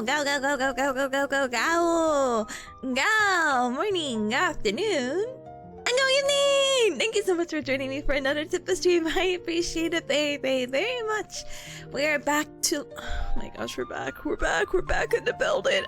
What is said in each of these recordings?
Go, go, go, go, go, go, go, go, go. Go. Morning, afternoon, and go evening. Thank you so much for joining me for another Tippa stream. I appreciate it very, very, very much. We are back to... Oh my gosh, we're back. We're back in the building.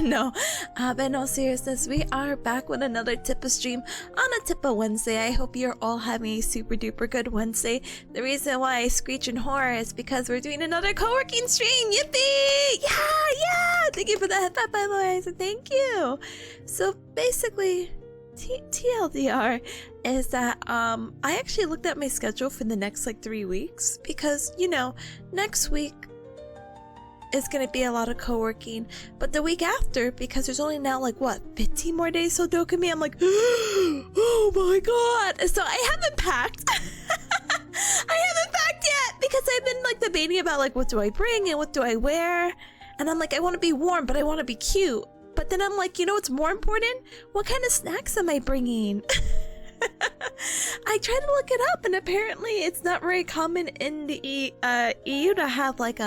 No, but in all seriousness, we are back with another Tippa stream on a Tippa Wednesday. I hope you're all having a super duper good Wednesday. The reason why I screech in horror is because we're doing another co-working stream. Yippee! Yeah! Thank you for that, by the way. So thank you. So basically, TLDR is that I actually looked at my schedule for the next like 3 weeks because, you know, next week is gonna be a lot of co-working, but the week after, because there's only now like what 15 more days so Dokumi, I'm like oh my god. So I haven't packed. I haven't packed yet because I've been like debating about like what do I bring and what do I wear, and I'm like I want to be warm but I want to be cute, but then I'm like, you know what's more important? What kind of snacks am I bringing? I tried to look it up and apparently it's not very common in the EU to have like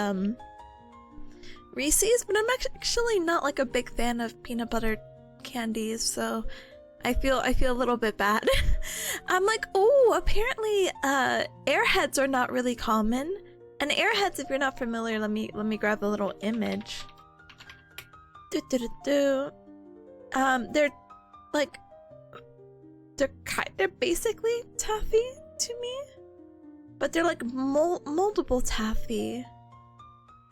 Reese's, but I'm actually not like a big fan of peanut butter candies, so I feel a little bit bad. I'm like, oh, apparently Airheads are not really common. And Airheads, if you're not familiar, let me grab a little image. They're like, they're basically taffy to me, but they're like moldable taffy.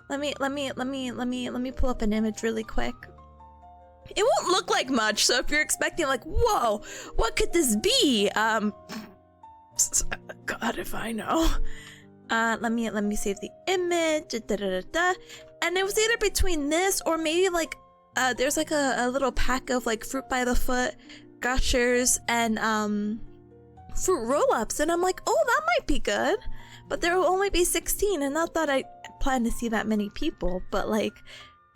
Let me pull up an image really quick. It won't look like much, so if you're expecting like, whoa, what could this be? God, if I know. Let me save the image. And it was either between this or maybe like there's like a little pack of like Fruit by the Foot, Gushers, and fruit roll-ups, and I'm like, oh, that might be good. But there will only be 16, and not that I plan to see that many people, but like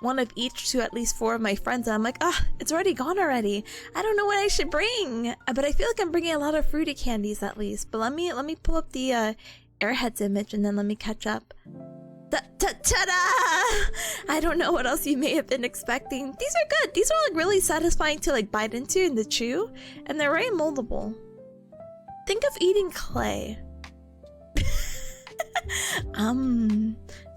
one of each to at least 4 of my friends, and I'm like, it's already gone already. I don't know what I should bring, but I feel like I'm bringing a lot of fruity candies at least. But let me pull up the Airheads image, and then let me catch up. Ta-da! I don't know what else you may have been expecting. These are good. These are like really satisfying to like bite into and to chew, and they're very moldable. Think of eating clay.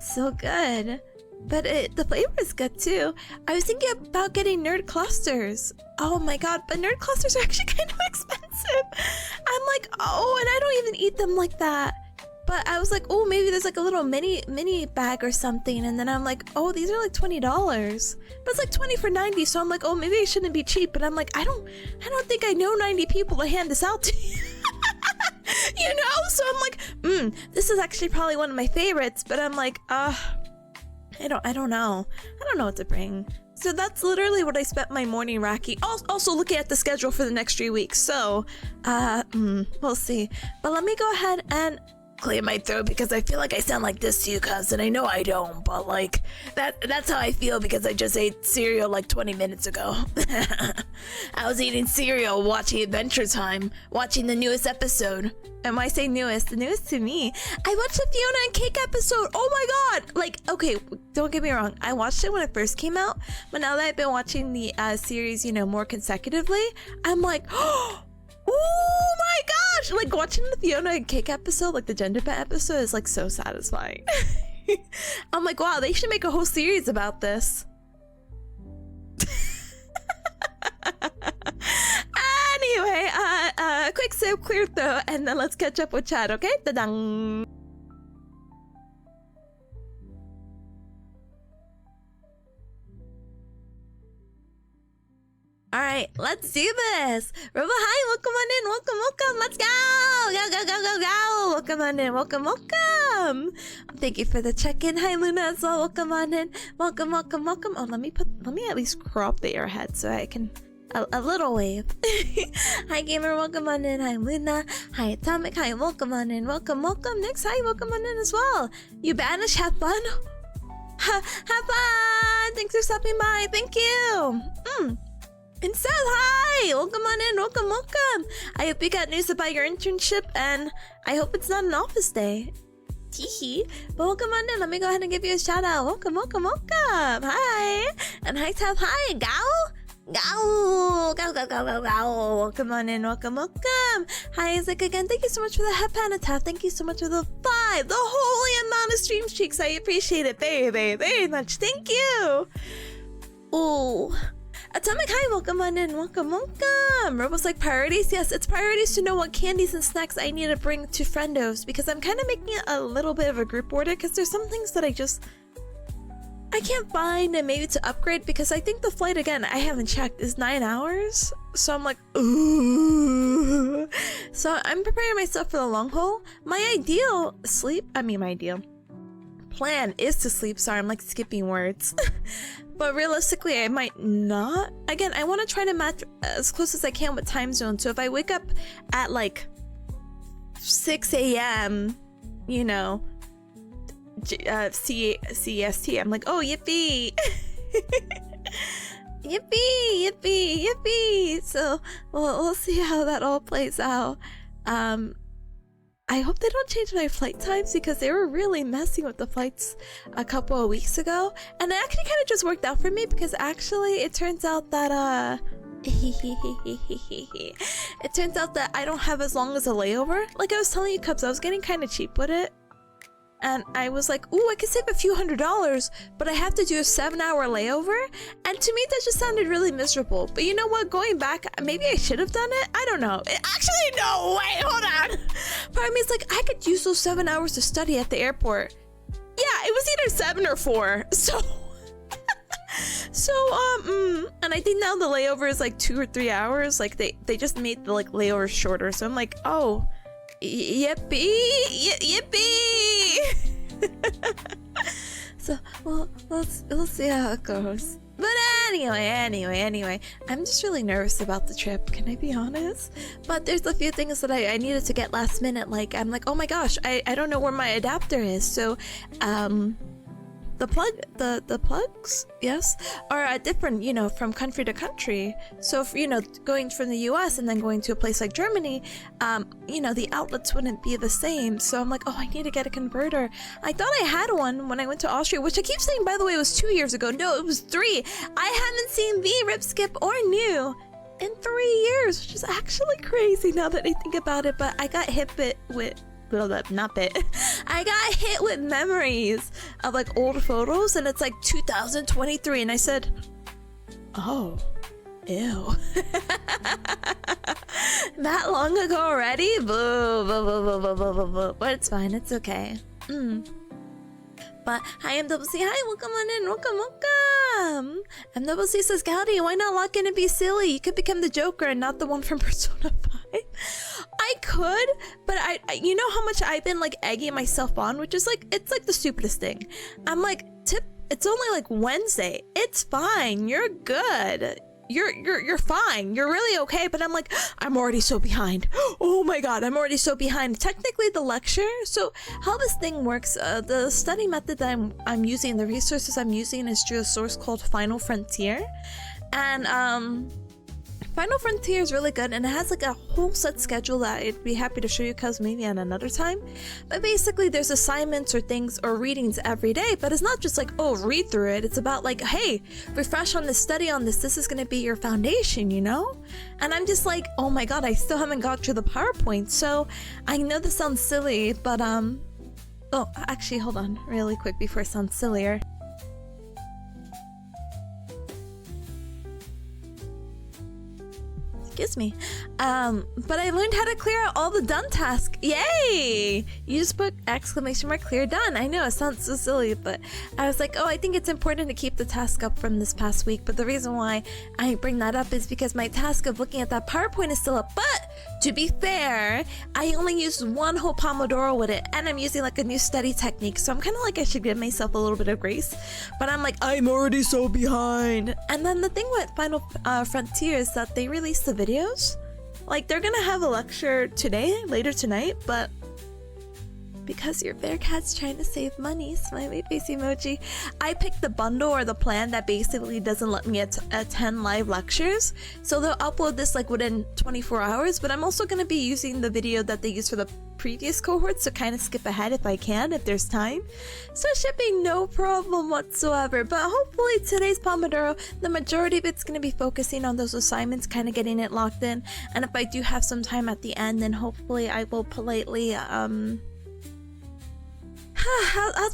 So good. But the flavor is good too. I was thinking about getting nerd clusters. Oh my god, but nerd clusters are actually kind of expensive. I'm like, oh, and I don't even eat them like that. But I was like, oh, maybe there's like a little mini bag or something, and then I'm like, oh, these are like $20. But it's like 20 for 90, so I'm like, oh, maybe I shouldn't be cheap. But I'm like, I don't think I know 90 people to hand this out to. You know, so I'm like, this is actually probably one of my favorites, but I'm like, I don't know what to bring. So that's literally what I spent my morning racking. Also looking at the schedule for the next 3 weeks, so we'll see. But let me go ahead and clear my throat because I feel like I sound like this to you, cuz, and I know I don't, but like that's how I feel because I just ate cereal like 20 minutes ago. I was eating cereal, watching Adventure Time, watching the newest episode. And when I say newest, the newest to me, I watched the Fiona and Cake episode. Oh my god! Like, okay, don't get me wrong, I watched it when it first came out, but now that I've been watching the series, you know, more consecutively, I'm like, oh my gosh! Like, watching the Fiona and Cake episode, like the gender bent episode, is like so satisfying. I'm like, wow, they should make a whole series about this. Anyway, quick sip, clear throat, and then let's catch up with chat, okay? Ta-dang! Alright, let's do this! Robo, hi! Welcome on in! Welcome! Let's go! Go! Welcome on in! Welcome! Thank you for the check-in. Hi, Luna, as well. Welcome on in. Welcome! Oh, let me at least crop the Airhead so I can... A little wave. Hi, Gamer. Welcome on in. Hi, Luna. Hi, Atomic. Hi, welcome on in. Welcome! Next, hi, welcome on in as well. You banish, have fun? Have fun! Thanks for stopping by. Thank you! And Seth, hi! Welcome on in, welcome! I hope you got news about your internship, and I hope it's not an office day. Teehee. But welcome on in. Let me go ahead and give you a shout out. Welcome, welcome, welcome. Hi. And hi, Tab. Hi, Gao. Gao. Gao, gao, gao, gao, gao. Welcome on in. Welcome, welcome. Hi, Isaac again. Thank you so much for the headband, Tab. Thank you so much for the 5. The holy amount of stream streaks. I appreciate it very, very, very much. Thank you. Ooh. Atomic, hi, welcome on in, welcome, welcome. Robo's like, priorities? Yes, it's priorities to know what candies and snacks I need to bring to friendos, because I'm kind of making it a little bit of a group order, because there's some things that I can't find, and maybe to upgrade, because I think the flight, again, I haven't checked, is 9 hours, so I'm like, ooh. So I'm preparing myself for the long haul. My ideal plan is to sleep. Sorry, I'm like skipping words. But realistically, I might not. Again, I want to try to match as close as I can with time zone. So if I wake up at like 6 a.m., you know, CEST, I'm like, oh, yippee. Yippee, yippee, yippee. So we'll see how that all plays out. I hope they don't change my flight times, because they were really messing with the flights a couple of weeks ago, and it actually kind of just worked out for me, because actually it turns out that it turns out that I don't have as long as a layover. Like I was telling you, Cubs, I was getting kind of cheap with it, and I was like, ooh, I could save a few $100s, but I have to do a 7-hour layover, and to me that just sounded really miserable. But you know what, going back, maybe I should have done it. I don't know. Actually, no, wait, hold on. Part of me is like, I could use those 7 hours to study at the airport. Yeah, it was either 7 or 4, so and I think now the layover is like 2 or 3 hours. Like they just made the like layover shorter, so I'm like, oh, yippee, yippee. So we'll see how it goes. But anyway, I'm just really nervous about the trip, can I be honest? But there's a few things that I needed to get last minute. Like I'm like, oh my gosh, I don't know where my adapter is. So the plugs, yes, are different, you know, from country to country. So if, you know, going from the US and then going to a place like Germany, you know, the outlets wouldn't be the same. So I'm like, oh, I need to get a converter. I thought I had one when I went to Austria, which I keep saying, by the way, it was 2 years ago. No, it was 3. I haven't seen the Rip, Skip, or New in 3 years, which is actually crazy now that I think about it. But I got hit with I got hit with memories of like old photos, and it's like 2023, and I said, oh, ew. That long ago already? Boo, boo, boo, boo, boo, boo, boo, boo. But it's fine, it's okay. But hi, MWC. Hi, welcome on in. Welcome, welcome. MWC says, Gowdy, why not lock in and be silly? You could become the Joker and not the one from Persona 5. I could, but I you know how much I've been like egging myself on, which is like, it's like the stupidest thing. I'm like, Tip, it's only like Wednesday. It's fine. You're good. You're fine. You're really okay. But I'm like, I'm already so behind. Oh my god, I'm already so behind. Technically the lecture, so how this thing works, the study method that I'm using, the resources I'm using is through a source called Final Frontier. And Final Frontier is really good, and it has like a whole set schedule that I'd be happy to show you cuz maybe on another time. But basically there's assignments or things or readings every day, but it's not just like, oh, read through it. It's about like, hey, refresh on this, study on this. This is going to be your foundation, you know? And I'm just like, oh my god, I still haven't got through the PowerPoint. So I know this sounds silly, but oh, actually, hold on really quick before it sounds sillier. Excuse me. But I learned how to clear out all the done tasks. Yay! You just put exclamation mark clear done. I know it sounds so silly, but I was like, oh, I think it's important to keep the task up from this past week. But the reason why I bring that up is because my task of looking at that PowerPoint is still up. But to be fair, I only used one whole Pomodoro with it, and I'm using like a new study technique. So I'm kind of like, I should give myself a little bit of grace. But I'm like, I'm already so behind. And then the thing with Final Frontier is that they release the videos. Like, they're gonna have a lecture today, later tonight, but Because your bearcat's trying to save money, smiley face emoji. I picked the bundle or the plan that basically doesn't let me attend live lectures. So they'll upload this like within 24 hours, but I'm also going to be using the video that they used for the previous cohorts to kind of skip ahead if I can, if there's time. So it should be no problem whatsoever. But hopefully today's Pomodoro, the majority of it's going to be focusing on those assignments, kind of getting it locked in. And if I do have some time at the end, then hopefully I will politely, I'll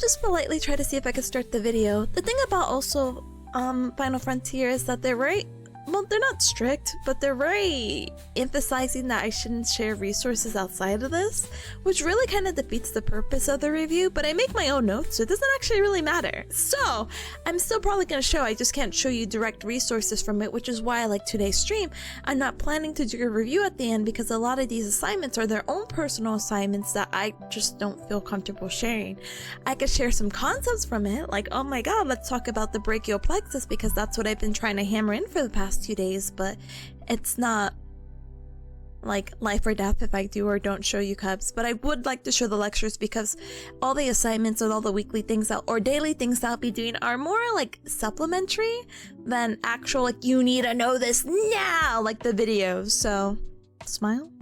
just politely try to see if I can start the video. The thing about also Final Frontier is that they're they're not strict, but they're very emphasizing that I shouldn't share resources outside of this, which really kind of defeats the purpose of the review, but I make my own notes, so it doesn't actually really matter. So I'm still probably going to show, I just can't show you direct resources from it, which is why I like today's stream. I'm not planning to do a review at the end because a lot of these assignments are their own personal assignments that I just don't feel comfortable sharing. I could share some concepts from it, like, oh my god, let's talk about the brachial plexus, because that's what I've been trying to hammer in for the past 2 days, but it's not like life or death if I do or don't show you cubs. But I would like to show the lectures because all the assignments and all the weekly things or daily things that I'll be doing are more like supplementary than actual like you need to know this now like the videos. So smile.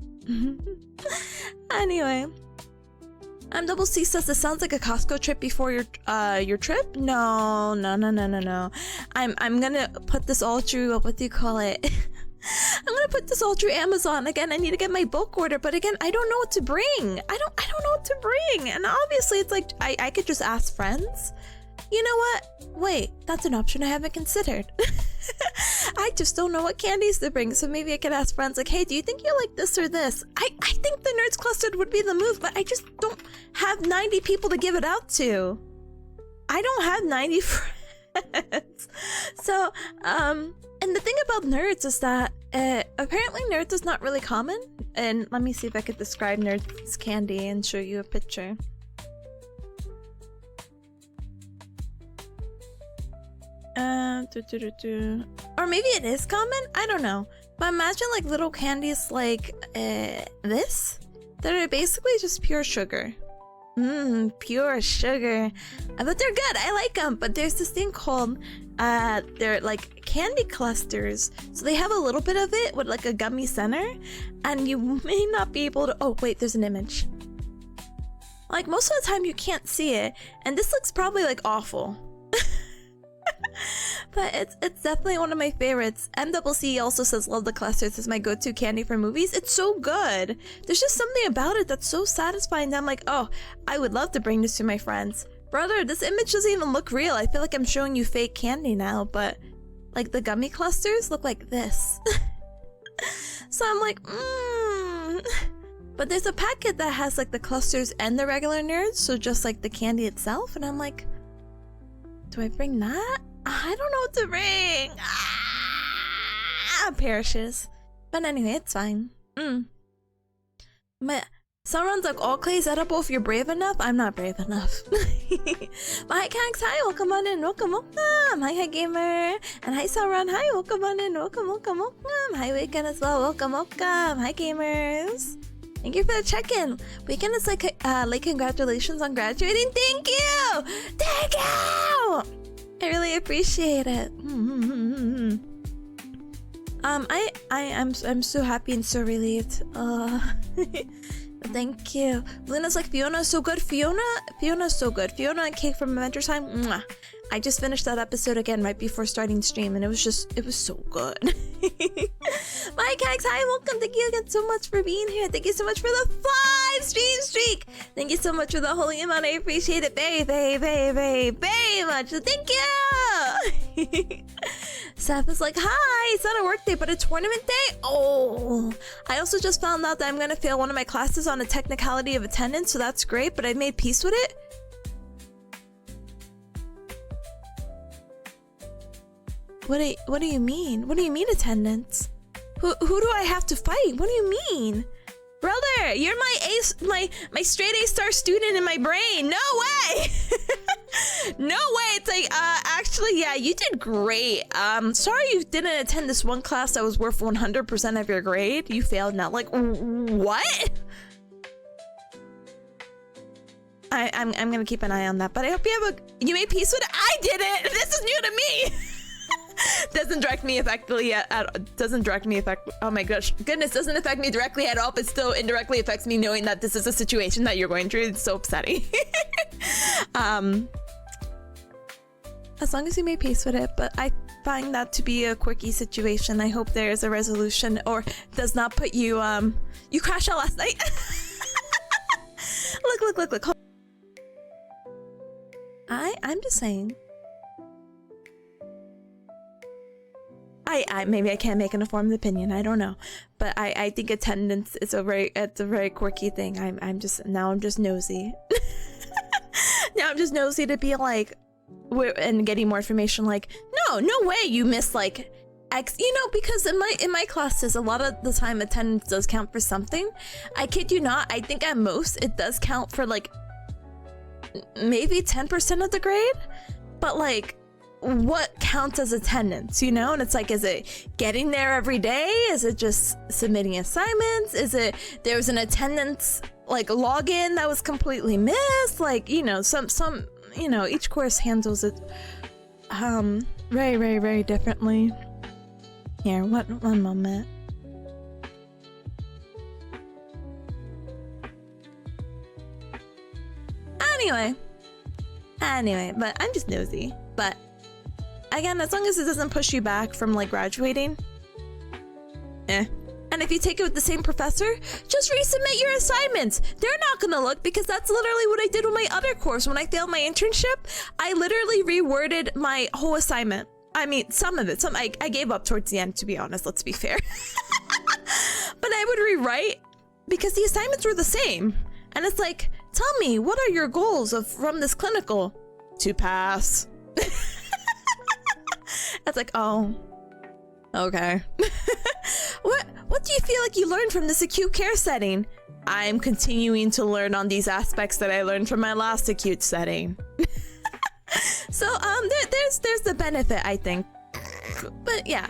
Anyway, Double C says this sounds like a Costco trip before your trip. No. I'm gonna put this all through, what do you call it? I'm gonna put this all through Amazon. Again, I need to get my bulk order, but again, I don't know what to bring. I don't know what to bring. And obviously it's like I could just ask friends. You know what? Wait, that's an option I haven't considered. I just don't know what candies to bring, so maybe I could ask friends like, hey, do you think you like this or this? I think the Nerds Clustered would be the move, but I just don't have 90 people to give it out to. I don't have 90 friends. So, and the thing about nerds is that apparently nerds is not really common. And let me see if I could describe nerds candy and show you a picture. Or maybe it is common? I don't know. But imagine like little candies like this that are basically just pure sugar. Pure sugar. But they're good. I like them. But there's this thing called they're like candy clusters. So they have a little bit of it with like a gummy center, and you may not be able to. Oh wait, there's an image. Like most of the time you can't see it, and this looks probably like awful. But it's definitely one of my favorites. MCC also says love the clusters, is my go-to candy for movies. It's so good. There's just something about it that's so satisfying that I'm like, oh, I would love to bring this to my friends. Brother, this image doesn't even look real. I feel like I'm showing you fake candy now, but like the gummy clusters look like this. So I'm like, But there's a packet that has like the clusters and the regular nerds, so just like the candy itself, and I'm like, do I bring that? I don't know what to bring. Perishes. But anyway, it's fine. Someone's like, all clay is edible if you're brave enough. I'm not brave enough. Hi, Kanks. Hi, welcome on in. Welcome. Hi, Gamer. And hi, Sauron. Hi, welcome on in. Welcome. Hi, Weekend as well. Welcome. Hi, Gamers. Thank you for the check-in. Weekend is like congratulations on graduating. Thank you. I really appreciate it. I'm so happy and so relieved. Thank you. Luna's like, Fiona is so good. Fiona's so good. Fiona and Cake from Adventure Time. Mwah. I just finished that episode again right before starting stream, and it was so good. My Cags, hi, welcome. Thank you again so much for being here. Thank you so much for the 5 stream streak. Thank you so much for the holy amount. I appreciate it very much. Thank you. Seth is like, hi, it's not a work day, but a tournament day? Oh, I also just found out that I'm gonna fail one of my classes on a technicality of attendance, so that's great, but I've made peace with it. What do you mean? What do you mean attendance? Who do I have to fight? What do you mean? Brother, you're my straight A star student in my brain. No way. No way. It's like, actually, yeah, you did great. Sorry you didn't attend this one class that was worth 100% of your grade. You failed now. Like, what? I'm gonna keep an eye on that. But I hope you made peace with it. I didn't. This is new to me. Doesn't directly affect me doesn't directly affect. Oh my goodness, doesn't affect me directly at all, but still indirectly affects me knowing that this is a situation that you're going through. It's so upsetting. As long as you made peace with it, but I find that to be a quirky situation. I hope there is a resolution or does not put you you crashed out last night. Look. I'm just saying. I maybe I can't make an informed opinion. I don't know, but I think attendance is it's a very quirky thing. I'm just nosy. Now I'm just nosy to be like, and getting more information. Like, no way you missed like X. You know, because in my classes, a lot of the time attendance does count for something. I kid you not. I think at most it does count for like maybe 10% of the grade, but like, what counts as attendance, you know? And it's like, is it getting there every day? Is it just submitting assignments? Is it there was an attendance like login that was completely missed? Like, you know, some you know, each course handles it very differently. Here, one moment. Anyway, but I'm just nosy. But again, as long as it doesn't push you back from like graduating, And if you take it with the same professor, just resubmit your assignments. They're not gonna look, because that's literally what I did with my other course. When I failed my internship, I literally reworded my whole assignment. I mean, some of it. I gave up towards the end, to be honest, let's be fair. But I would rewrite because the assignments were the same. And it's like, tell me, what are your goals from this clinical? To pass. It's like, oh, okay. What do you feel like you learned from this acute care setting? I'm continuing to learn on these aspects that I learned from my last acute setting. So there's the benefit, I think. But yeah,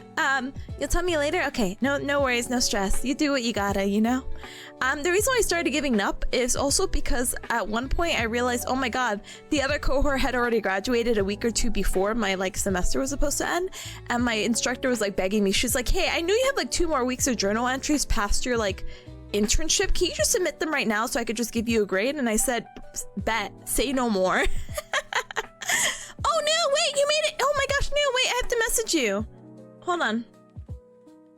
you'll tell me later. Okay, no worries, no stress. You do what you gotta, you know. The reason why I started giving up is also because at one point I realized, oh my god, the other cohort had already graduated a week or two before my like semester was supposed to end, and my instructor was like begging me. She's like, hey, I know you have like 2 more weeks of journal entries past your like internship. Can you just submit them right now so I could just give you a grade? And I said, bet, say no more. Oh no, wait, you made it. Oh my gosh, no, wait, I have to message you. Hold on.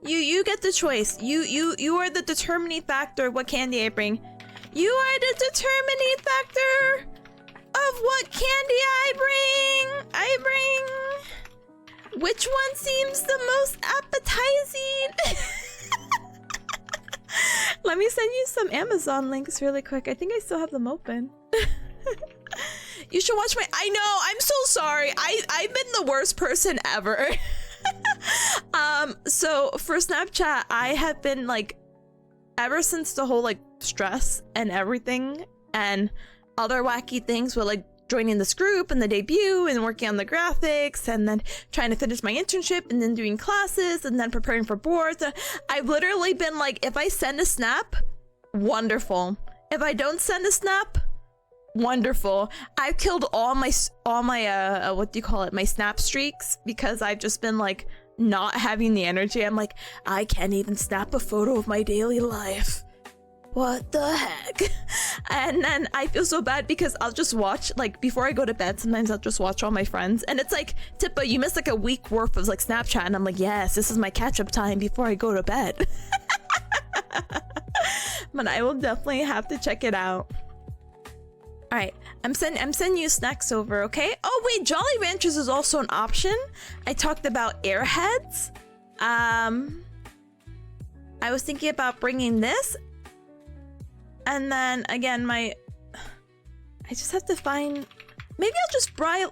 You get the choice. You are the determining factor of what candy I bring. You are the determining factor of what candy I bring. Which one seems the most appetizing? Let me send you some Amazon links really quick. I think I still have them open. You should watch my... I know, I'm so sorry. I've been the worst person ever. So for Snapchat, I have been like, ever since the whole like stress and everything and other wacky things with like joining this group and the debut and working on the graphics and then trying to finish my internship and then doing classes and then preparing for boards. I've literally been like, if I send a snap, wonderful. If I don't send a snap, wonderful. I've killed all my what do you call it, my snap streaks, because I've just been like not having the energy. I'm like, I can't even snap a photo of my daily life. What the heck? And then I feel so bad because I'll just watch, like before I go to bed, sometimes I'll just watch all my friends and it's like, Tippa, you missed like a week worth of like Snapchat, and I'm like, yes, this is my catch-up time before I go to bed. But I will definitely have to check it out. All right, I'm sending you snacks over, okay? Oh wait, Jolly Ranchers is also an option. I talked about Airheads. I was thinking about bringing this, and then again, I just have to find. Maybe I'll just maybe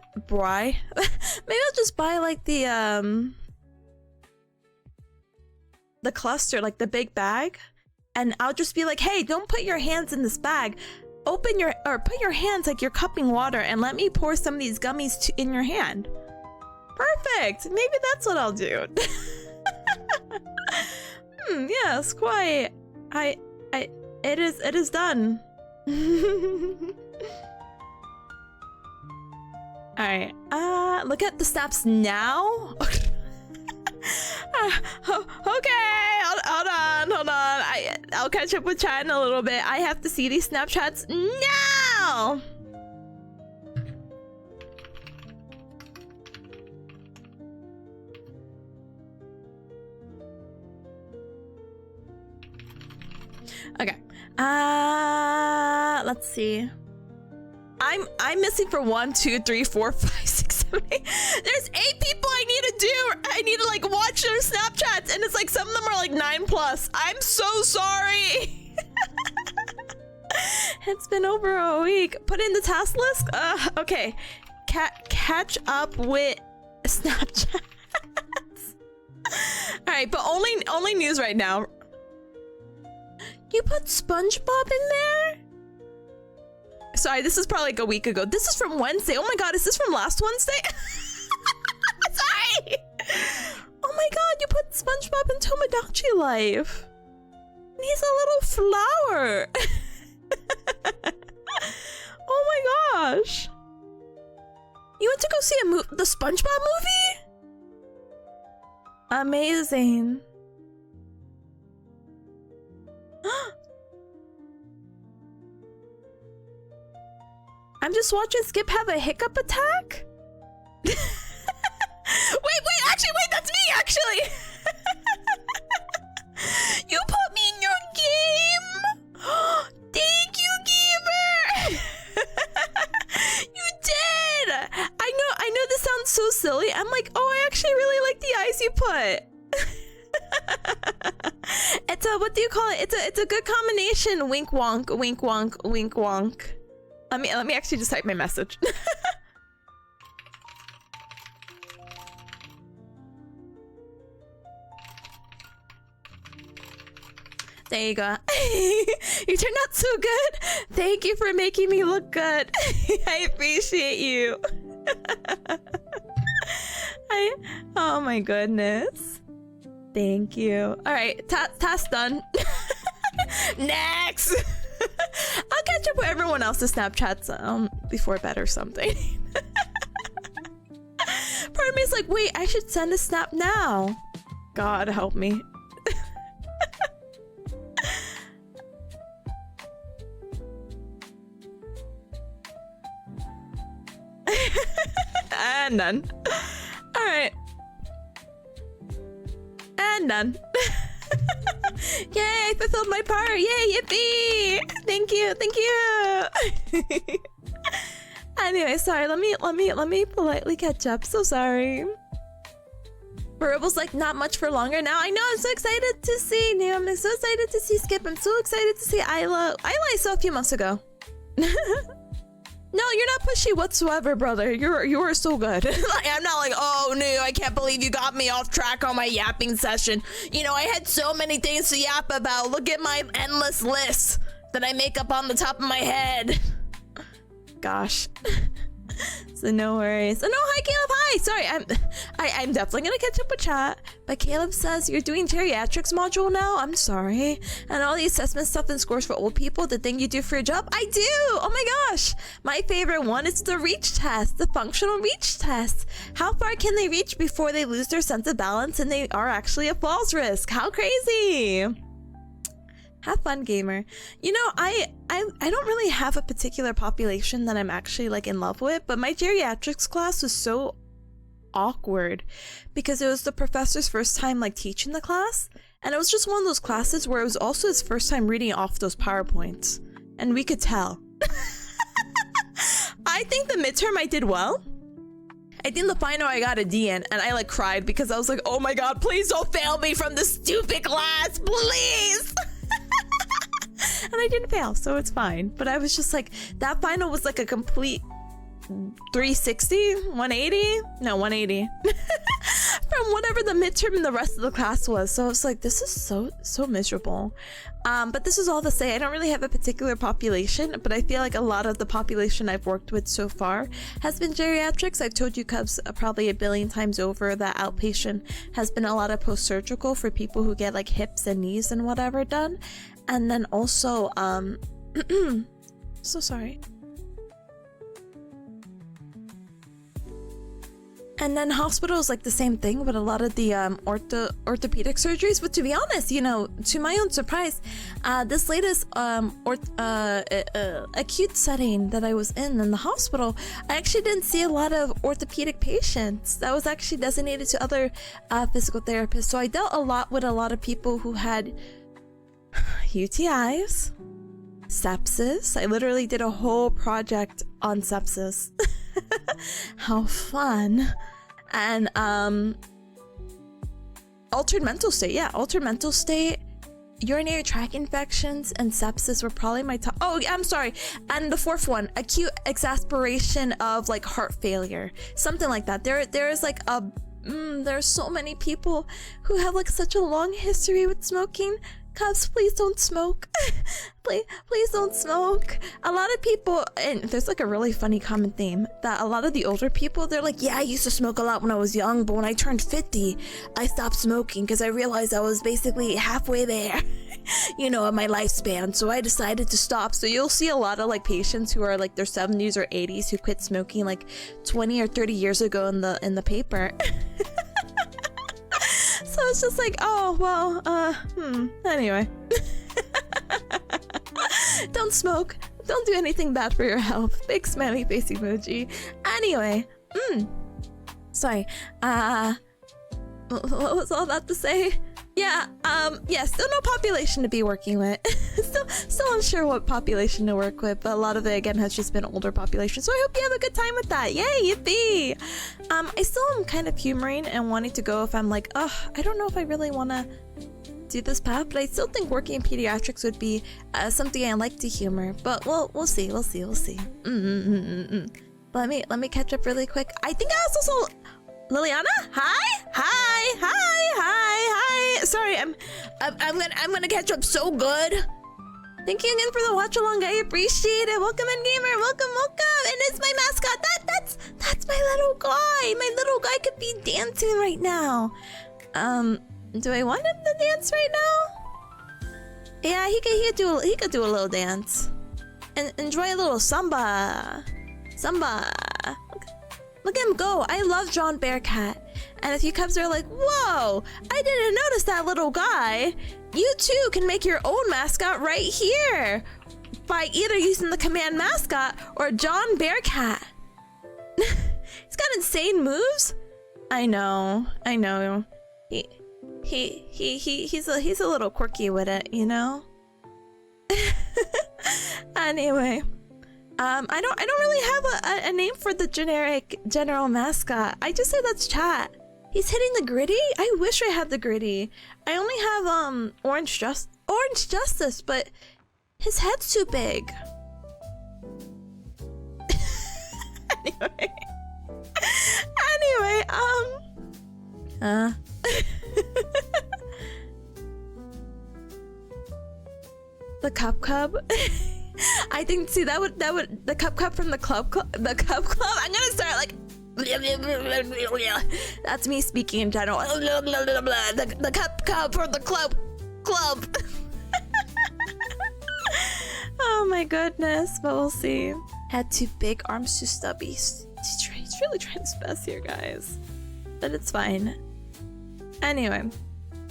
I'll just buy like the cluster, like the big bag, and I'll just be like, hey, don't put your hands in this bag. Put your hands like you're cupping water and let me pour some of these gummies in your hand. Perfect. Maybe that's what I'll do. Yes, quite. It is done. Alright, look at the snaps now. Okay, hold on. I'll catch up with chat in a little bit. I have to see these Snapchats now. Okay. Let's see. I'm missing for 1, 2, 3, 4, 5, 6, 7, 8. There's 8 people I need to do. I need to like watch their Snapchats, and it's like some of them are like 9+. I'm so sorry. It's been over a week. Put in the task list. Okay. Catch up with Snapchat. All right, but only news right now. You put SpongeBob in there? Sorry, this is probably like a week ago. This is from Wednesday. Oh my god, is this from last Wednesday? Sorry. Oh my god, you put SpongeBob in Tomodachi Life. And he's a little flower. Oh my gosh. You went to go see the SpongeBob movie? Amazing. I'm just watching Skip have a hiccup attack? wait, that's me, actually! You put me in your game? Thank you, gamer! You did! I know this sounds so silly. I'm like, oh, I actually really like the eyes you put. It's a, what do you call it? It's a good combination. Wink wonk, wink wonk, wink wonk. Let me actually just type my message. There you go. You turned out so good. Thank you for making me look good. I appreciate you. Oh my goodness. Thank you. All right, task done. Next. I'll catch up with everyone else's Snapchats before bed or something. Part of me is like, wait, I should send a snap now. God help me. And done. All right. And done. Yay, I fulfilled my part. Yay, yippee! Thank you, thank you. Anyway, sorry, let me politely catch up. So sorry. Burrible's like, not much for longer now. I know, I'm so excited to see Neum. I'm so excited to see Skip. I'm so excited to see Isla. Isla I saw a few months ago. No, you're not pushy whatsoever, brother. You are so good. Like, I'm not like, oh no, I can't believe you got me off track on my yapping session. You know, I had so many things to yap about. Look at my endless list that I make up on the top of my head. Gosh. So no worries. Oh no, hi Caleb, hi! Sorry, I'm definitely gonna catch up with chat. But Caleb says you're doing geriatrics module now? I'm sorry. And all the assessment stuff and scores for old people, the thing you do for your job? I do! Oh my gosh! My favorite one is the reach test, the functional reach test. How far can they reach before they lose their sense of balance and they are actually a falls risk? How crazy! Have fun, gamer. You know, I don't really have a particular population that I'm actually like in love with, but my geriatrics class was so awkward because it was the professor's first time like teaching the class, and it was just one of those classes where it was also his first time reading off those PowerPoints, and we could tell. I think the midterm I did well. I think the final I got a D in, and I like cried because I was like, oh my god, please don't fail me from this stupid class, please. And I didn't fail, so it's fine. But I was just like, that final was like a complete 360, 180? No, 180. From whatever the midterm and the rest of the class was. So I was like, this is so miserable. But this is all to say, I don't really have a particular population, but I feel like a lot of the population I've worked with so far has been geriatrics. I've told you Cubs probably a billion times over that outpatient has been a lot of post-surgical for people who get like hips and knees and whatever done. And then also, so sorry. And then hospitals like the same thing with a lot of the orthopedic surgeries. But to be honest, you know, to my own surprise, this latest acute setting that I was in the hospital, I actually didn't see a lot of orthopedic patients. That was actually designated to other physical therapists. So I dealt a lot with a lot of people who had UTIs, sepsis. I literally did a whole project on sepsis. How fun. And altered mental state. Yeah, altered mental state, urinary tract infections, and sepsis were probably my top. Oh, I'm sorry. And the fourth one, acute exacerbation of like heart failure, something like that. There's like a there's so many people who have like such a long history with smoking. Cubs, please don't smoke. please don't smoke. A lot of people, and there's like a really funny common theme that a lot of the older people, they're like, yeah, I used to smoke a lot when I was young, but when I turned 50, I stopped smoking because I realized I was basically halfway there, you know, of my lifespan. So I decided to stop. So you'll see a lot of like patients who are like their 70s or 80s who quit smoking like 20 or 30 years ago in the paper. So it's just like, oh, well, anyway. Don't smoke. Don't do anything bad for your health. Big smiley face emoji. Anyway, sorry. What was all that to say? Yeah, still no population to be working with. still unsure what population to work with, but a lot of it, again, has just been older population. So I hope you have a good time with that. Yay, yippee! I still am kind of humoring and wanting to go if I'm like, I don't know if I really want to do this path, but I still think working in pediatrics would be something I like to humor. But we'll see. Let me catch up really quick. I think I also saw Liliana. Hi. Sorry, I'm gonna catch up so good. Thank you again for the watch along. I appreciate it. Welcome in, gamer. Welcome. And it's my mascot. That's my little guy. My little guy could be dancing right now. Do I want him to dance right now? Yeah, he could do a little dance and enjoy a little samba. Look at him go. I love John Bearcat. And if you cubs are like, whoa, I didn't notice that little guy. You too can make your own mascot right here by either using the command mascot or John Bearcat. He's got insane moves. I know. He's a little quirky with it, you know? Anyway. I don't really have a name for the general mascot. I just say that's Chat. He's hitting the gritty? I wish I had the gritty. I only have Orange Justice, but his head's too big. Anyway, the Cub. I think, see, that would the Cub from the Cub Club. I'm gonna start like, that's me speaking in general. The Cub from the Club. Oh my goodness, but we'll see. Head too big, arms too stubby. He's really trying his best here, guys, but it's fine. Anyway,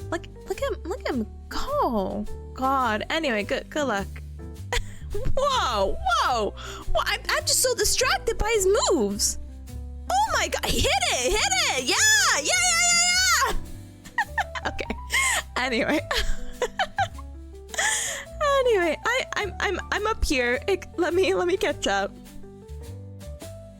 look at him go. God. Anyway, good luck. Whoa! I'm just so distracted by his moves. Oh my god! Hit it! Yeah! Okay. Anyway, I'm up here. Let me catch up.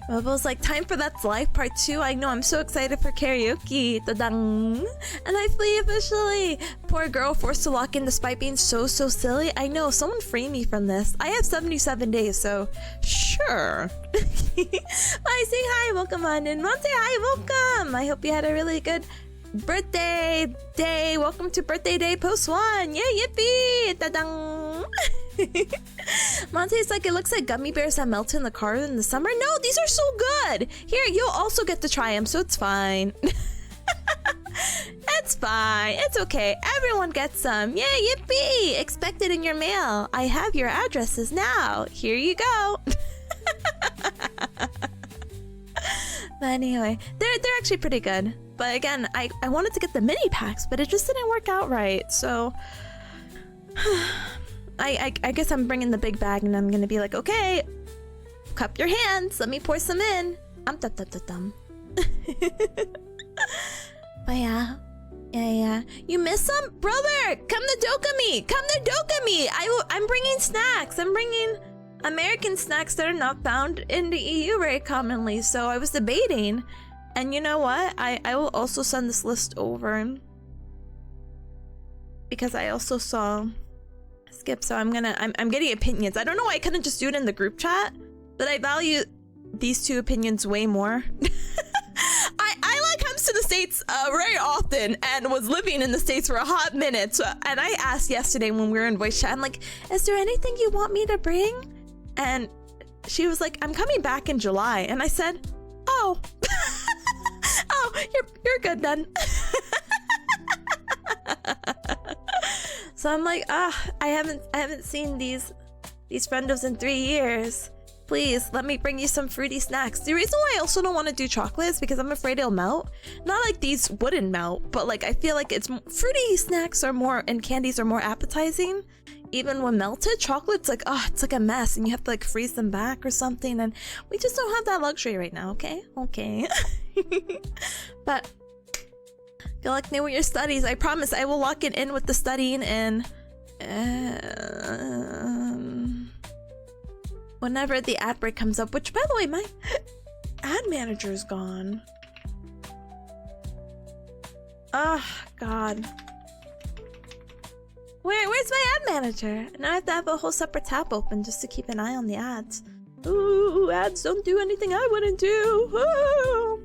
Bubbles like, time for That's Life Part 2. I know, I'm so excited for karaoke. Ta-dang! And I flee officially. Poor girl forced to lock in despite being so silly. I know, someone free me from this. I have 77 days, so sure. Bye, say hi, welcome on in. Monte, hi, welcome. I hope you had a really good birthday day. Welcome to birthday day post 1. Yeah, yippee! Ta-dang! Monte's like, it looks like gummy bears that melt in the car in the summer. No, these are so good. Here, you'll also get to try them, so it's fine. It's fine. It's okay. Everyone gets some. Yay, yippee! Expect it in your mail. I have your addresses now. Here you go. But anyway, they're actually pretty good. But again, I wanted to get the mini packs, but it just didn't work out right. So I guess I'm bringing the big bag, and I'm gonna be like, okay, cup your hands, let me pour some in. I'm dumb. But yeah. You miss some? Brother, come to Dokami! Come to Dokami! I'm bringing snacks. I'm bringing American snacks that are not found in the EU very commonly. So I was debating. And you know what? I will also send this list over. Because I also saw Skip. So I'm getting opinions. I don't know why I couldn't just do it in the group chat. But I value these two opinions way more. I comes to the States very often and was living in the States for a hot minute. And I asked yesterday when we were in voice chat, I'm like, is there anything you want me to bring? And she was like, I'm coming back in July. And I said, oh. Oh, you're good then. So I'm like, I haven't seen these friendos in 3 years. Please, let me bring you some fruity snacks. The reason why I also don't want to do chocolate is because I'm afraid it'll melt. Not like these wouldn't melt, but like I feel like fruity snacks are more, and candies are more appetizing. Even when melted, chocolate's like, it's like a mess, and you have to like freeze them back or something, and we just don't have that luxury right now, okay? Okay. But good luck with your studies. I promise I will lock it in with the studying and whenever the ad break comes up, which by the way, my ad manager is gone. Oh god. Where's my ad manager? Now I have to have a whole separate tab open just to keep an eye on the ads. Ooh, ads don't do anything I wouldn't do. Ooh.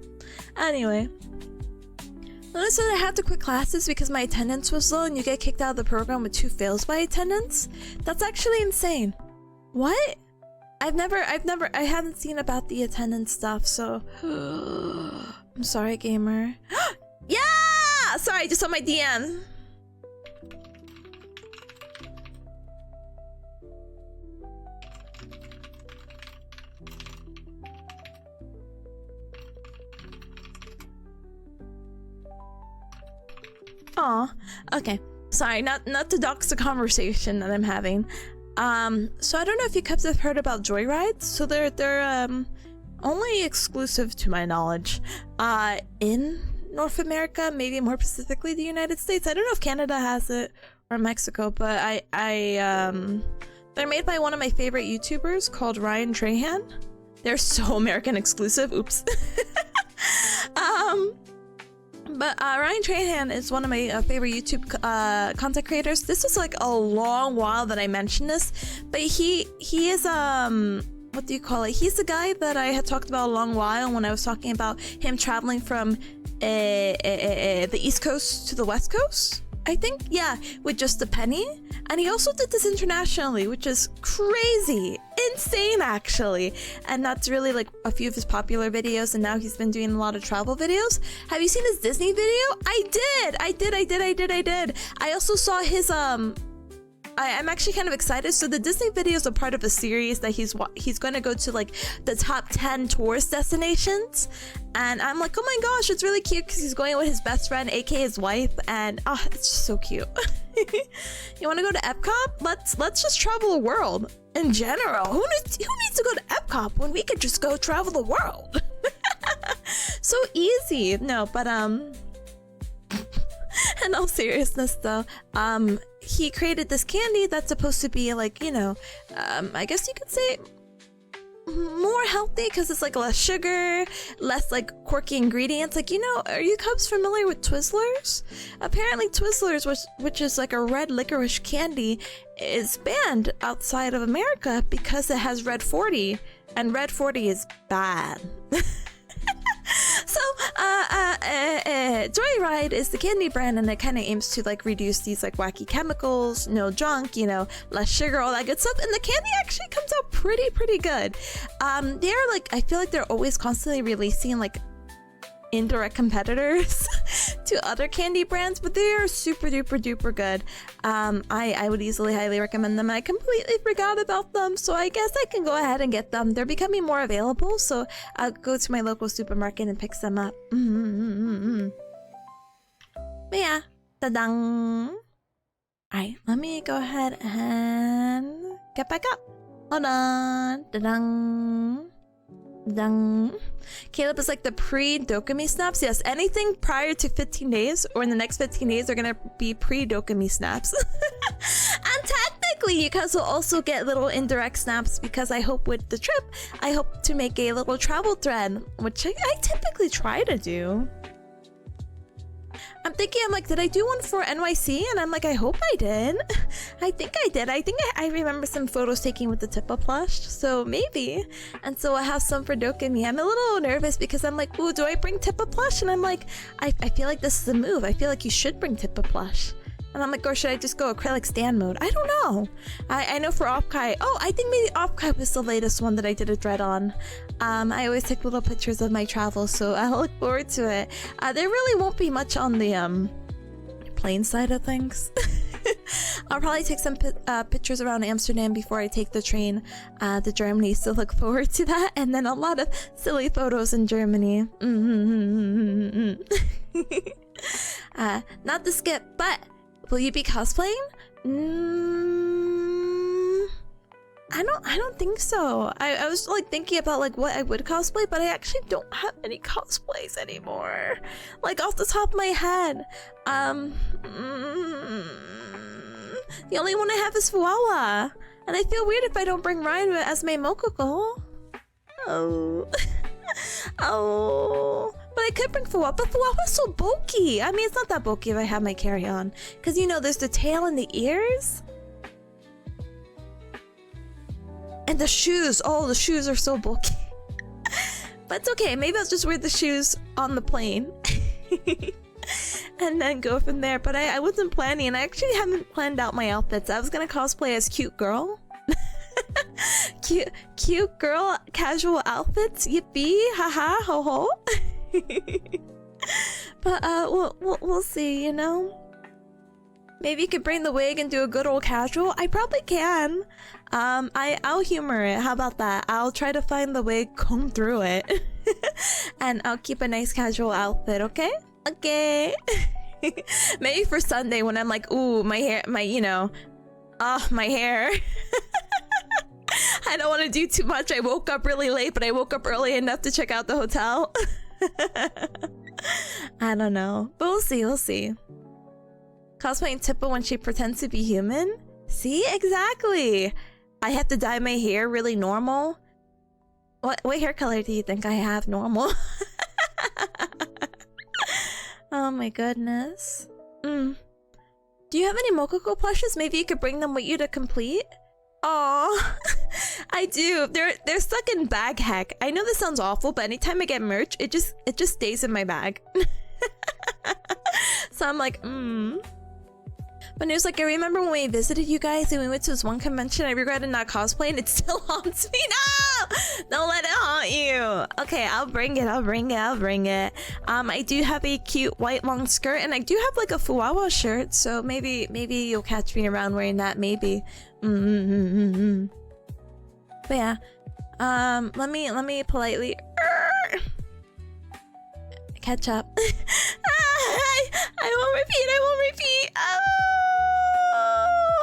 Anyway. Notice that I had to quit classes because my attendance was low, and you get kicked out of the program with 2 fails by attendance? That's actually insane. What? I haven't seen about the attendance stuff, so I'm sorry, gamer. Yeah! Sorry, I just saw my DM. Aw, okay. Sorry, not to dox the conversation that I'm having. So I don't know if you guys have heard about joyrides. So they're only exclusive to my knowledge in North America, maybe more specifically the United States. I don't know if Canada has it or Mexico, but they're made by one of my favorite YouTubers called Ryan Trahan. They're so American exclusive. Oops. But Ryan Trahan is one of my favorite YouTube content creators. This was like a long while that I mentioned this, but he is what do you call it? He's the guy that I had talked about a long while when I was talking about him traveling from the East Coast to the West Coast. I think, yeah, with just a penny. And he also did this internationally, which is crazy, insane actually. And that's really like a few of his popular videos, and now he's been doing a lot of travel videos. Have you seen his Disney video? I did. I also saw his I'm actually kind of excited. So the Disney videos are part of a series that he's going to go to like the top 10 tourist destinations, and I'm like, oh my gosh, it's really cute because he's going with his best friend, aka his wife, and it's just so cute. You want to go to Epcot? Let's just travel the world in general. Who needs to go to Epcot when we could just go travel the world? So easy. No, but in all seriousness though, he created this candy that's supposed to be like, you know, I guess you could say more healthy because it's like less sugar, less like quirky ingredients. Like, you know, are you cubs familiar with Twizzlers? Apparently Twizzlers, which is like a red licorice candy, is banned outside of America because it has red 40, and red 40 is bad. So, Joyride is the candy brand, and it kind of aims to like reduce these like wacky chemicals, no junk, you know, less sugar, all that good stuff. And the candy actually comes out pretty good. They're like, I feel like they're always constantly releasing like indirect competitors to other candy brands, but they are super duper duper good. I would easily highly recommend them. I completely forgot about them, so I guess I can go ahead and get them. They're becoming more available, so I'll go to my local supermarket and pick them up. But yeah, ta-dang! Alright, let me go ahead and get back up. Hold on. Da-dang. Da-dang. Caleb is like the pre-dokami snaps. Yes, anything prior to 15 days or in the next 15 days are gonna be pre-dokami snaps. And technically, you guys will also get little indirect snaps because I hope with the trip, I hope to make a little travel thread, which I typically try to do. I'm thinking, I'm like, did I do one for NYC? And I'm like, I hope I did. I think I did. I think I remember some photos taken with the Tippa plush, so maybe. And so I have some for Dokami. I'm a little nervous because I'm like, ooh, do I bring Tippa plush? And I'm like, I feel like this is a move. I feel like you should bring Tippa plush. And I'm like, or should I just go acrylic stand mode? I don't know. I know for Opkai. Oh, I think maybe Opkai was the latest one that I did a dread on. I always take little pictures of my travels, so I'll look forward to it. There really won't be much on the plain side of things. I'll probably take some pictures around Amsterdam before I take the train to Germany, so look forward to that. And then a lot of silly photos in Germany. Not to skip, but will you be cosplaying? I don't think so. I was like thinking about like what I would cosplay, but I actually don't have any cosplays anymore. Like off the top of my head. The only one I have is Fuawa. And I feel weird if I don't bring Ryan as my Mokoko. Oh. Oh. But I could bring Fuawa, but Fuawa's so bulky. I mean, it's not that bulky if I have my carry-on. Because, you know, there's the tail and the ears. And the shoes. Oh, the shoes are so bulky. But it's okay. Maybe I'll just wear the shoes on the plane. And then go from there. But I wasn't planning, and I actually haven't planned out my outfits. I was going to cosplay as cute girl. Cute girl casual outfits. Yippee. Haha. Ho ho. But we'll see, you know. Maybe you could bring the wig and do a good old casual. I probably can. I'll humor it. How about that? I'll try to find the wig, comb through it, and I'll keep a nice casual outfit. Okay? Okay. Maybe for Sunday when I'm like, ooh, my hair, my hair. I don't want to do too much. I woke up really late, but I woke up early enough to check out the hotel. I don't know, but we'll see. We'll see. Cosplaying Tippa when she pretends to be human. See, exactly. I have to dye my hair really normal. What hair color do you think I have normal? Oh my goodness. Do you have any Mokoko plushes? Maybe you could bring them with you to complete. Aw, I do. They're stuck in bag hack. I know this sounds awful, but anytime I get merch, it just stays in my bag. So I'm like, But it was like, I remember when we visited you guys and we went to this one convention, I regretted not cosplaying. It still haunts me. No! Don't let it haunt you. Okay, I'll bring it. I do have a cute white long skirt, and I do have like a Fuawa shirt, so maybe you'll catch me around wearing that, maybe. But yeah, let me politely catch up. I won't repeat.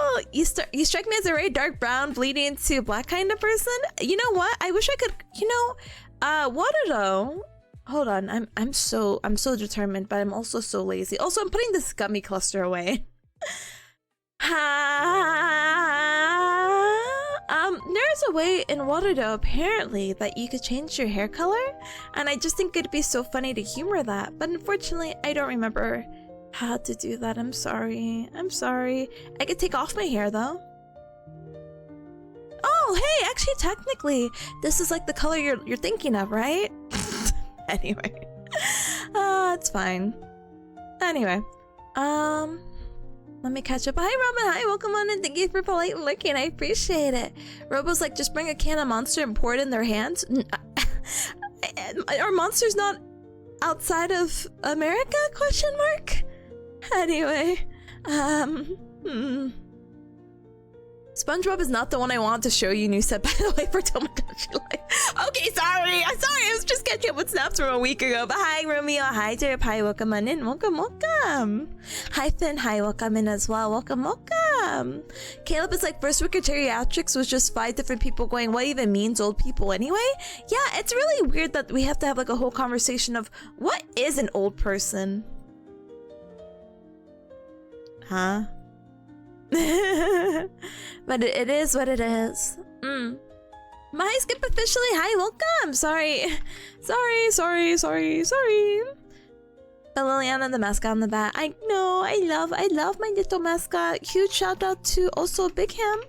Oh, you strike me as a very dark brown, bleeding into black kind of person. You know what? I wish I could. You know, Waterdo. Hold on, I'm so determined, but I'm also so lazy. Also, I'm putting this gummy cluster away. There's a way in Waterdo apparently that you could change your hair color, and I just think it'd be so funny to humor that, but unfortunately I don't remember how to do that. I'm sorry. I could take off my hair though. Oh hey, actually technically this is like the color you're thinking of, right? Anyway. It's fine. Anyway. Let me catch up. Hi, Robin. Hi, welcome on, and thank you for polite looking. I appreciate it. Robo's like, just bring a can of Monster and pour it in their hands. Are monsters not outside of America? Question mark. Anyway, SpongeBob is not the one I want to show you, Nusa, by the way, for Tomodachi Life. Okay, sorry. I'm sorry. I was just catching up with snaps from a week ago. But hi, Romeo. Hi, Derp. Hi, welcome on in. Welcome, welcome. Hi, Finn. Hi, welcome in as well. Welcome, welcome. Caleb is like, first week of geriatrics was just 5 different people going, what even means old people anyway? Yeah, it's really weird that we have to have like a whole conversation of what is an old person? Huh? But it is what it is. My skip officially. Hi, welcome. Sorry. But Liliana, the mascot on the bat. I know. I love my little mascot. Huge shout out to also Big Ham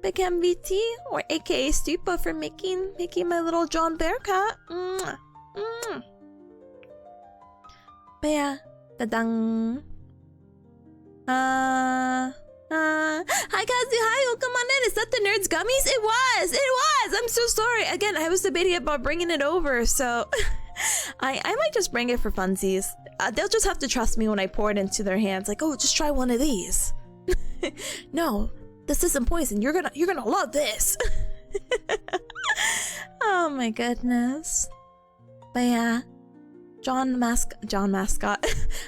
VT, or aka Stupa, for making my little John Bearcat. But yeah, badang. Hi Kazu, hi, welcome on in. Is that the Nerds Gummies? It was! I'm so sorry. Again, I was debating about bringing it over, so I might just bring it for funsies. They'll just have to trust me when I pour it into their hands. Like, oh, just try one of these. No, this isn't poison. You're gonna love this. Oh my goodness. But yeah, John Mascot.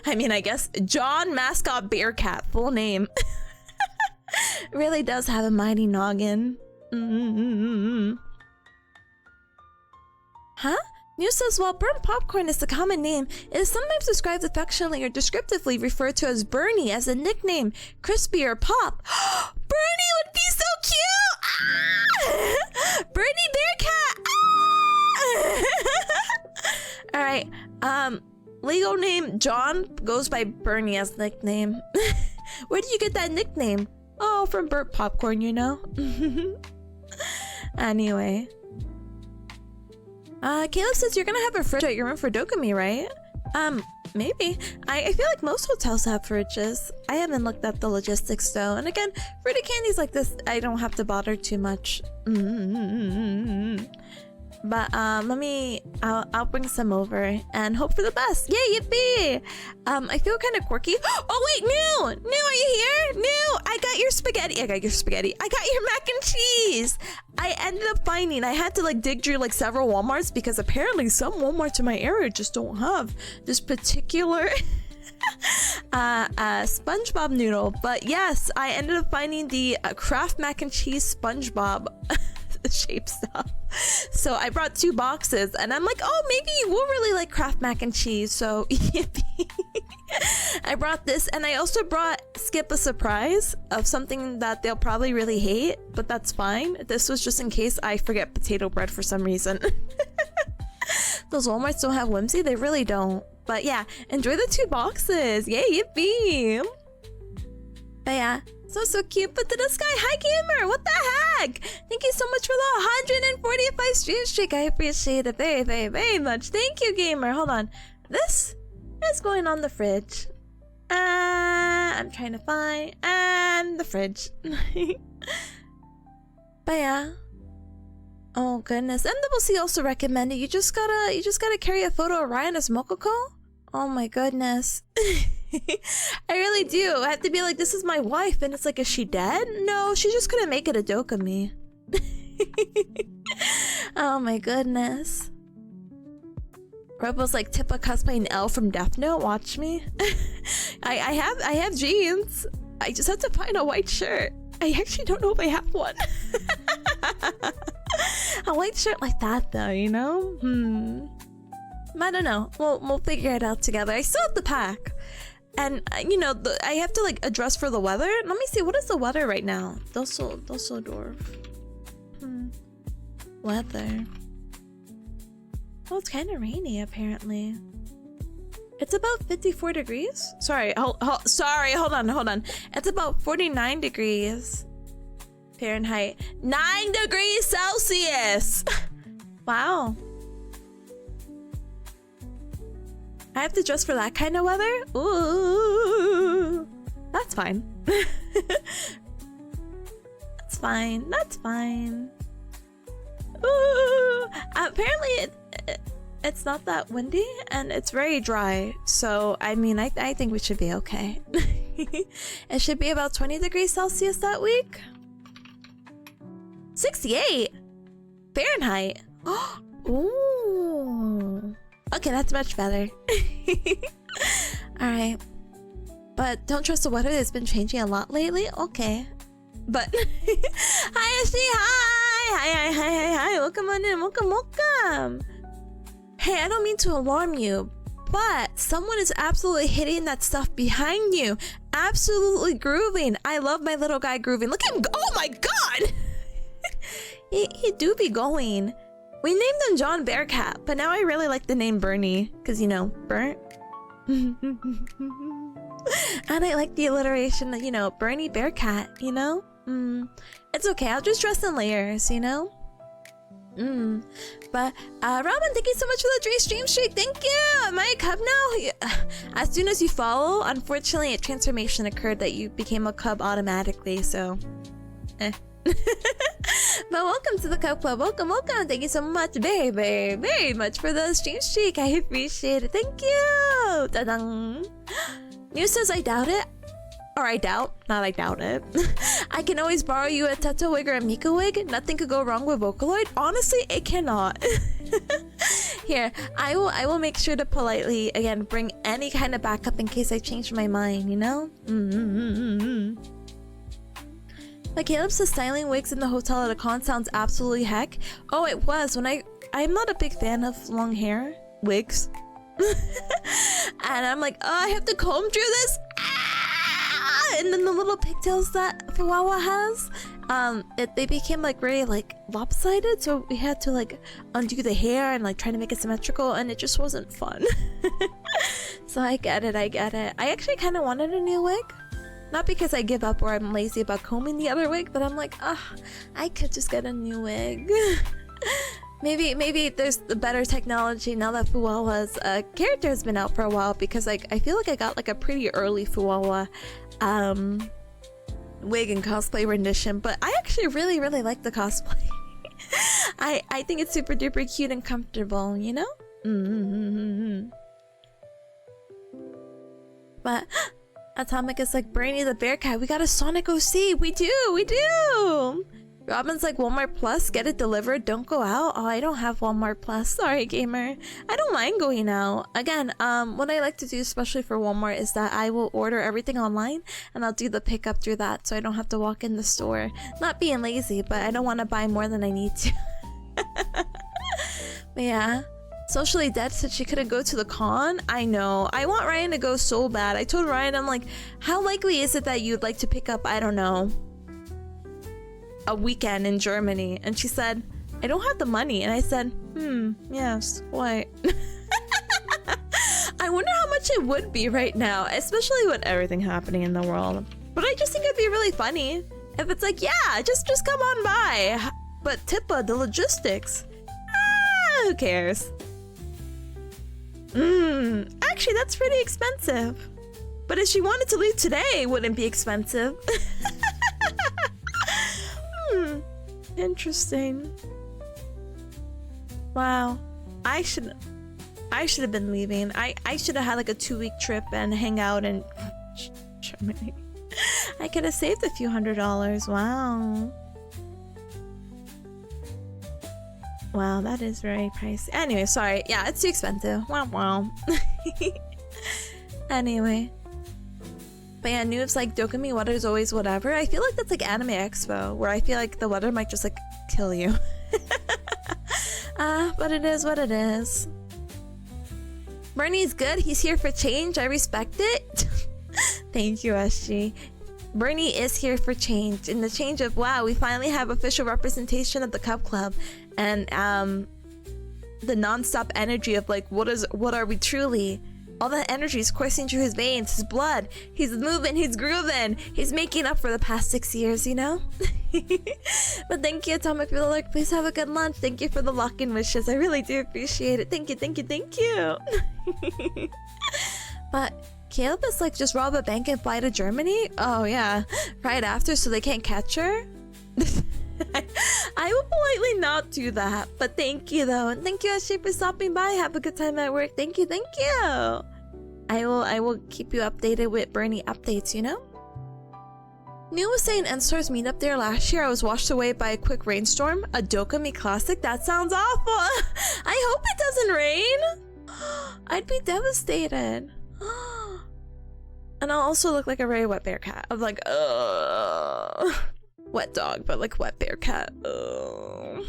I mean, I guess John Mascot Bearcat, full name. Really does have a mighty noggin. Huh? News says, while burnt popcorn is the common name, it is sometimes described affectionately or descriptively referred to as Bernie as a nickname, Crispy or Pop. Bernie would be so cute! Ah! Bernie Bearcat! Ah! Alright, legal name John goes by Bernie as nickname. Where did you get that nickname? Oh, from burnt popcorn, you know? Anyway. Caleb says you're gonna have a fridge at your room for Dokumi, right? Maybe. I feel like most hotels have fridges. I haven't looked at the logistics though. And again, fruity candies like this, I don't have to bother too much. But I'll bring some over and hope for the best. Yay, yippee! I feel kind of quirky. Oh wait, New, are you here? New, I got your spaghetti. I got your mac and cheese. I ended up finding, I had to like dig through like several Walmarts because apparently some Walmarts in my area just don't have this particular SpongeBob noodle. But yes, I ended up finding the Kraft mac and cheese SpongeBob shape stuff. So I brought 2 boxes and I'm like, oh, maybe you will really like Kraft mac and cheese. So I brought this, and I also brought Skip a surprise of something that they'll probably really hate, but that's fine. This was just in case I forget potato bread for some reason. Those Walmarts don't have whimsy, they really don't. But yeah, enjoy the 2 boxes. Yay, yippee! But yeah, so cute. But to the sky. Hi, gamer. What the heck? Thank you so much for the 145 stream streak. I appreciate it very, very, very much. Thank you, gamer. Hold on. This is going on the fridge. I'm trying to find the fridge. But yeah. Oh goodness. NWC also recommended you just gotta carry a photo of Ryan as Mokoko. Oh my goodness. I really do. I have to be like, this is my wife, and it's like, is she dead? No, she just couldn't make it a Dokumi. Oh my goodness. Robo's like Tippa cosplaying L from Death Note. Watch me. I have jeans. I just have to find a white shirt. I actually don't know if I have one. A white shirt like that though, you know? I don't know. We'll figure it out together. I still have to pack. And, you know, I have to, like, address for the weather. Let me see. What is the weather right now? Dusseldorf. Weather. Oh, it's kind of rainy, apparently. It's about 54 degrees. Sorry, hold on. It's about 49 degrees Fahrenheit. 9 degrees Celsius! Wow. I have to dress for that kind of weather? Ooh. That's fine. That's fine. Ooh. Apparently, it's not that windy and it's very dry. So, I mean, I think we should be okay. It should be about 20 degrees Celsius that week. 68 Fahrenheit. Ooh. Okay, that's much better. Alright. But don't trust the weather. It's been changing a lot lately. Okay. But hi Ashley, hi. Welcome on in. Welcome. Hey, I don't mean to alarm you, but someone is absolutely hitting that stuff behind you. Absolutely grooving. I love my little guy grooving. Look at him go. Oh my god. he do be going. We named him John Bearcat, but now I really like the name Bernie, because, you know, burnt. And I like the alliteration that, you know, Bernie Bearcat, you know? It's okay, I'll just dress in layers, you know? But, Robin, thank you so much for the stream streak. Thank you! Am I a cub now? As soon as you follow, unfortunately, a transformation occurred that you became a cub automatically, so... But welcome to the Cub Club. Welcome. Thank you so much, very much for the stream streak. I appreciate it. Thank you. Ta-dang. News says I doubt it. Or I doubt. Not I doubt it. I can always borrow you a Teto wig or a Mika wig. Nothing could go wrong with Vocaloid. Honestly, it cannot. Here, I will make sure to politely, again, bring any kind of backup in case I change my mind, you know? But Caleb says styling wigs in the hotel at a con sounds absolutely heck. Oh, it was when I'm not a big fan of long hair wigs. And I'm like, oh, I have to comb through this. And then the little pigtails that Fuwawa has, they became like very like lopsided, so we had to like undo the hair and like try to make it symmetrical, and it just wasn't fun. So I get it. I actually kind of wanted a new wig. Not because I give up or I'm lazy about combing the other wig, but I'm like, I could just get a new wig. Maybe there's the better technology now that Fuwawa's character has been out for a while, because like I feel like I got like a pretty early Fuwawa wig and cosplay rendition, but I actually really like the cosplay. I think it's super duper cute and comfortable, you know? But Atomic is like, Brainy the Bearcat, we got a Sonic OC. We do. Robin's like, Walmart Plus, get it delivered, don't go out. Oh, I don't have Walmart Plus. Sorry, gamer. I don't mind going out. Again, what I like to do, especially for Walmart, is that I will order everything online and I'll do the pickup through that, so I don't have to walk in the store. Not being lazy, but I don't want to buy more than I need to. But yeah. Socially Dead said she couldn't go to the con. I know. I want Ryan to go so bad. I told Ryan, I'm like, how likely is it that you'd like to pick up, I don't know, a weekend in Germany? And she said, I don't have the money. And I said, yes, what? I wonder how much it would be right now, especially with everything happening in the world. But I just think it'd be really funny if it's like, yeah, just come on by. But Tippa, the logistics. Who cares? Actually, that's pretty expensive. But if she wanted to leave today, it wouldn't be expensive. Interesting. Wow. I should have been leaving. I should have had like a 2-week trip and hang out in Germany. I could have saved a few $100s. Wow. Wow, that is very pricey. Anyway, sorry. Yeah, it's too expensive. Wow. Anyway. But yeah, Noob's like, Dokumi weather is always whatever. I feel like that's like Anime Expo, where I feel like the weather might just like kill you. But it is what it is. Bernie's good. He's here for change. I respect it. Thank you, SG. Bernie is here for change. In the change of, wow, we finally have official representation of the Cub Club. And the non-stop energy of like, what are we truly? All that energy is coursing through his veins, his blood. He's moving, he's grooving. He's making up for the past 6 years, you know? But thank you, Atomic, for the lurk. Please have a good lunch. Thank you for the lock-in wishes. I really do appreciate it. Thank you. But Caleb is like, just rob a bank and fly to Germany? Oh yeah, right after so they can't catch her? I will politely not do that, but thank you though, and thank you actually for stopping by. Have a good time at work. Thank you, thank you. I will keep you updated with Bernie updates, you know? Neil was saying N-Star's meetup there last year. I was washed away by a quick rainstorm. A Dokami classic? That sounds awful. I hope it doesn't rain. I'd be devastated. And I'll also look like a very wet bear cat. I'm like, wet dog, but like wet bear cat. But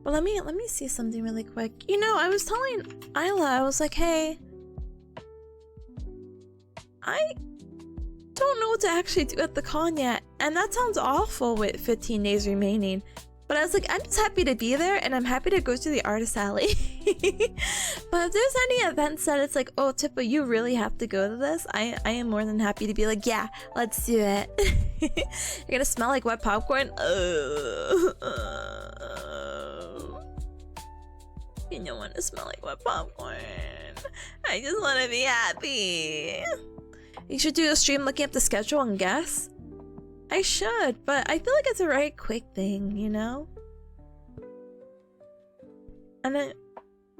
let me see something really quick. You know, I was telling Isla, I was like, hey, I don't know what to actually do at the con yet, and that sounds awful with 15 days remaining. But I was like, I'm just happy to be there, and I'm happy to go to the artist alley. But if there's any events that it's like, oh, Tippa, you really have to go to this, I am more than happy to be like, yeah, let's do it. You're gonna smell like wet popcorn? You don't want to smell like wet popcorn. I just want to be happy. You should do a stream looking up the schedule and guess. I should, but I feel like it's a very quick thing, you know? And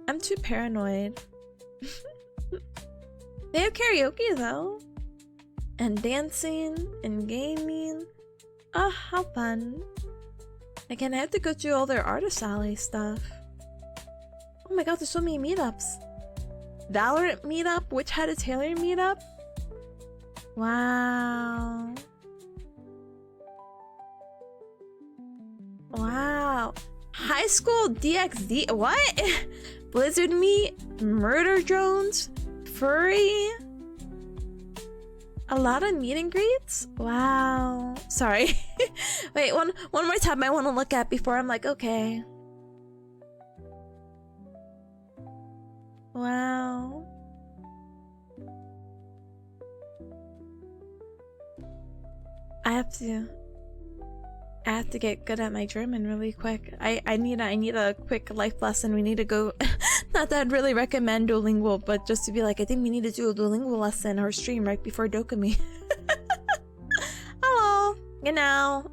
I'm too paranoid. They have karaoke though. And dancing and gaming. Oh, how fun. Again, I have to go through all their artist alley stuff. Oh my god, there's so many meetups. Valorant meetup, Witch Hat Taylor meetup. Wow. Wow. High School DxD. What? Blizzard Meet, Murder Drones, Furry. A lot of meet and greets? Wow. Sorry. Wait, one more tab I want to look at before I'm like, okay. Wow. I have to get good at my German really quick. I need a quick life lesson. We need to go. Not that I'd really recommend Duolingo, but just to be like, I think we need to do a Duolingo lesson or stream right before Dokami. Hello, you know.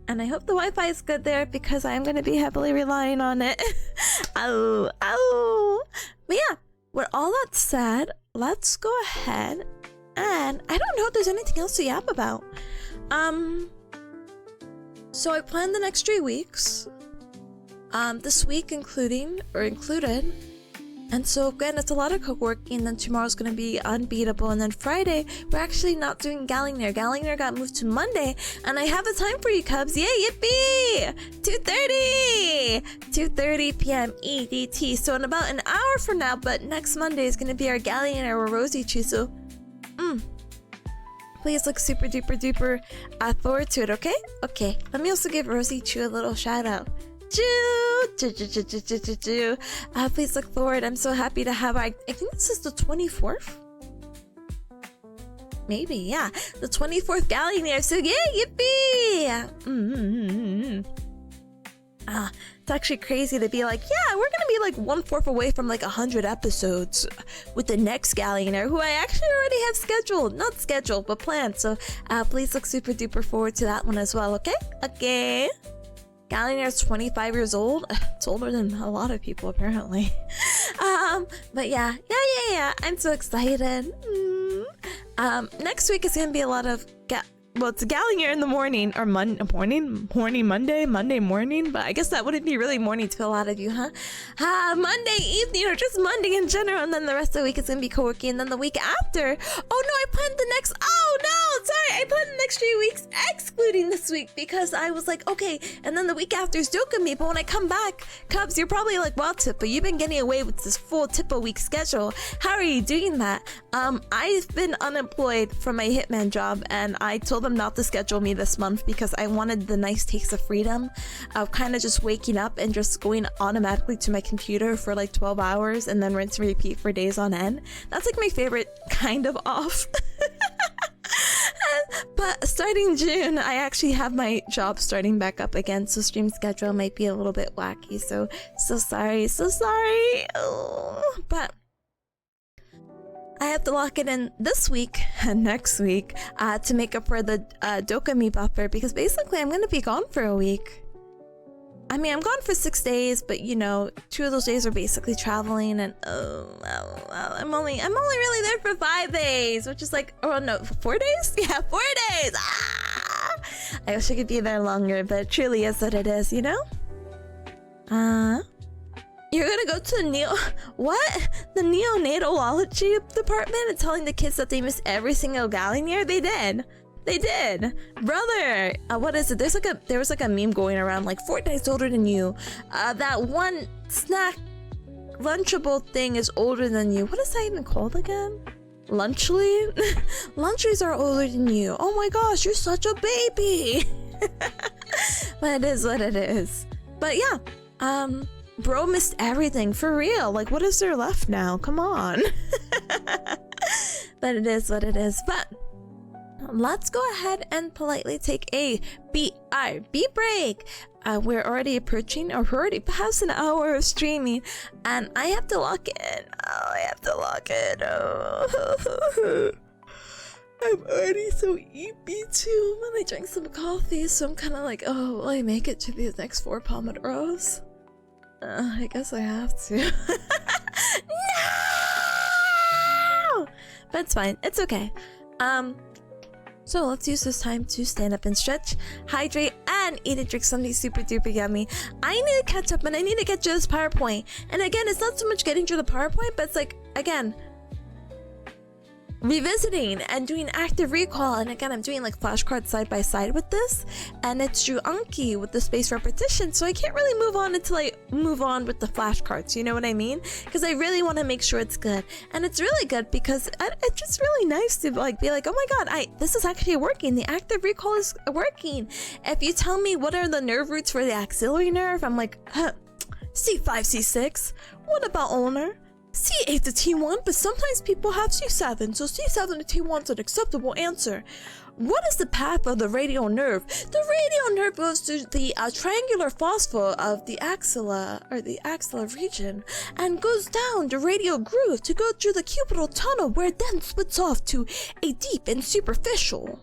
And I hope the Wi-Fi is good there because I'm gonna be heavily relying on it. Ow, ow. But yeah, with all that said, let's go ahead and I don't know if there's anything else to yap about. So I planned the next 3 weeks. This week included. And so again, it's a lot of co-working. Then tomorrow's gonna be unbeatable, and then Friday we're actually not doing Gallinger. Gallinger got moved to Monday, and I have a time for you, Cubs. Yay, yippee! 2:30 p.m. EDT. So in about an hour from now, but next Monday is gonna be our Gallinger or Rosie Chew. So, please look super duper duper forward to it. Okay. Okay. Let me also give Rosie Chew a little shout out. Please look forward. I'm so happy to have. I think this is the 24th. Maybe, yeah, the 24th Gallinger. So yeah, yippee! It's actually crazy to be like, yeah, we're gonna be like 1/4 away from like 100 episodes with the next Gallinger, who I actually already have scheduled. Not scheduled, but planned. So please look super duper forward to that one as well. Okay. Okay. Gallinger is 25 years old. It's older than a lot of people, apparently. But yeah. I'm so excited. Next week is gonna be a lot of it's Gallinger in the morning, or Monday morning, but I guess that wouldn't be really morning to a lot of you, huh? Monday evening, or just Monday in general, and then the rest of the week is gonna be co-working, and then the week after, oh no, I planned the next, I planned the next 3 weeks, excluding this week, because I was like, okay, and then the week after is Dokami, but when I come back, Cubs, you're probably like, well, Tippa, you've been getting away with this full Tippa week schedule. How are you doing that? I've been unemployed from my Hitman job, and I told them not to schedule me this month because I wanted the nice taste of freedom of kind of just waking up and just going automatically to my computer for like 12 hours and then rinse and repeat for days on end. That's like my favorite kind of off. But starting June, I actually have my job starting back up again, so stream schedule might be a little bit wacky, so sorry. Oh, but I have to lock it in this week and next week to make up for the dopamine buffer, because basically I'm gonna be gone for a week. I mean, I'm gone for 6 days, but you know, 2 of those days are basically traveling, and I'm only really there for 5 days, which is like, oh no, 4 days? Yeah, 4 days. I wish I could be there longer, but it truly is what it is, you know? You're gonna go to the neonatology department and telling the kids that they missed every single gallon year? They did, brother. What is it? There was like a meme going around, like, Fortnite's older than you. That one snack lunchable thing is older than you. What is that even called again? Lunchly? Lunchlies are older than you. Oh my gosh, you're such a baby. But it is what it is. But yeah, bro missed everything for real. Like, what is there left now? Come on. But it is what it is. But let's go ahead and politely take a BRB break. We're already approaching, or we're already past an hour of streaming, and I have to lock in. Oh, I have to lock in. Oh. I'm already so eepy too. And I drank some coffee, so I'm kind of like, oh, will I make it to the next 4 Pomodoros? I guess I have to. No! But it's fine. It's okay. So let's use this time to stand up and stretch, hydrate, and eat and drink something super duper yummy. I need to catch up, and I need to get through this PowerPoint. And again, it's not so much getting through the PowerPoint, but it's like, again, revisiting and doing active recall. And again, I'm doing like flashcards side by side with this, and it's Drew Anki with the space repetition, so I can't really move on until I move on with the flashcards, you know what I mean? Because I really want to make sure it's good, and it's really good because it's just really nice to like be like, oh my god, this is actually working. The active recall is working. If you tell me what are the nerve roots for the axillary nerve, I'm like, C5, C6. What about ulnar? C8 to T1, but sometimes people have C7, so C7 to T1 is an acceptable answer. What is the path of the radial nerve? The radial nerve goes to the triangular fossa of the axilla, or the axilla region, and goes down the radial groove to go through the cubital tunnel, where it then splits off to a deep and superficial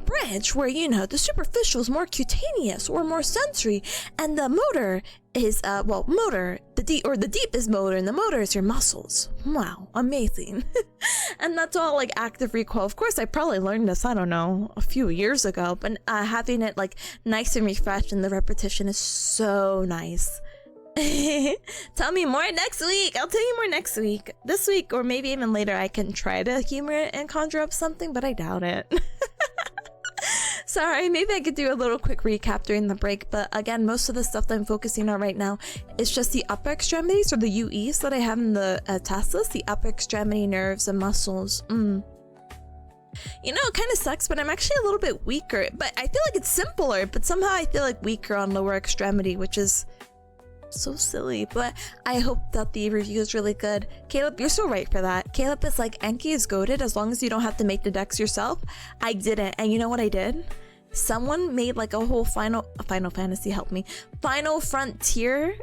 branch, where, you know, the superficial is more cutaneous or more sensory, and the motor is the deep is motor, and the motor is your muscles. Wow, amazing. And that's all like active recall. Of course, I probably learned this, I don't know, a few years ago, but having it like nice and refreshed, and the repetition is so nice. Tell me more next week. I'll tell you more next week. This week, or maybe even later, I can try to humor it and conjure up something, but I doubt it. Sorry, maybe I could do a little quick recap during the break, but again, most of the stuff that I'm focusing on right now is just the upper extremities, or the UEs that I have in the task list, the upper extremity nerves and muscles. You know, it kind of sucks, but I'm actually a little bit weaker, but I feel like it's simpler, but somehow I feel like weaker on lower extremity, which is so silly. But I hope that the review is really good. Caleb, you're so right for that. Caleb is like, Enki is goated as long as you don't have to make the decks yourself. I didn't, and you know what I did? Someone made like a whole Final Fantasy, help me, Final Frontier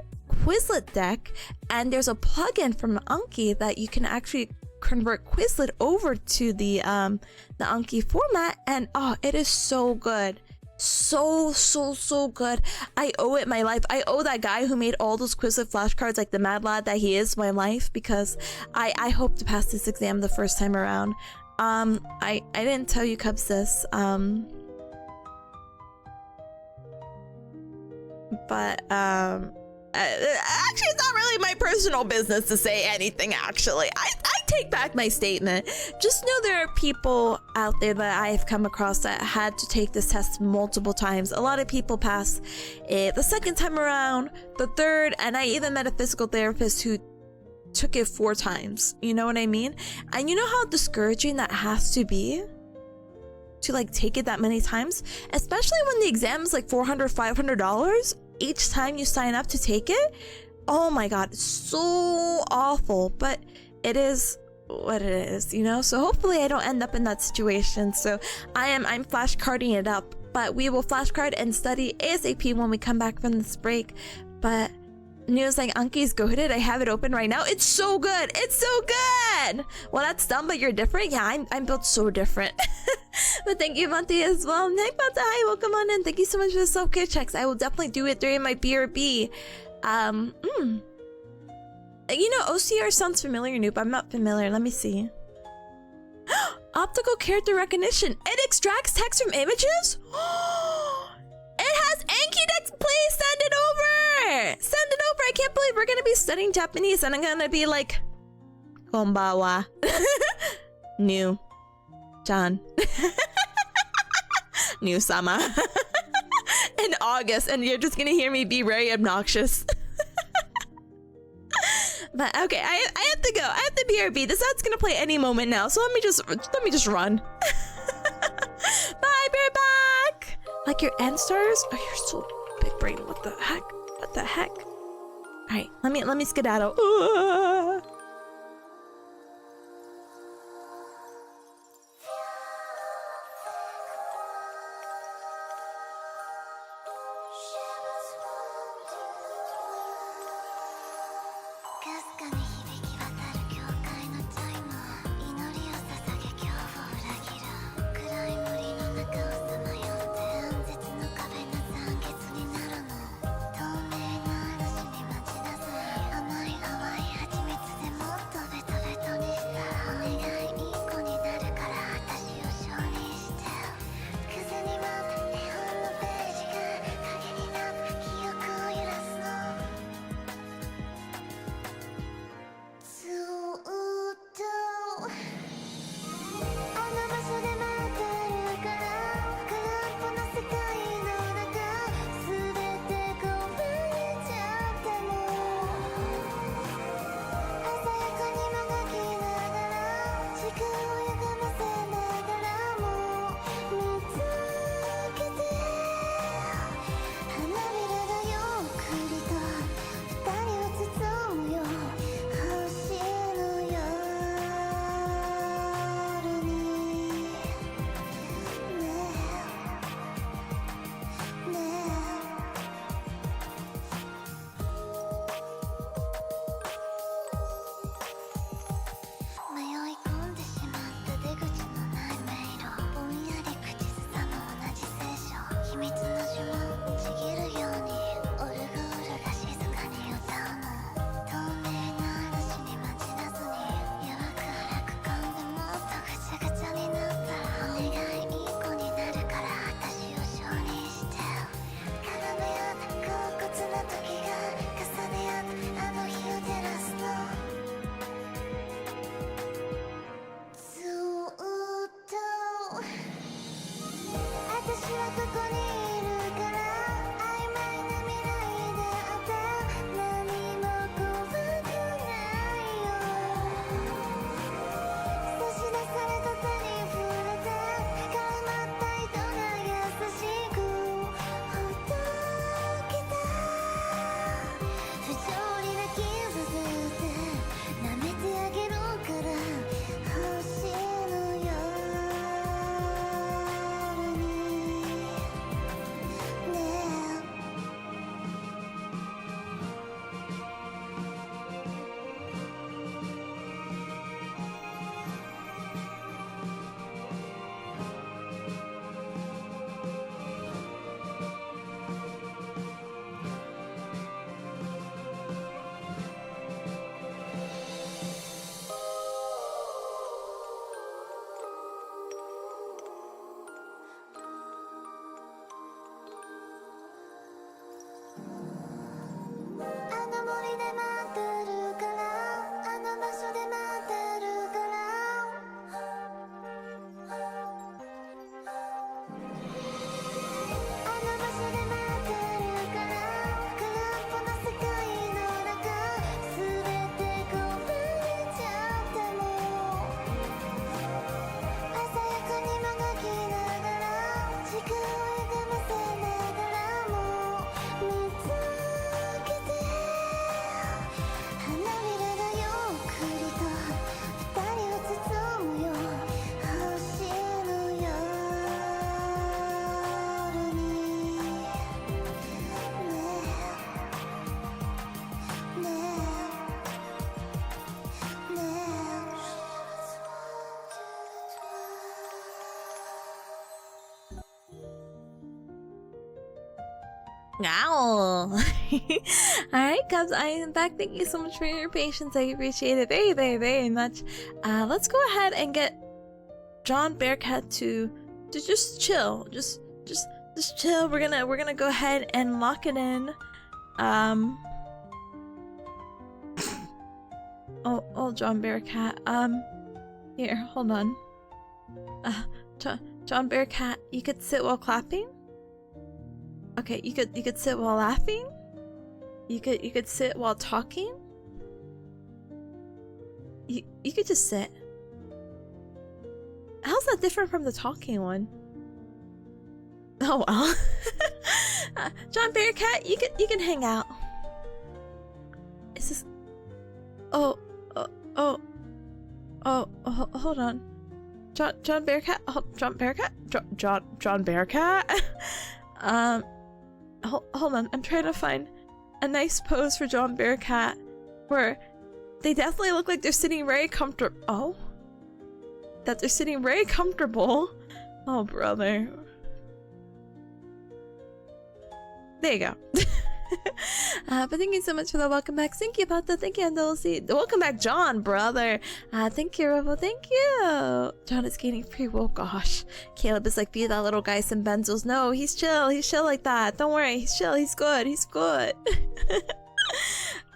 Quizlet deck, and there's a plugin from Anki that you can actually convert Quizlet over to the Anki format, and oh, it is so good. So good. I owe it my life. I owe that guy who made all those Quizlet flashcards, like the mad lad that he is, my life, because I hope to pass this exam the first time around. I didn't tell you, Cubs, this, but actually, it's not really my personal business to say anything, actually. I take back my statement. Just know there are people out there that I have come across that had to take this test multiple times. A lot of people pass it the second time around, the third, and I even met a physical therapist who took it 4 times. You know what I mean? And you know how discouraging that has to be? To like take it that many times? Especially when the exam is like $400, $500 each time you sign up to take it. Oh my god, it's so awful, but it is what it is, you know? So hopefully I don't end up in that situation. So I'm flashcarding it up, but we will flashcard and study ASAP when we come back from this break. But News like Anki's goated. I have it open right now. It's so good. It's so good. Well, that's dumb, but you're different. Yeah, I'm built so different. But thank you, Monty, as well. Hi, Monty. Hi, welcome on in. Thank you so much for the self-care checks. I will definitely do it during my BRB. You know, OCR sounds familiar, Noob. I'm not familiar. Let me see. Optical character recognition. It extracts text from images? It has Anki text. Please send it over. Send it over. I can't believe we're going to be studying Japanese and I'm going to be like, Konbawa. New. Chan. New sama. In August. And you're just going to hear me be very obnoxious. But okay, I have to go. I have to BRB. This ad's gonna play any moment now, so let me just run. Bye, bear back. Like your end stars? Oh, you're so big brain. What the heck? What the heck? All right, let me skedaddle. Owl. Alright, Cubs, I am back. Thank you so much for your patience. I appreciate it very, very, very much. Let's go ahead and get John Bearcat to just chill. Just chill. We're gonna go ahead and lock it in. Oh, John Bearcat. Here, hold on. John Bearcat, you could sit while clapping? Okay, you could sit while laughing? You could sit while talking? You could just sit. How's that different from the talking one? Oh well. John Bearcat, you can hang out. Is this... Oh, hold on. John Bearcat? Oh, John Bearcat? John Bearcat? Hold on. I'm trying to find a nice pose for John Bearcat where they definitely look like they're sitting very comfortable. Oh? That they're sitting very comfortable. Oh, brother. There you go. But thank you so much for the welcome back. Thank you, Pata. Thank you, Andolsi. Welcome back, John, brother. Thank you, Ruffle. Thank you. John is gaining free will. Gosh. Caleb is like, be that little guy, some benzos. No, he's chill. He's chill like that. Don't worry. He's chill. He's good. He's good.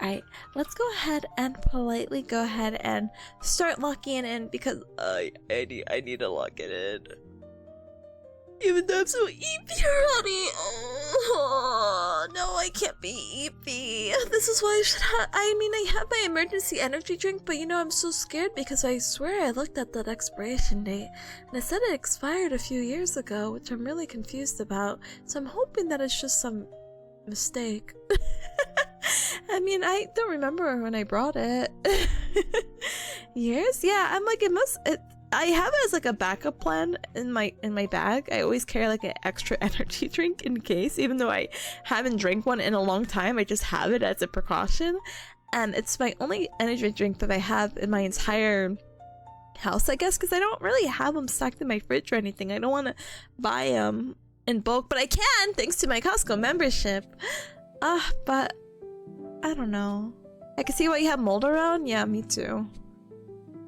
Alright, let's go ahead and politely go ahead and start locking it in because I need to lock it in. Even though I'm so eepy already. Oh, no, I can't be eepy. This is why I should have. I have my emergency energy drink, but you know, I'm so scared because I swear I looked at that expiration date and it said it expired a few years ago, which I'm really confused about. So I'm hoping that it's just some mistake. I mean, I don't remember when I brought it. Years? Yeah, I'm like, I have it as like a backup plan in my bag. I always carry like an extra energy drink in case, even though I haven't drank one in a long time. I just have it as a precaution, and it's my only energy drink that I have in my entire house, I guess, because I don't really have them stacked in my fridge or anything. I don't want to buy them in bulk, but I can thanks to my Costco membership. But I don't know. I can see why you have mold around. Yeah, me too.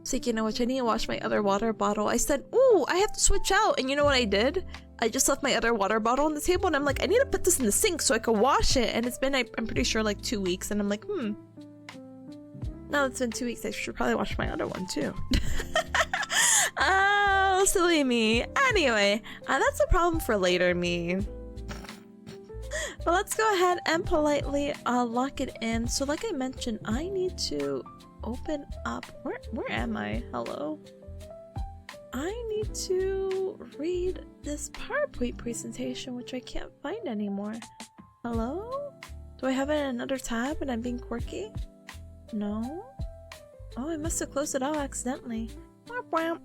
Speaking of which, I need to wash my other water bottle. I said, ooh, I have to switch out. And you know what I did? I just left my other water bottle on the table and I'm like, I need to put this in the sink so I can wash it. And it's been, I'm pretty sure, like 2 weeks. And I'm like, now it's been 2 weeks. I should probably wash my other one too. Oh, silly me. Anyway, that's a problem for later me. But let's go ahead and politely lock it in. So like I mentioned, I need to open up. Where am I? Hello? I need to read this PowerPoint presentation, which I can't find anymore. Hello? Do I have it in another tab and I'm being quirky? No? Oh, I must have closed it out accidentally. Why is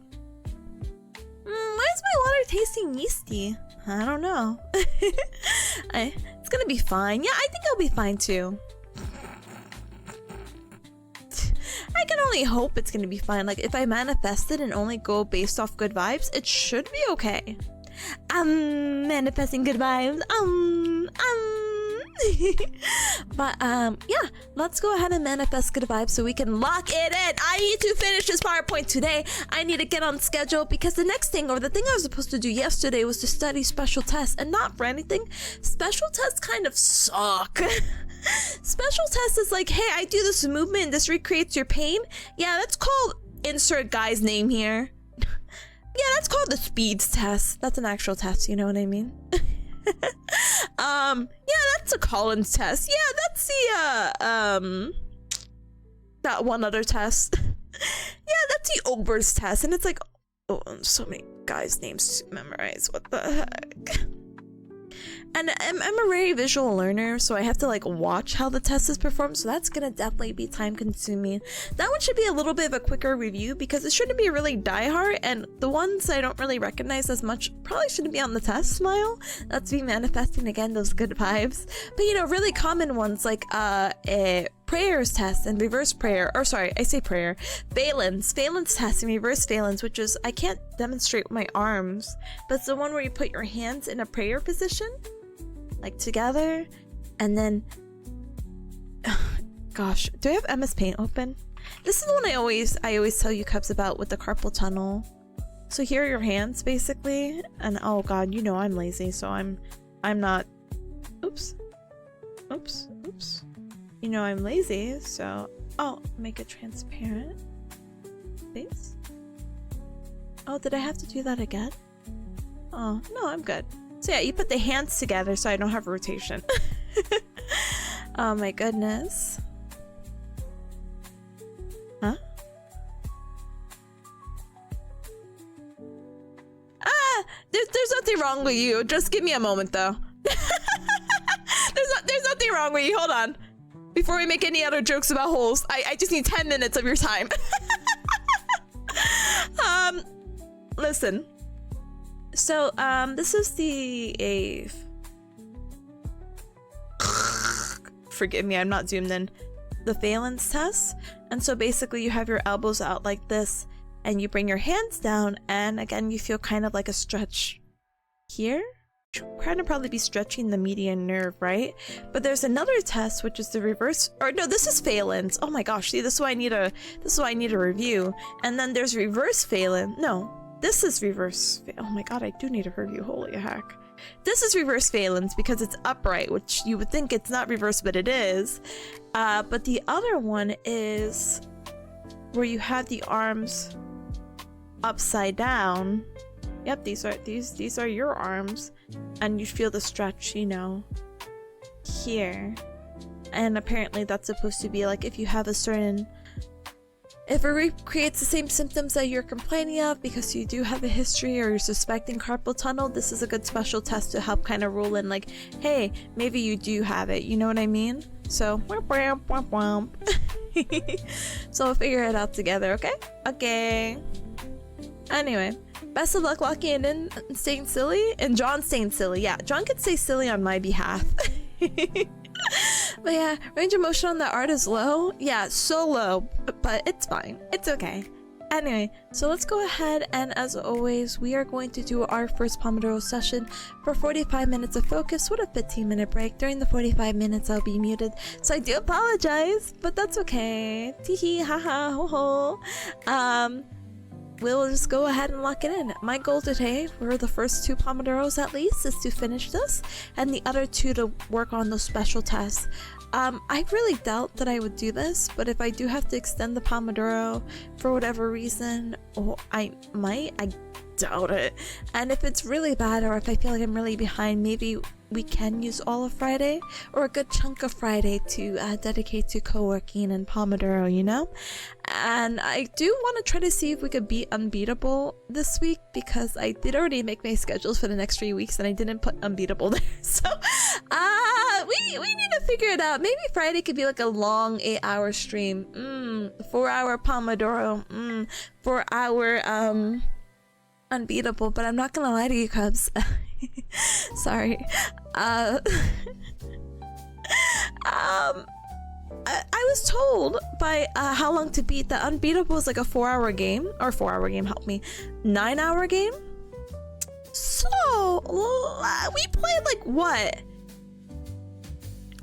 my water tasting yeasty? I don't know. It's gonna be fine. Yeah, I think I'll be fine too. I can only hope it's gonna be fine. Like, if I manifest it and only go based off good vibes, it should be okay. Manifesting good vibes. But yeah, let's go ahead and manifest good vibes so we can lock it in. I need to finish this PowerPoint today. I need to get on schedule because the next thing, or the thing I was supposed to do yesterday, was to study special tests, and not for anything. Special tests kind of suck. Special test is like, hey, I do this movement and this recreates your pain. Yeah, that's called insert guy's name here. Yeah, that's called the speeds test. That's an actual test, you know what I mean? Yeah, that's a Collins test. Yeah, that's the that one other test. Yeah, that's the Ober's test, and it's like, oh, so many guys' names to memorize. What the heck? And I'm a very visual learner, so I have to like watch how the test is performed, so that's gonna definitely be time consuming. That one should be a little bit of a quicker review because it shouldn't be really diehard, and the ones I don't really recognize as much probably shouldn't be on the test. Smile. That's me manifesting again those good vibes. But you know, really common ones like prayers test and reverse prayer, or sorry, I say prayer. Valence test and reverse valence, which is, I can't demonstrate with my arms, but it's the one where you put your hands in a prayer position. like together, and then gosh, do I have MS Paint open? This is the one I always tell you cubs about with the carpal tunnel. So here are your hands basically, and oh god, you know I'm lazy, so I'm not. Oops. You know I'm lazy, so make it transparent. Face. Oh, did I have to do that again? Oh no, I'm good. So yeah, you put the hands together so I don't have rotation. Oh my goodness. Huh? There's nothing wrong with you. Just give me a moment though. There's nothing wrong with you. Hold on. Before we make any other jokes about holes, I just need 10 minutes of your time. Listen. So, this is the forgive me, I'm not zoomed in. The valence test. And so basically you have your elbows out like this, and you bring your hands down, and again you feel kind of like a stretch here. Kind of probably be stretching the median nerve, right? But there's another test which is the reverse, or no, this is valence. Oh my gosh, see, this is why I need a review. And then there's reverse valence. No, this is reverse. Oh my god, I do need a review. Holy heck. This is reverse valence because it's upright, which you would think it's not reverse, but it is. But the other one is where you have the arms upside down. Yep, these are your arms, and you feel the stretch, you know, here. And apparently that's supposed to be like if you have a certain, if it recreates the same symptoms that you're complaining of because you do have a history or you're suspecting carpal tunnel, this is a good special test to help kind of rule in like, hey, maybe you do have it, you know what I mean? So so we'll figure it out together, okay? Okay. Anyway, best of luck locking it in and staying silly. And John staying silly. Yeah, John could stay silly on my behalf. But yeah, range of motion on the art is low. Yeah, so low, but it's fine. It's okay. Anyway, so let's go ahead, and as always, we are going to do our first Pomodoro session for 45 minutes of focus with a 15-minute break. During the 45 minutes, I'll be muted, so I do apologize, but that's okay. Teehee, haha, ho ho. We'll just go ahead and lock it in. My goal today for the first 2 Pomodoros at least is to finish this, and the other 2 to work on those special tests. I really doubt that I would do this, but if I do have to extend the Pomodoro for whatever reason, or I might, I doubt it. And if it's really bad, or if I feel like I'm really behind, maybe we can use all of Friday or a good chunk of Friday to dedicate to co-working and Pomodoro, you know? And I do want to try to see if we could beat Unbeatable this week, because I did already make my schedules for the next 3 weeks and I didn't put Unbeatable there. So we need to figure it out. Maybe Friday could be like a long 8-hour stream. 4-hour Pomodoro. 4-hour Unbeatable. But I'm not gonna lie to you, cubs. Sorry. I was told by How Long to Beat that Unbeatable is like a 4-hour game, or 4-hour game, help me, 9-hour game. So we played like what,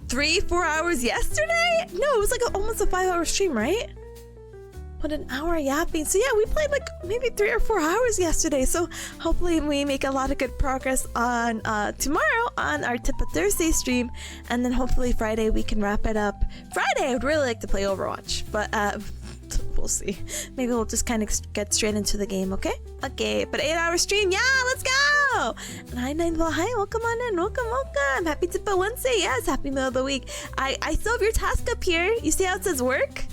3-4 hours yesterday? No, it was like almost a 5-hour stream, right? What, an hour yapping. So yeah, we played like maybe 3 or 4 hours yesterday. So hopefully we make a lot of good progress on tomorrow on our Tip of Thursday stream, and then hopefully Friday we can wrap it up. Friday I would really like to play Overwatch, but we'll see. Maybe we'll just kind of get straight into the game, okay? Okay, but 8-hour stream, yeah, let's go! And hi, Nineville, hi, welcome on in, welcome. Happy Tip of Wednesday, yes, happy middle of the week. I still have your task up here. You see how it says work?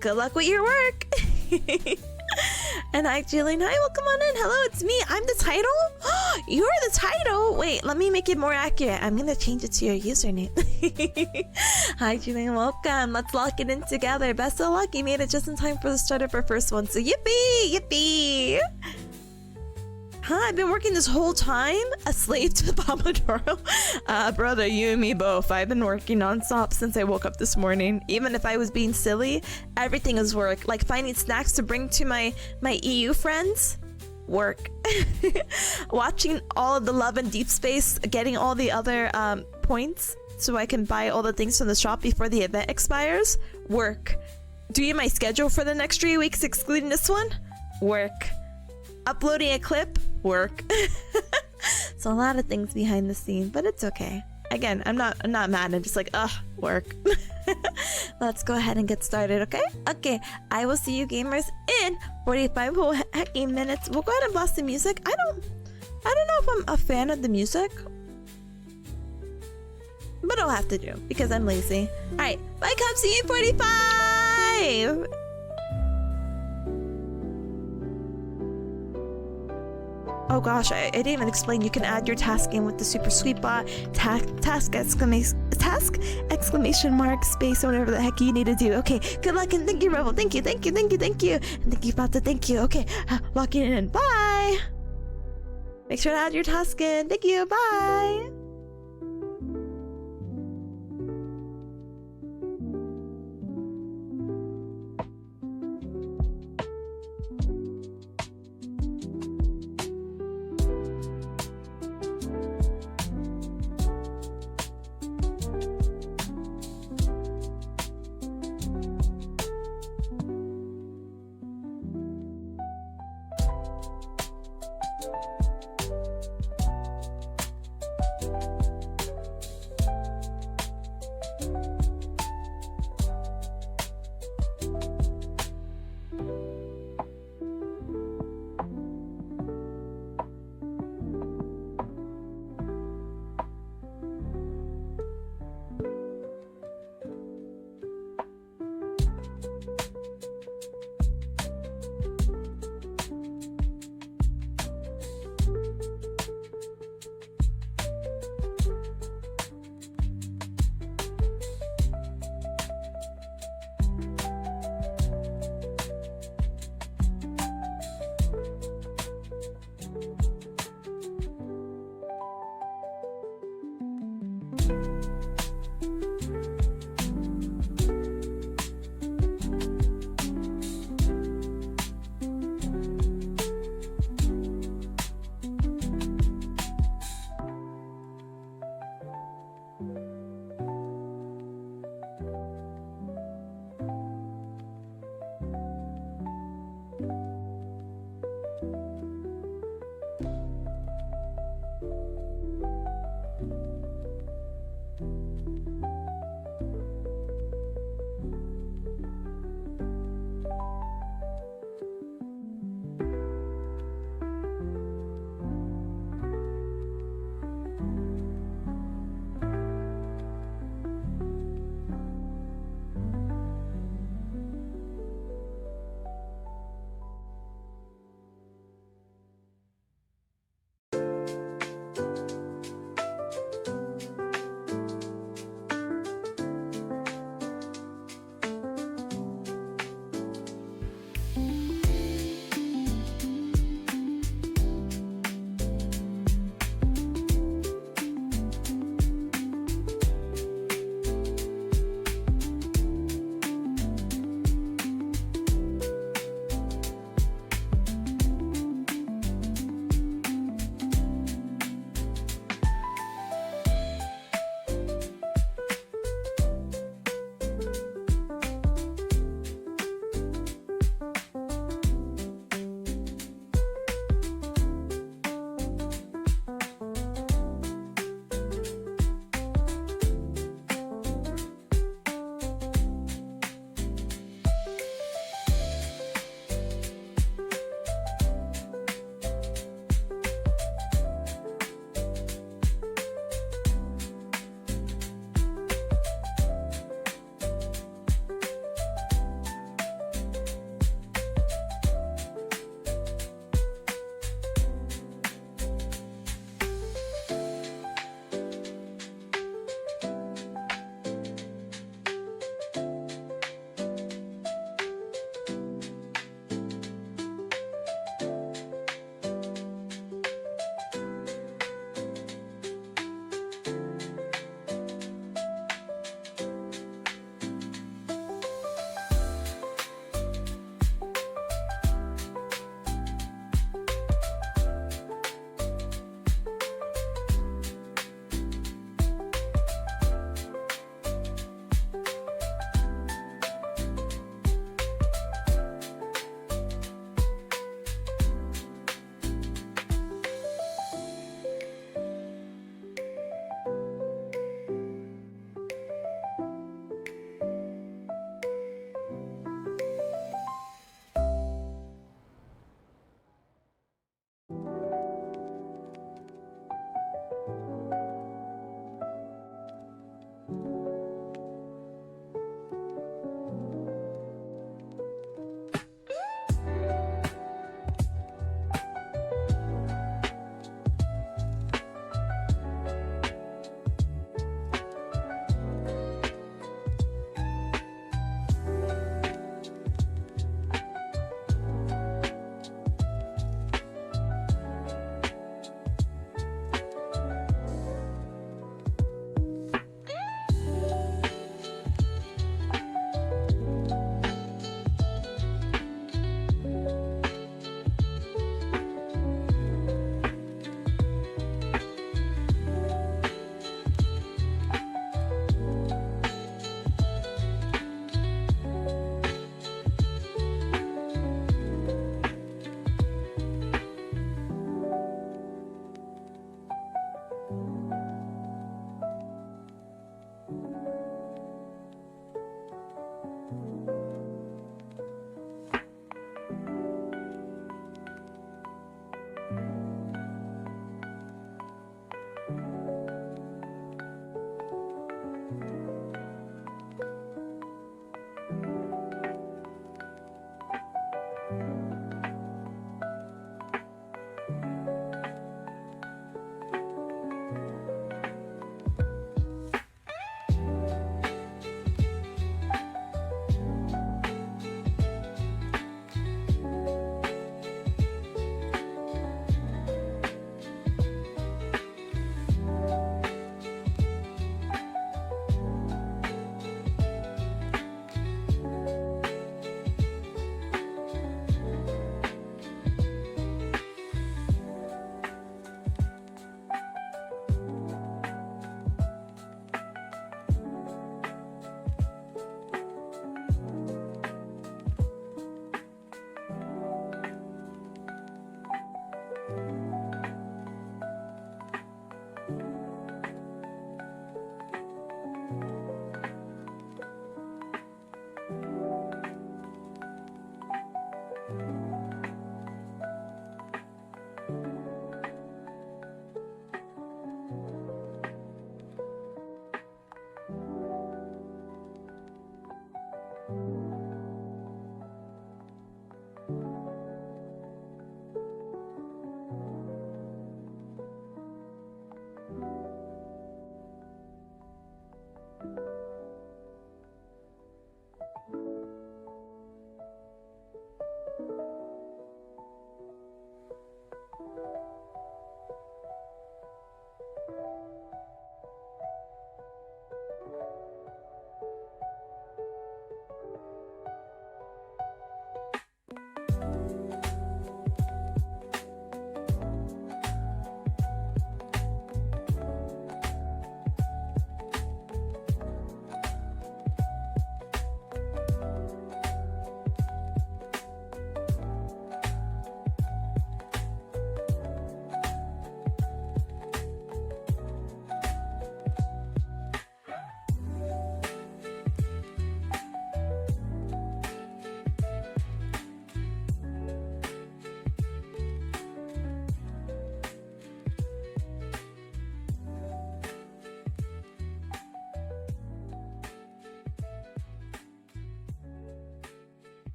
Good luck with your work. And hi, Jillian. Hi, welcome on in. Hello, it's me. I'm the title. You're the title. Wait, let me make it more accurate. I'm gonna change it to your username. Hi, Jillian. Welcome. Let's lock it in together. Best of luck. You made it just in time for the start of our first one. So yippee, yippee. Huh? I've been working this whole time? A slave to the Pomodoro? Brother, you and me both. I've been working nonstop since I woke up this morning. Even if I was being silly, everything is work. Like finding snacks to bring to my EU friends work. Watching all of the Love and Deep Space, getting all the other points so I can buy all the things from the shop before the event expires, work. Doing my schedule for the next 3 weeks excluding this one, work. Uploading a clip, work. So a lot of things behind the scenes, but it's okay. Again, I'm not mad. I'm just like, ugh, work. Let's go ahead and get started, okay? Okay, I will see you gamers in 45 whole hecking minutes. We'll go ahead and blast the music. I don't know if I'm a fan of the music, but I'll have to do because I'm lazy. All right, bye, Cub. See you in 45. Oh gosh, I didn't even explain. You can add your task in with the super sweet bot. Task exclamation mark space or whatever the heck you need to do. Okay, good luck and thank you, Rebel. Thank you. And thank you, Bata. Thank you. Okay, locking it in. Bye. Make sure to add your task in. Thank you. Bye.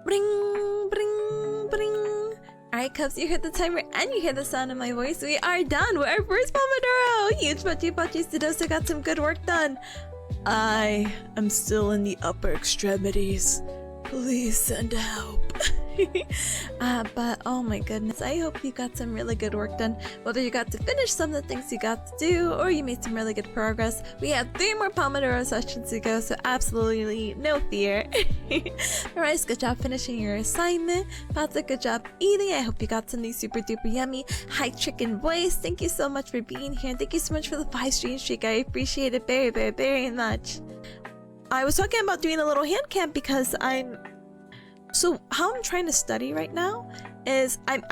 Bring, bring, bring. Alright, Cubs, you heard the timer and you hear the sound of my voice. We are done with our first Pomodoro! Huge pachi today got some good work done. I am still in the upper extremities. Please send help. But oh my goodness, I hope you got some really good work done. Whether you got to finish some of the things you got to do or you made some really good progress. We have 3 more Pomodoro sessions to go, so absolutely no fear. Alright, good job finishing your assignment. Patrick, good job eating. I hope you got something super duper yummy. Hi, Chicken Voice. Thank you so much for being here. Thank you so much for the 5 stream streak. I appreciate it very, very, very much. I was talking about doing a little hand cam because so how I'm trying to study right now is I'm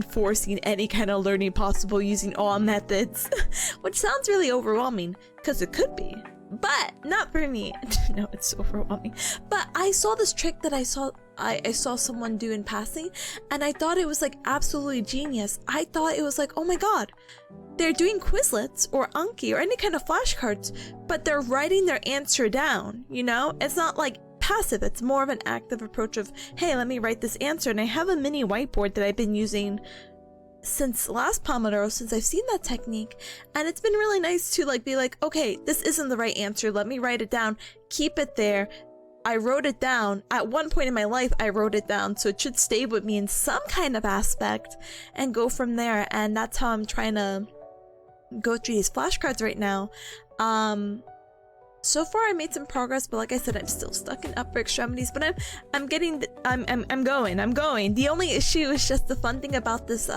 forcing any kind of learning possible using all methods, which sounds really overwhelming because it could be, but not for me. No, it's overwhelming. But I saw this trick that I saw someone do in passing, and I thought it was like absolutely genius. I thought it was like, oh my god, they're doing Quizlets or Anki or any kind of flashcards, but they're writing their answer down, you know? It's not like passive, it's more of an active approach of, hey, let me write this answer. And I have a mini whiteboard that I've been using since last Pomodoro, since I've seen that technique, and it's been really nice to like be like, okay, this isn't the right answer, let me write it down, keep it there. I wrote it down at one point in my life. I wrote it down, so it should stay with me in some kind of aspect and go from there. And that's how I'm trying to go through these flashcards right now. So far I made some progress, but like I said, I'm still stuck in upper extremities, but I'm going. The only issue is just the fun thing about this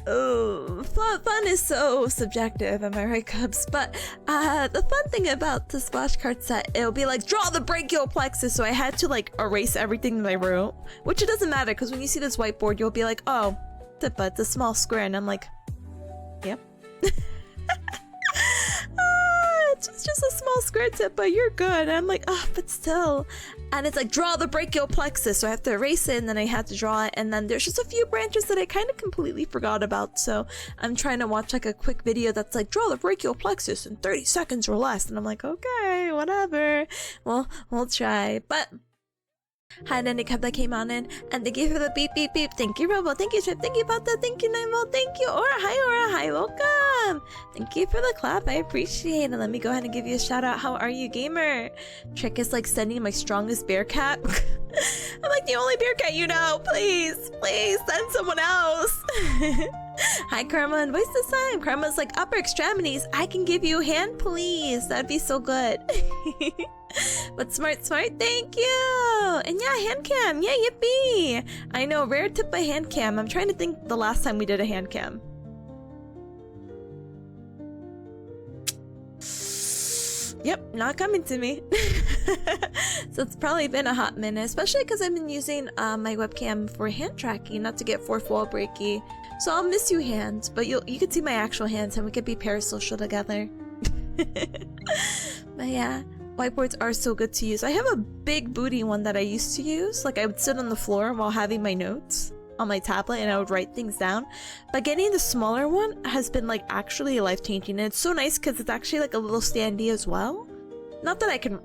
oh, fun is so subjective, am I right, Cubs? But the fun thing about this flashcard set, it'll be like, draw the brachial plexus, so I had to like erase everything that I wrote, which it doesn't matter, because when you see this whiteboard, you'll be like, oh, it's a small square, and I'm like, yep. It's just a small square tip, but you're good. And I'm like, oh, but still. And it's like, draw the brachial plexus. So I have to erase it, and then I had to draw it. And then there's just a few branches that I kind of completely forgot about. So I'm trying to watch like a quick video that's like, draw the brachial plexus in 30 seconds or less. And I'm like, okay, whatever. Well, we'll try. But hi, Nanny Cub that came on in, and thank you for the beep beep beep. Thank you, Robo. Thank you, Trip. Thank you, Bata. Thank you, Nemo. Thank you, Aura. Hi, welcome. Thank you for the clap. I appreciate it. Let me go ahead and give you a shout out. How are you, gamer? Trick is like sending my strongest bearcat. I'm like the only bearcat you know. Please send someone else. Hi, Karma and voice this time. Karma's like, upper extremities. I can give you a hand, please. That'd be so good. But smart, thank you. And yeah, hand cam, yeah, yippee. I know, rare tip by hand cam. I'm trying to think the last time we did a hand cam. Yep, not coming to me. So it's probably been a hot minute, especially because I've been using my webcam for hand tracking, not to get fourth wall breaky. So I'll miss you, hands, but you can see my actual hands, and we could be parasocial together. But yeah, whiteboards are so good to use. I have a big booty one that I used to use. Like, I would sit on the floor while having my notes on my tablet, and I would write things down. But getting the smaller one has been like actually life-changing, and it's so nice because it's actually like a little standee as well. Not that I can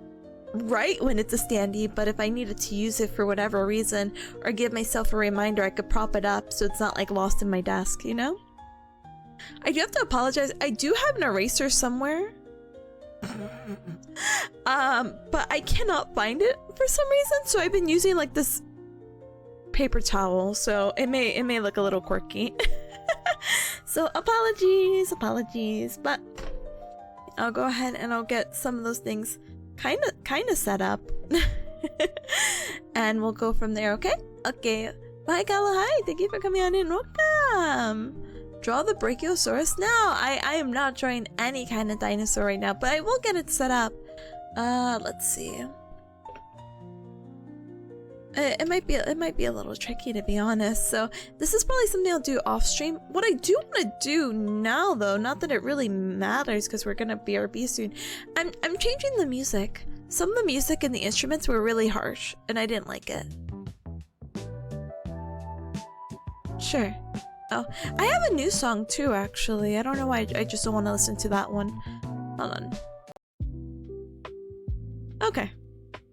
write when it's a standee, but if I needed to use it for whatever reason or give myself a reminder, I could prop it up so it's not like lost in my desk, you know? I do have to apologize. I do have an eraser somewhere. But I cannot find it for some reason, so I've been using like this paper towel, so it may look a little quirky. So apologies, but I'll go ahead and I'll get some of those things kind of set up. And we'll go from there. Okay, bye Gala. Hi, thank you for coming on in. Welcome. Draw the Brachiosaurus. No, I am not drawing any kind of dinosaur right now, but I will get it set up. Let's see. It might be a little tricky, to be honest. So this is probably something I'll do off stream. What I do want to do now, though, not that it really matters because we're gonna BRB soon. I'm changing the music. Some of the music and the instruments were really harsh, and I didn't like it. Sure. Oh, I have a new song too, actually. I don't know why I just don't want to listen to that one. Hold on. Okay.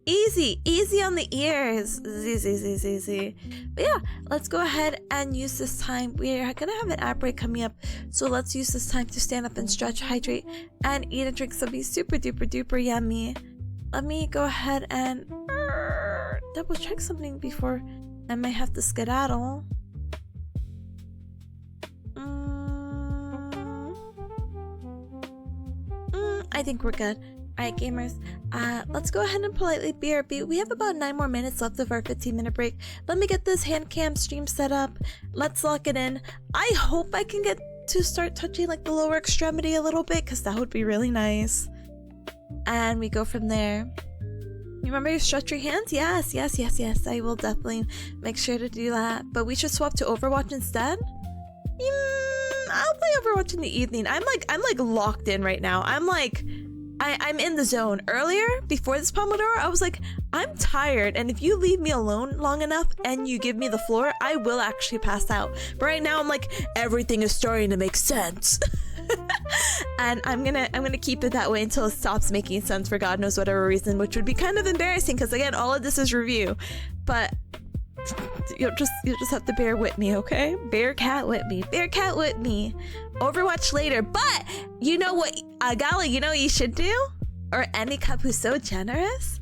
Easy, easy on the ears. Easy. But yeah, let's go ahead and use this time. We're gonna have an ad break coming up, so let's use this time to stand up and stretch, hydrate, and eat and drink something super duper yummy. Let me go ahead and double check something before I might have to skedaddle. I think we're good. Alright, gamers, let's go ahead and politely BRB. We have about 9 more minutes left of our 15-minute break. Let me get this hand cam stream set up. Let's lock it in. I hope I can get to start touching like the lower extremity a little bit, because that would be really nice. And we go from there. You remember you stretch your hands? Yes. I will definitely make sure to do that. But we should swap to Overwatch instead? I'll play Overwatch in the evening. I'm like locked in right now. I'm in the zone. Earlier, before this Pomodoro, I was like, I'm tired, and if you leave me alone long enough and you give me the floor, I will actually pass out. But right now, I'm like, everything is starting to make sense. And I'm gonna keep it that way until it stops making sense for God knows whatever reason, which would be kind of embarrassing because again, all of this is review. But you'll just have to bear with me, okay? Bearcat with me. Overwatch later. But you know what, Gala, you know what you should do? Or any cup who's so generous?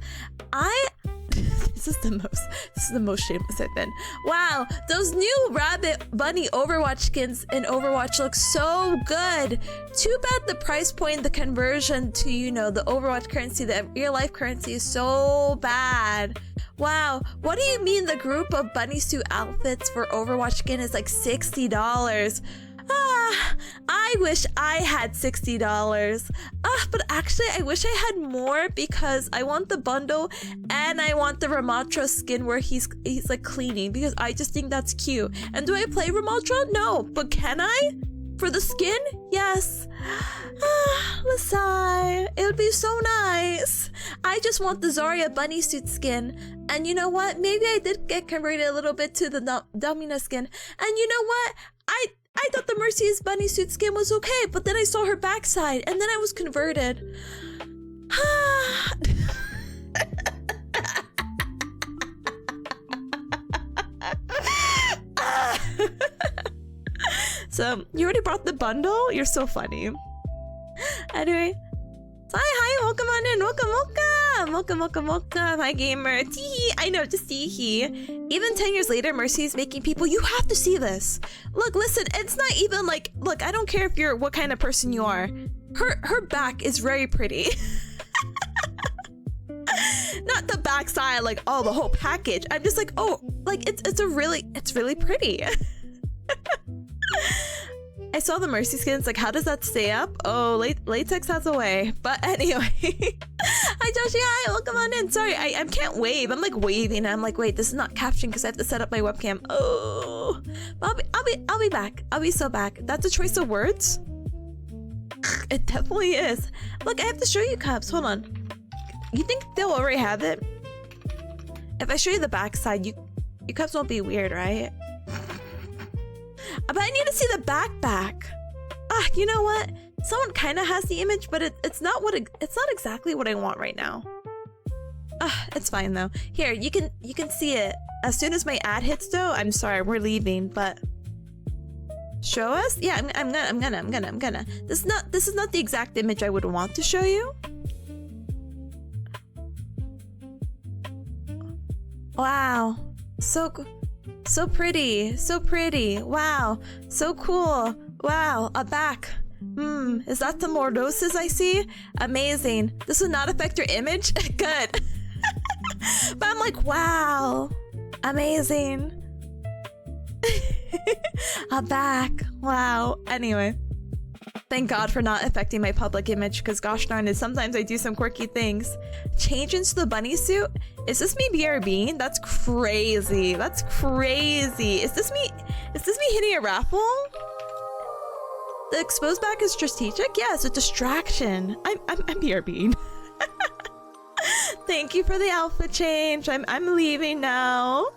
This is the most shameless I've been. Wow, those new Rabbit Bunny Overwatch skins in Overwatch look so good. Too bad the price point, the conversion to, you know, the Overwatch currency, the real life currency is so bad. Wow, what do you mean the group of bunny suit outfits for Overwatch skin is like $60? I wish I had $60. But actually I wish I had more because I want the bundle and I want the Ramatra skin where he's like cleaning because I just think that's cute. And do I play Ramatra? No, but can I? For the skin? Yes. Lasai. It would be so nice. I just want the Zarya bunny suit skin. And you know what? Maybe I did get converted a little bit to the Domina skin. And you know what? I thought the Mercy's bunny suit skin was okay, but then I saw her backside, and then I was converted. So, you already brought the bundle? You're so funny. Anyway. Hi, welcome on in. Welcome. Hi, gamer. Teehee. I know, just teehee. Even 10 years later, Mercy is making people, you have to see this. Look, listen, it's not even like, look, I don't care if you're what kind of person you are. Her back is very pretty. Not the backside, like, oh, the whole package. I'm just like, oh, like, it's really pretty. I saw the Mercy skins, like, how does that stay up? Oh, latex has a way. But anyway. Hi, Joshi. Hi, welcome on in. Sorry, I can't wave. I'm like waving. And I'm like, wait, this is not captioned because I have to set up my webcam. Oh, I'll be back. I'll be so back. That's a choice of words. It definitely is. Look, I have to show you cups. Hold on. You think they'll already have it? If I show you the back side, your cups won't be weird, right? But I need to see the back. You know what? Someone kind of has the image, but it's not exactly what I want right now. It's fine though. Here, you can see it. As soon as my ad hits though, I'm sorry, we're leaving, but show us? Yeah, I'm gonna. This is not the exact image I would want to show you. Wow. So pretty. Wow. So cool. Wow. A back. Is that the mordosis I see? Amazing. This will not affect your image? Good. But I'm like, wow. Amazing. A back. Wow. Anyway. Thank God for not affecting my public image, because gosh darn it, sometimes I do some quirky things. Change into the bunny suit? Is this me BRBing? That's crazy. Is this me hitting a raffle? The exposed back is strategic? Yeah, it's a distraction. I'm BRBing. Thank you for the outfit change. I'm leaving now.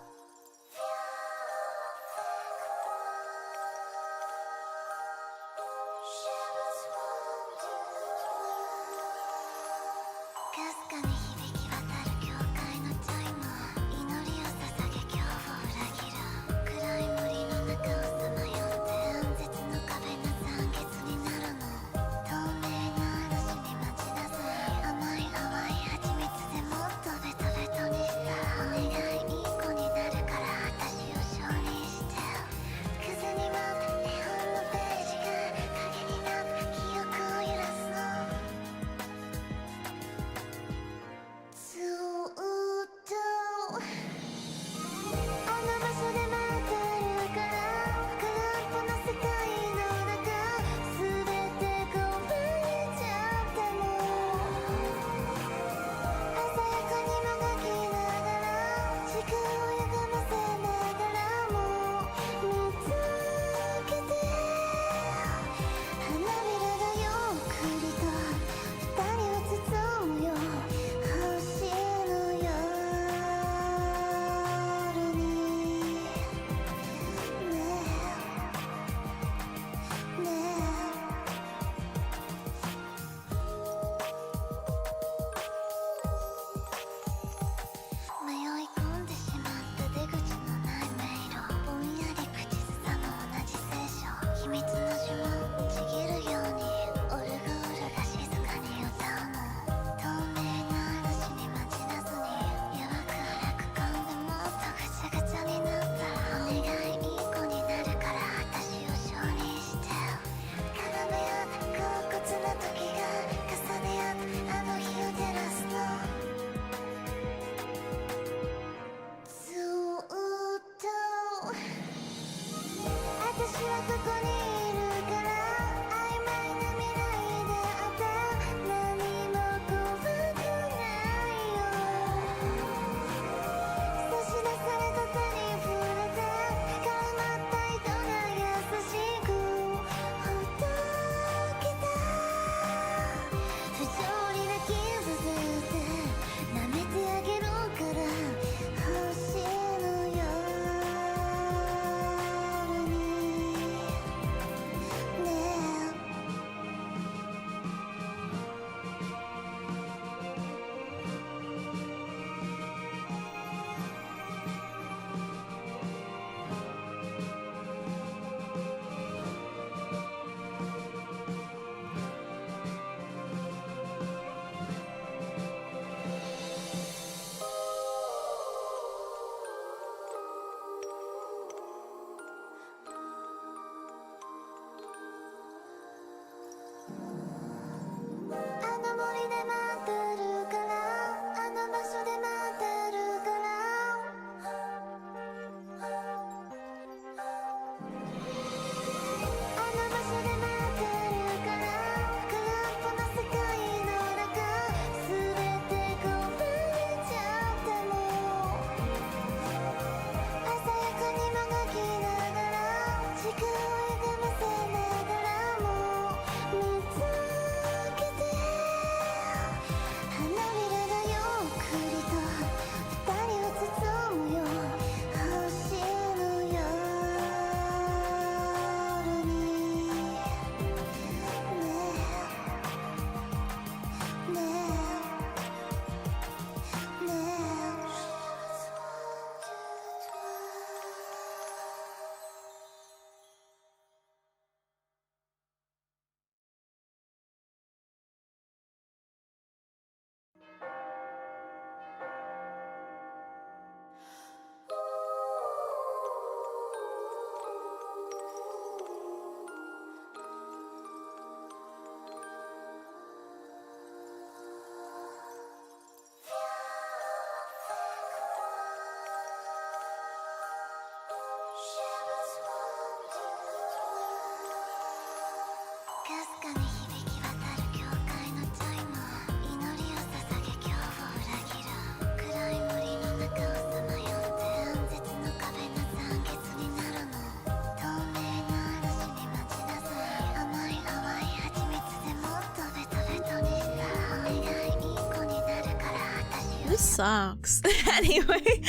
This sucks. Anyway,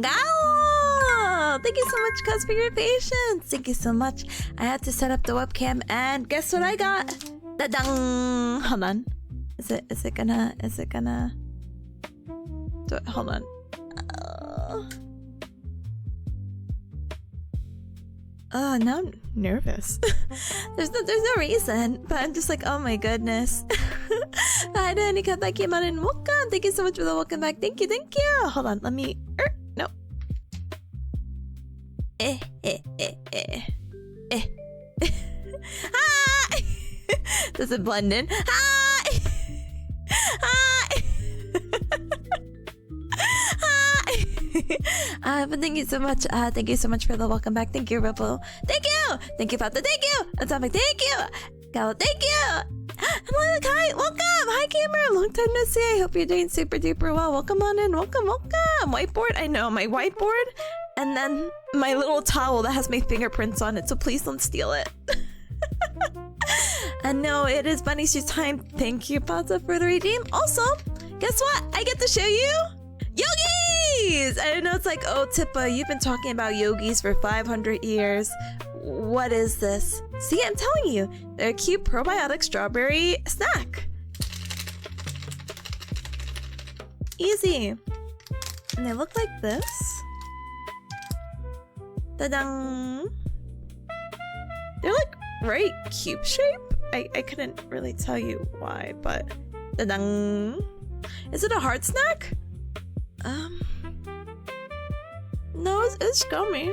Gao! Thank you so much, cuz, for your patience. Thank you so much. I had to set up the webcam, and guess what I got? Da-dang! Hold on. Is it gonna do it? Hold on. Now I'm nervous. there's no reason, but I'm just like, oh my goodness. Hi, Danny, thank you, man, and welcome. Thank you so much for the welcome back. Thank you. Hold on, let me. No. Hi. Does it blend in? Hi. Hi. Hi. But thank you so much. Thank you so much for the welcome back. Thank you, Ripple. Thank you. Thank you, Pata. Thank you. Atomic. Thank you. Gallo. Thank you. Hello, hi. Welcome. Hi, gamer. Long time no see. I hope you're doing super duper well. Welcome on in. Welcome. Welcome. Whiteboard. I know my whiteboard, and then my little towel that has my fingerprints on it. So please don't steal it. And no, it is Bunny Shoes time. Thank you, Pata, for the redeem. Also, guess what? I get to show you yogis! I know it's like, oh, Tippa, you've been talking about yogis for 500 years. What is this? See, I'm telling you, they're a cute probiotic strawberry snack. Easy. And they look like this. Ta-dang! They're like very cube shape. I couldn't really tell you why, but ta-dang! Is it a hard snack? No, it's gummy.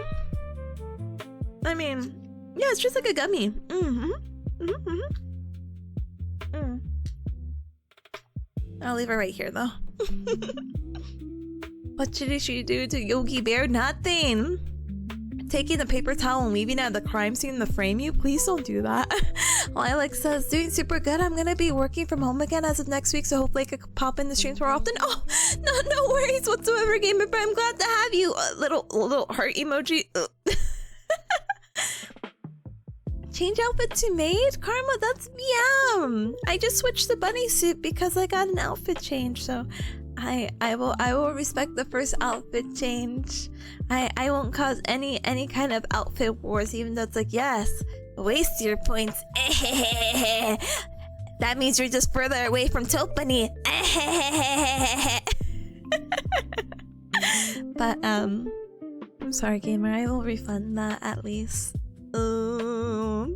I mean, yeah, it's just like a gummy. I'll leave it right here, though. What should she do to Yogi Bear? Nothing. Taking the paper towel and leaving it at the crime scene to frame you? Please don't do that. Lilac says, doing super good. I'm gonna be working from home again as of next week, so hopefully I could pop in the streams more often. Oh, no worries whatsoever, gamer, but I'm glad to have you. Little heart emoji. Change outfit to maid? Karma, that's yum. I just switched the bunny suit because I got an outfit change, so I will respect the first outfit change. I won't cause any kind of outfit wars, even though it's like, yes, waste your points. That means you're just further away from Tipanya. But I'm sorry, gamer. I will refund that at least. But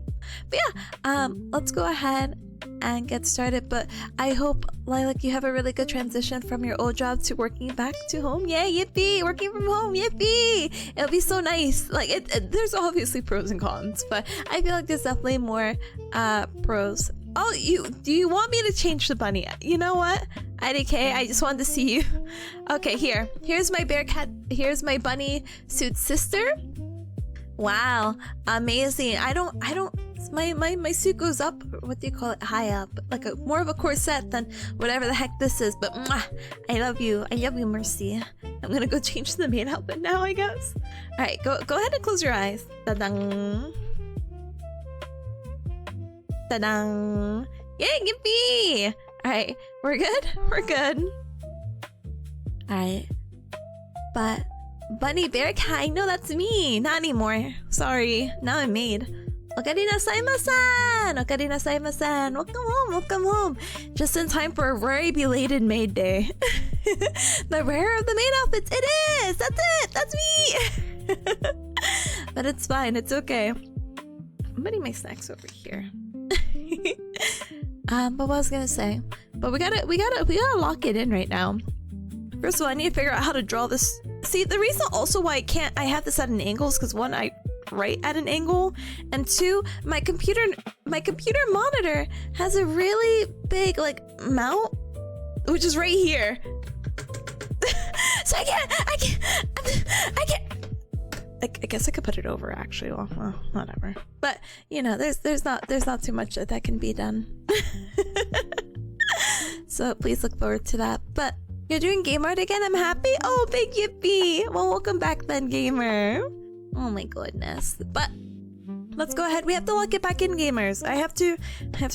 yeah, let's go ahead and get started. But I hope, Lilac, you have a really good transition from your old job to working back to home. Yeah, yippee! Working from home, yippee! It'll be so nice. Like, there's obviously pros and cons, but I feel like there's definitely more pros. Oh, do you want me to change the bunny? You know what? IDK, I just wanted to see you. Okay, here's my bearcat. Here's my bunny suit sister. Wow, amazing. I don't my suit goes up, what do you call it, high up, like more of a corset than whatever the heck this is, but mwah, I love you, Mercy. I'm gonna go change the main outfit now, I guess. Alright, go ahead and close your eyes. Ta-dang. Ta-dang. Yay, yippee! Alright, we're good? Alright, but Bunny Bearcat, I know that's me. Not anymore. Sorry. Now I'm maid. Okarina Saimasan! Okarina Saimasan! Welcome home! Just in time for a very belated maid day. The rare of the maid outfits. It is! That's it! That's me! But it's fine. It's okay. I'm putting my snacks over here. But what I was gonna say. But we gotta lock it in right now. First of all, I need to figure out how to draw this. See, the reason also why I have this at an angle is because one, I write at an angle, and two, my computer monitor has a really big like mount, which is right here. So I can't. I guess I could put it over actually. Well, whatever. But you know, there's not too much that can be done. So please look forward to that. But you're doing game art again? I'm happy. Oh, big yippee! Well, welcome back then, gamer. Oh my goodness. But let's go ahead. We have to lock it back in, gamers. I have to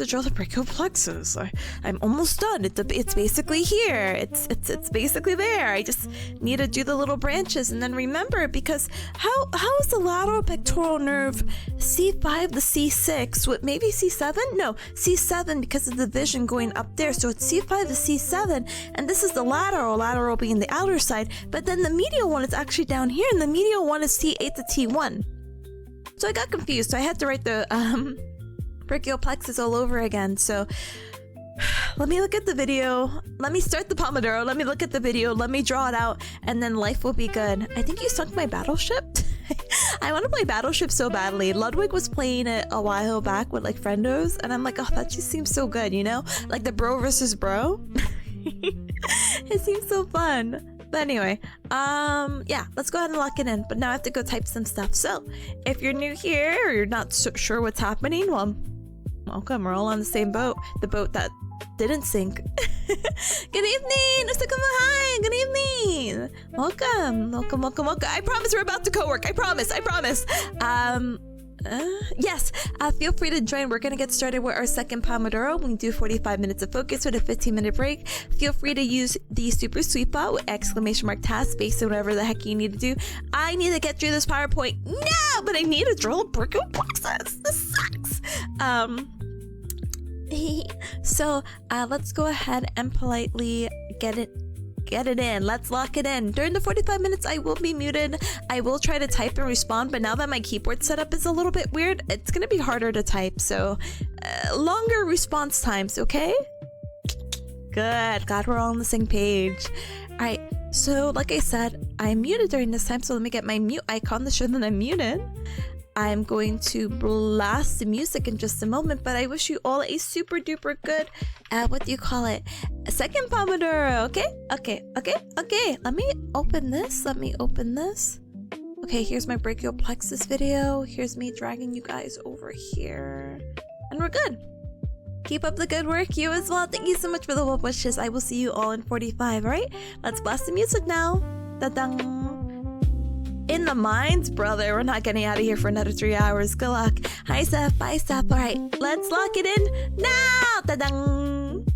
draw the brachial plexus. I'm almost done. It's basically here. It's basically there. I just need to do the little branches and then remember, because how is the lateral pectoral nerve C5 to C6 with maybe C7? No, C7 because of the vision going up there. So it's C5 to C7, and this is the lateral being the outer side. But then the medial one is actually down here, and the medial one is C8 to T1. So I got confused, so I had to write the brachial plexus all over again. So let me look at the video. Let me start the Pomodoro. Let me look at the video. Let me draw it out, and then life will be good. I think you sunk my battleship. I want to play Battleship so badly. Ludwig was playing it a while back with like friendos, and I'm like, oh, that just seems so good, you know? Like the bro versus bro. It seems so fun. But anyway, yeah, let's go ahead and lock it in. But now I have to go type some stuff. So if you're new here or you're not sure what's happening, well, welcome. We're all on the same boat. The boat that didn't sink. Good evening. Hi. Good evening. Welcome. I promise we're about to co-work. I promise. Yes, feel free to join. We're gonna get started with our second Pomodoro. We do 45 minutes of focus with a 15-minute break. Feel free to use the super sweet bot with exclamation mark task based on whatever the heck you need to do. I need to get through this PowerPoint now, but I need to draw Brico boxes. This sucks. So let's go ahead and politely get it in. Let's lock it in. During the 45 minutes, I will be muted. I will try to type and respond, but now that my keyboard setup is a little bit weird, it's gonna be harder to type. So longer response times, okay? Good. Glad we're all on the same page. All right. So like I said, I'm muted during this time. So let me get my mute icon to show that I'm muted. I'm going to blast the music in just a moment, but I wish you all a super duper good, what do you call it? A second Pomodoro, okay? Okay. Let me open this. Okay, here's my brachial plexus video. Here's me dragging you guys over here. And we're good. Keep up the good work, you as well. Thank you so much for the well wishes. I will see you all in 45, alright? Let's blast the music now. Da-dang. In the mines, brother. We're not getting out of here for another 3 hours. Good luck. Hi, Seth. Bye, Seth. All right, let's lock it in now. Ta-dang.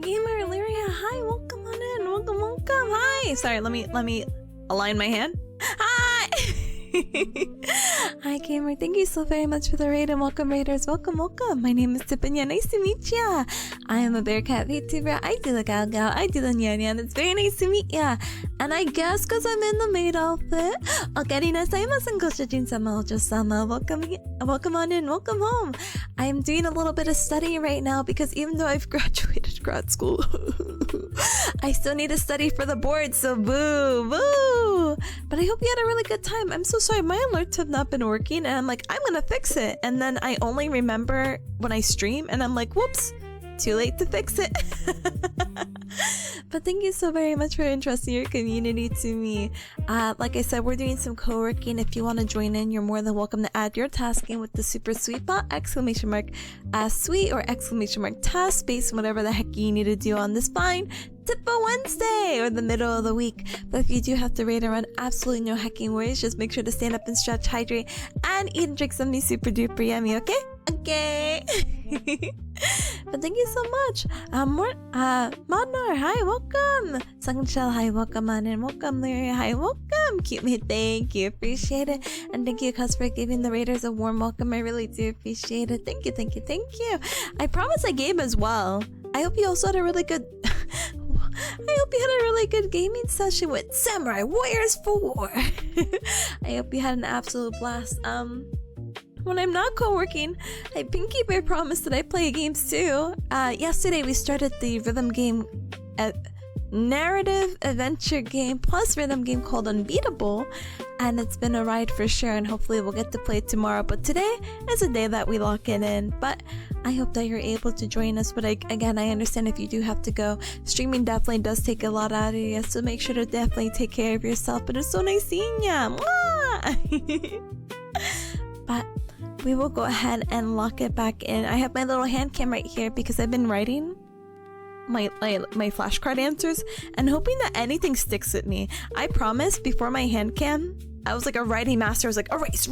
Gamer Lyria, hi, welcome on in, welcome. Hi. Sorry, let me align my hand. Hi. Hi, Gamer. Thank you so very much for the raid and welcome, raiders. Welcome. My name is Tipanya. Nice to meet ya. I am a bearcat VTuber. I do the gal. I do the nyan. It's very nice to meet ya. And I guess because I'm in the maid outfit. Welcome on in. Welcome home. I am doing a little bit of studying right now because even though I've graduated grad school, I still need to study for the board. So boo. But I hope you had a really good time. I'm so sorry. My alerts have not been working and I'm like, I'm gonna fix it. And then I only remember when I stream and I'm like, whoops, too late to fix it. But thank you so very much for entrusting your community to me. Like I said, we're doing some co-working. If you want to join in, you're more than welcome to add your tasking with the super sweet bot, !sweet or !task space, whatever the heck you need to do on this fine Tippa Wednesday or the middle of the week. But if you do have to raid and run, absolutely no hacking worries. Just make sure to stand up and stretch, hydrate, and eat and drink something super duper yummy, okay? Okay. But thank you so much. Modnar, hi, welcome. Sangshell, hi, welcome on in. Welcome, Larry, hi, welcome. Cute me, thank you, appreciate it. And thank you, cuz, for giving the raiders a warm welcome. I really do appreciate it. Thank you. I promise I gave as well. I hope you also had a really good gaming session with Samurai Warriors 4. I hope you had an absolute blast. When I'm not co-working, I Pinky Bear promised that I play games too. Yesterday we started the rhythm game, narrative adventure game plus rhythm game called Unbeatable, and it's been a ride for sure, and hopefully we'll get to play it tomorrow. But today is a day that we lock it in. But I hope that you're able to join us. But again, I understand if you do have to go. Streaming definitely does take a lot out of you, so make sure to definitely take care of yourself. But it's so nice seeing ya. But we will go ahead and lock it back in. I have my little hand cam right here because I've been writing my flashcard answers and hoping that anything sticks with me. I promise before my hand cam, I was like a writing master. I was like, erase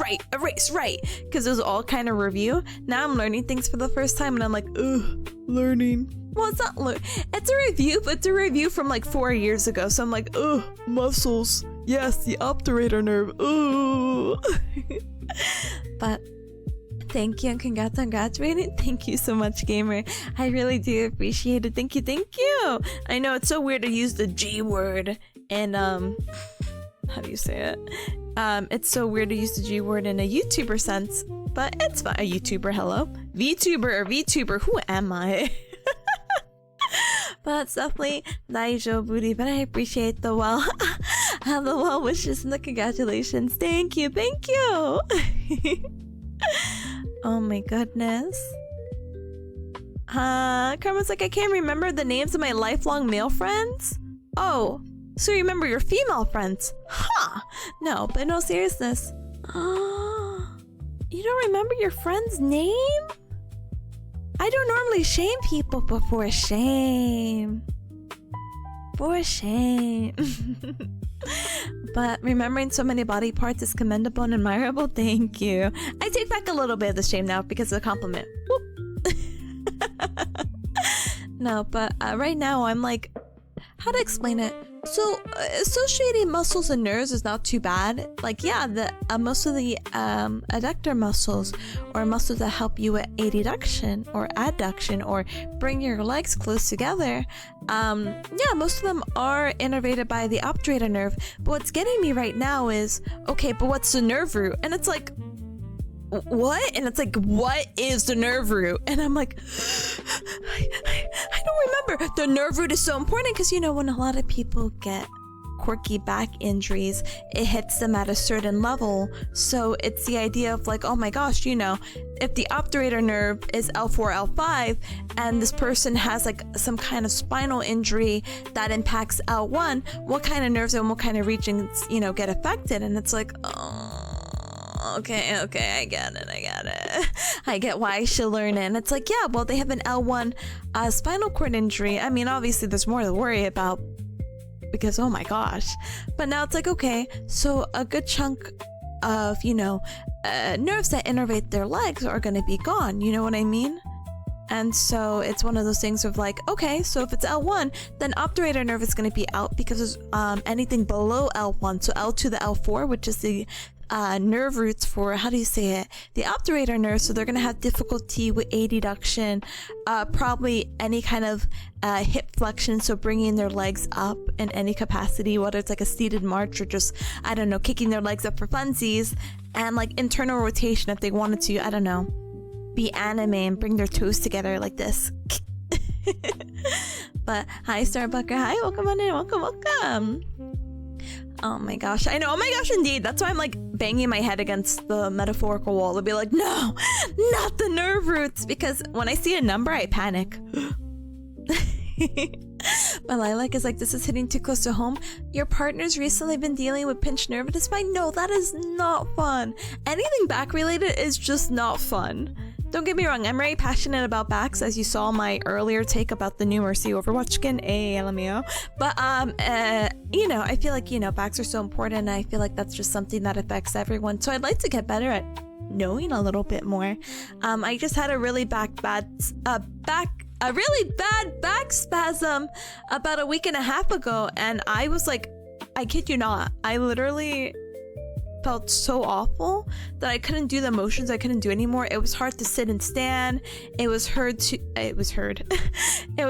right, because it was all kind of review. Now I'm learning things for the first time and I'm like, ugh, learning. Well, it's not it's a review, but it's a review from like 4 years ago. So I'm like, ugh, muscles. Yes, the obturator nerve. Ooh. But thank you and congrats on graduating. Thank you so much, gamer. I really do appreciate it. Thank you. I know it's so weird to use the G word and how do you say it? It's so weird to use the G word in a YouTuber sense, but it's fine. A YouTuber, hello. VTuber, who am I? But it's definitely Daijo Booty, but I appreciate the well wishes and the congratulations. Thank you. Oh my goodness. Karma's like, I can't remember the names of my lifelong male friends. Oh, so you remember your female friends? Huh. No, but no seriousness. You don't remember your friend's name? I don't normally shame people, but for shame. But remembering so many body parts is commendable and admirable. Thank you. I take back a little bit of the shame now because of the compliment. Whoop. No, but right now I'm like, how to explain it? So associating muscles and nerves is not too bad. Like, yeah, the most of the adductor muscles or muscles that help you with adduction or adduction or bring your legs close together, yeah, most of them are innervated by the obturator nerve. But what's getting me right now is, okay, but what's the nerve root? And it's like, what? And it's like, what is the nerve root? And I'm like, I don't remember. The nerve root is so important because, you know, when a lot of people get quirky back injuries, it hits them at a certain level. So it's the idea of like, oh my gosh, you know, if the obturator nerve is L4, L5, and this person has like some kind of spinal injury that impacts L1, what kind of nerves and what kind of regions, you know, get affected? And it's like, oh, okay, I get it. I get why I should learn it. And it's like, yeah, well, they have an L1 spinal cord injury. I mean, obviously there's more to worry about because, oh my gosh. But now it's like, okay, so a good chunk of, you know, nerves that innervate their legs are going to be gone. You know what I mean? And so it's one of those things of like, okay, so if it's L1, then obturator nerve is going to be out because there's anything below L1, so L2 to L4, which is the nerve roots for, how do you say it, the obturator nerve. So they're going to have difficulty with adduction, probably any kind of hip flexion, so bringing their legs up in any capacity, whether it's like a seated march or just, I don't know, kicking their legs up for funsies, and like internal rotation if they wanted to, I don't know, be anime and bring their toes together like this. But hi Starbucker, hi, welcome on in, welcome. Oh my gosh, I know, oh my gosh, indeed. That's why I'm like banging my head against the metaphorical wall to be like, no, not the nerve roots, because when I see a number I panic. My lilac is like, this is hitting too close to home. Your partner's recently been dealing with pinched nerve in his spine. No, that is not fun. Anything back related is just not fun. Don't get me wrong, I'm very passionate about backs, as you saw my earlier take about the new Mercy Overwatch skin, LMAO. But you know, I feel like, you know, backs are so important, and I feel like that's just something that affects everyone. So I'd like to get better at knowing a little bit more. I just had a really bad back spasm about a week and a half ago, and I was like, I kid you not, I literally felt so awful that I couldn't do the motions. I couldn't do anymore. It was hard to sit and stand. It was hard to it was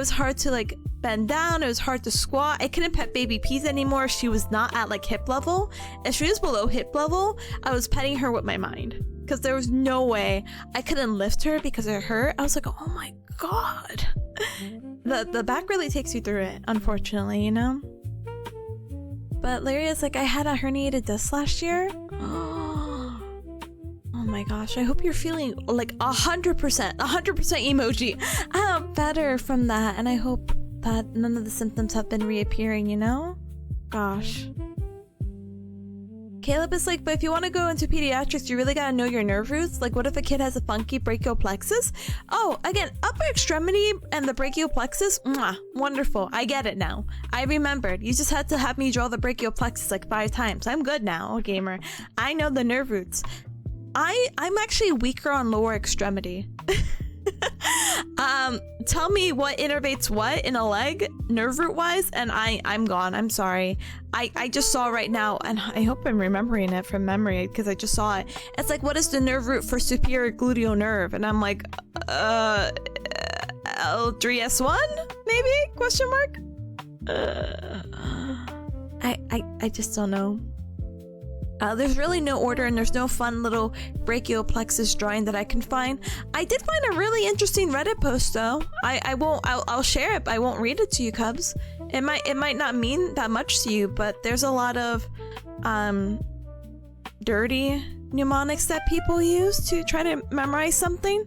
hard to like bend down. It was hard to squat. I couldn't pet baby Peas anymore. She was not at like hip level. If she was below hip level, I was petting her with my mind, because there was no way I couldn't lift her because it hurt. I was like, oh my god. The back really takes you through it, unfortunately, you know. But Lyria's like, I had a herniated disc last year. Oh my gosh, I hope you're feeling like 100% emoji better from that, and I hope that none of the symptoms have been reappearing, you know? Gosh. Caleb is like, but if you want to go into pediatrics, you really gotta know your nerve roots. Like, what if a kid has a funky brachial plexus? Oh, again, upper extremity and the brachial plexus, mwah, wonderful. I get it now. I remembered. You just had to have me draw the brachial plexus like 5 times. I'm good now, gamer. I know the nerve roots. I'm actually weaker on lower extremity. Tell me what innervates what in a leg, nerve root wise, and I'm gone. I'm sorry. I just saw right now, and I hope I'm remembering it from memory because I just saw it. It's like, what is the nerve root for superior gluteal nerve? And I'm like, L3S1 maybe? Question mark. I just don't know. There's really no order, and there's no fun little brachial plexus drawing that I can find. I did find a really interesting Reddit post though. I'll share it, but I won't read it to you, Cubs. It might not mean that much to you, but there's a lot of dirty mnemonics that people use to try to memorize something.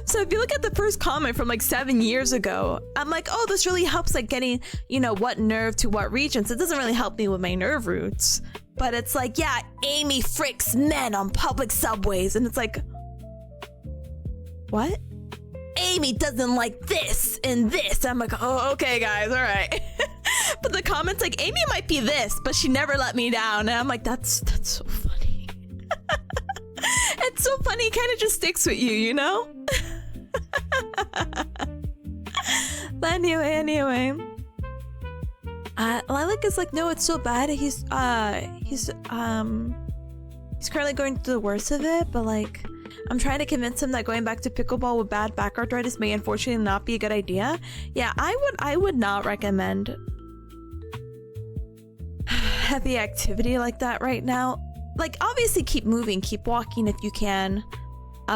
So if you look at the first comment from like 7 years ago, I'm like, oh, this really helps like getting, you know, what nerve to what regions. It doesn't really help me with my nerve roots, but it's like, yeah, Amy fricks men on public subways, and it's like, what? Amy doesn't like this and this. I'm like, oh, okay guys, all right. But the comments like, Amy might be this, but she never let me down, and I'm like, that's so funny. It's so funny, it kind of just sticks with you, you know? But anyway. Lilac is like, no, it's so bad. He's currently going through the worst of it, but like, I'm trying to convince him that going back to pickleball with bad back arthritis may unfortunately not be a good idea. Yeah, I would not recommend heavy activity like that right now. Like, obviously keep moving, keep walking if you can.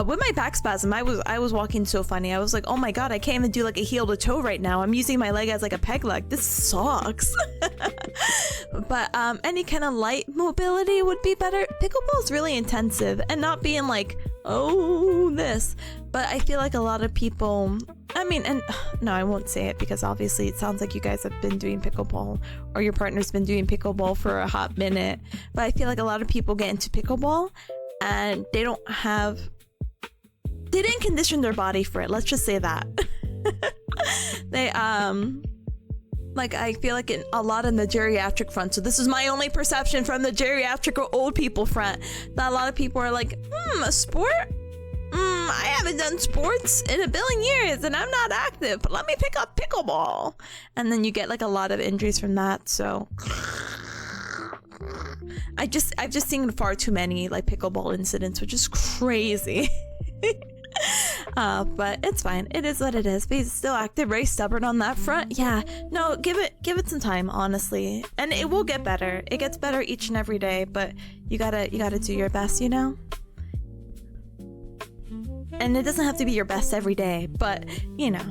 With my back spasm, I was walking so funny. I was like, oh my god, I can't even do like a heel to toe right now. I'm using my leg as like a peg leg. This sucks. But any kind of light mobility would be better. Pickleball is really intensive, and not being like, oh, this. But I feel like a lot of people, I mean, and no, I won't say it because obviously it sounds like you guys have been doing pickleball, or your partner's been doing pickleball for a hot minute. But I feel like a lot of people get into pickleball and they didn't condition their body for it. Let's just say that. They like, I feel like a lot in the geriatric front, so this is my only perception from the geriatric or old people front, that a lot of people are like, a sport? I haven't done sports in a billion years and I'm not active, but let me pick up pickleball. And then you get like a lot of injuries from that, so I've just seen far too many like pickleball incidents, which is crazy. But it's fine. It is what it is. But he's still active, very stubborn on that front. Yeah, no, give it some time, honestly, and it will get better. It gets better each and every day, but you gotta do your best, you know. And it doesn't have to be your best every day, but you know.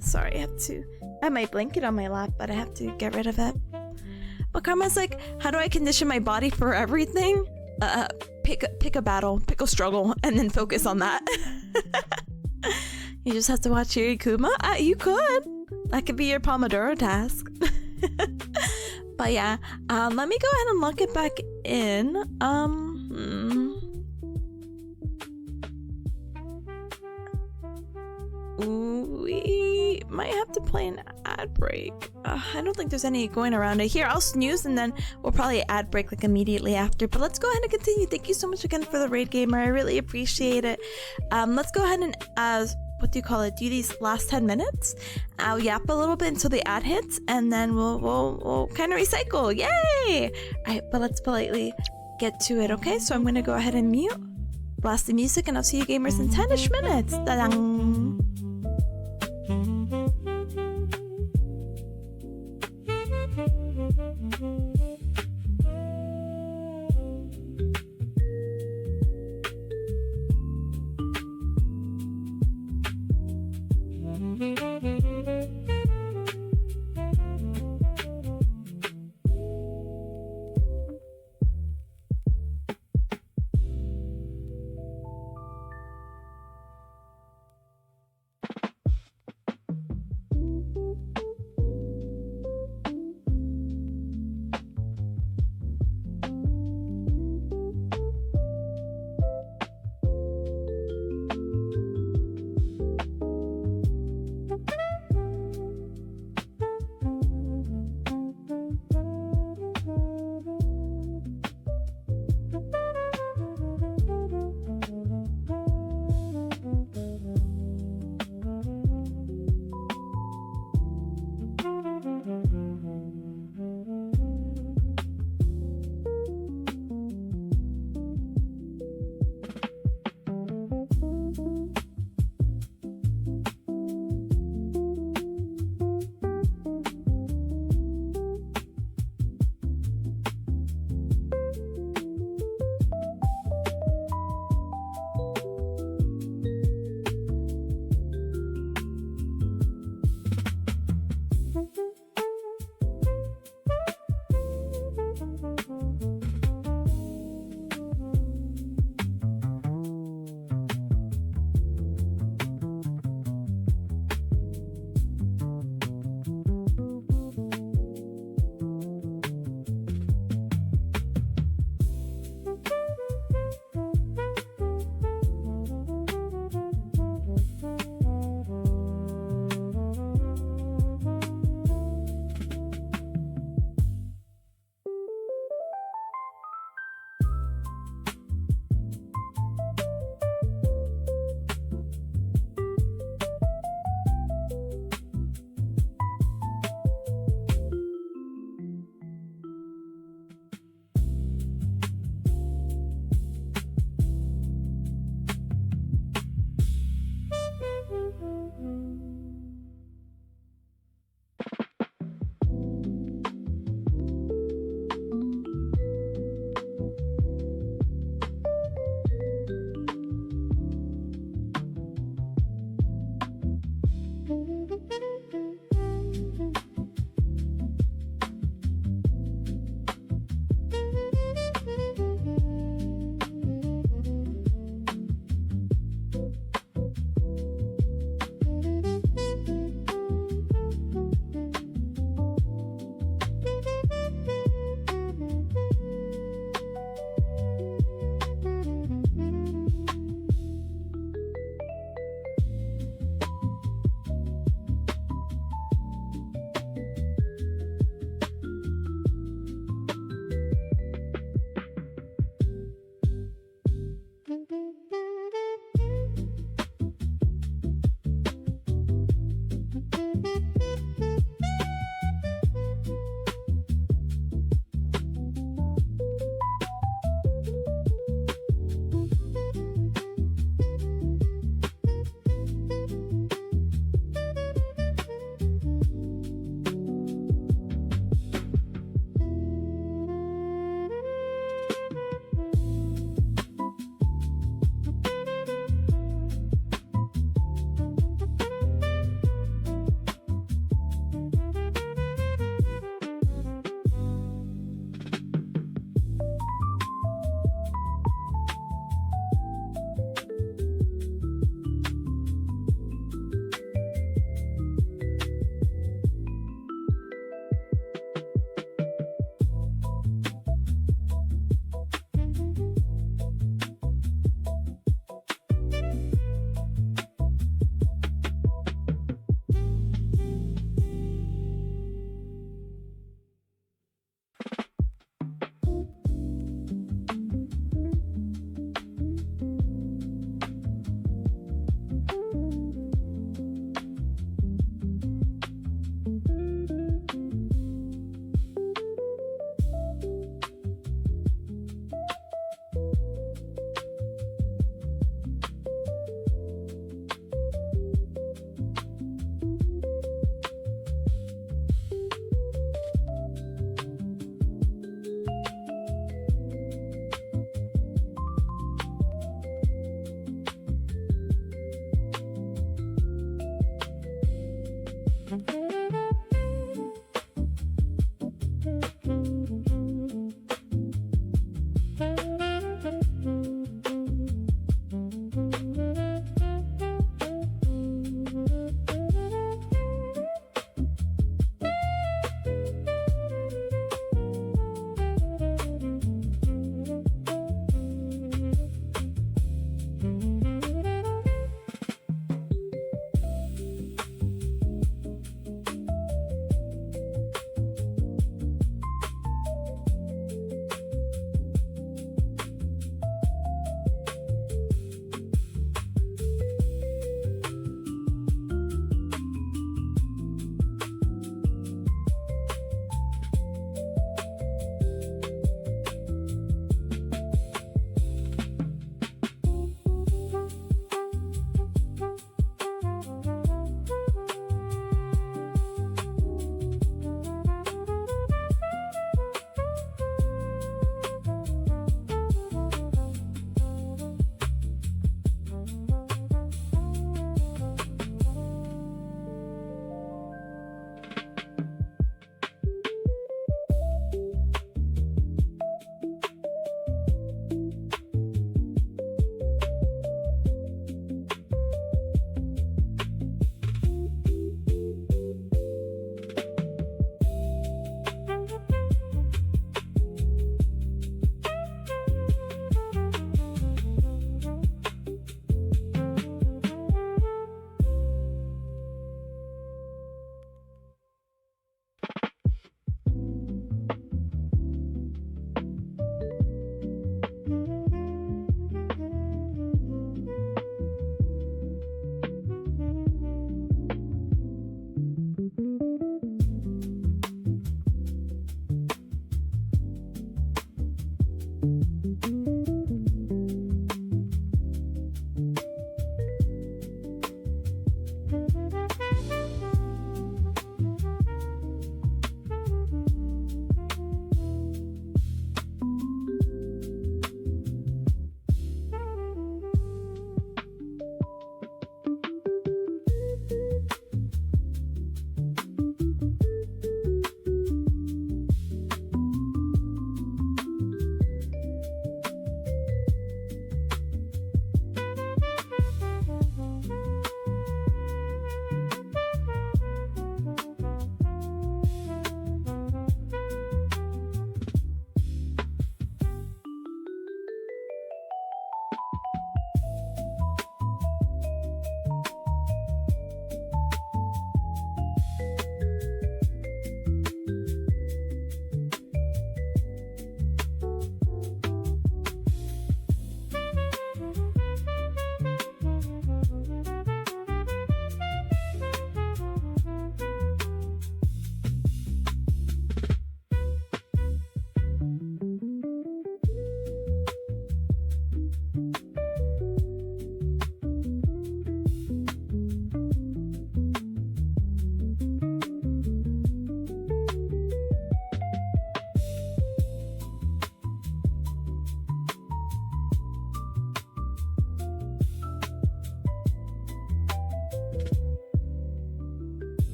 Sorry, I have my blanket on my lap, but I have to get rid of it. But Karma's like, how do I condition my body for everything? Pick a battle, pick a struggle, and then focus on that. You just have to watch Hirikuma? You could. That could be your Pomodoro task. But yeah, let me go ahead and lock it back in. We might have to play an ad break. I don't think there's any going around it. Here, I'll snooze and then we'll probably ad break like immediately after. But let's go ahead and continue. Thank you so much again for the raid, gamer. I really appreciate it. Let's go ahead and what do you call it? Do these last 10 minutes. I'll yap a little bit until the ad hits, and then we'll kind of recycle. Yay! All right, but let's politely get to it. Okay, so I'm gonna go ahead and mute, blast the music, and I'll see you gamers in 10ish minutes. Ta-dang!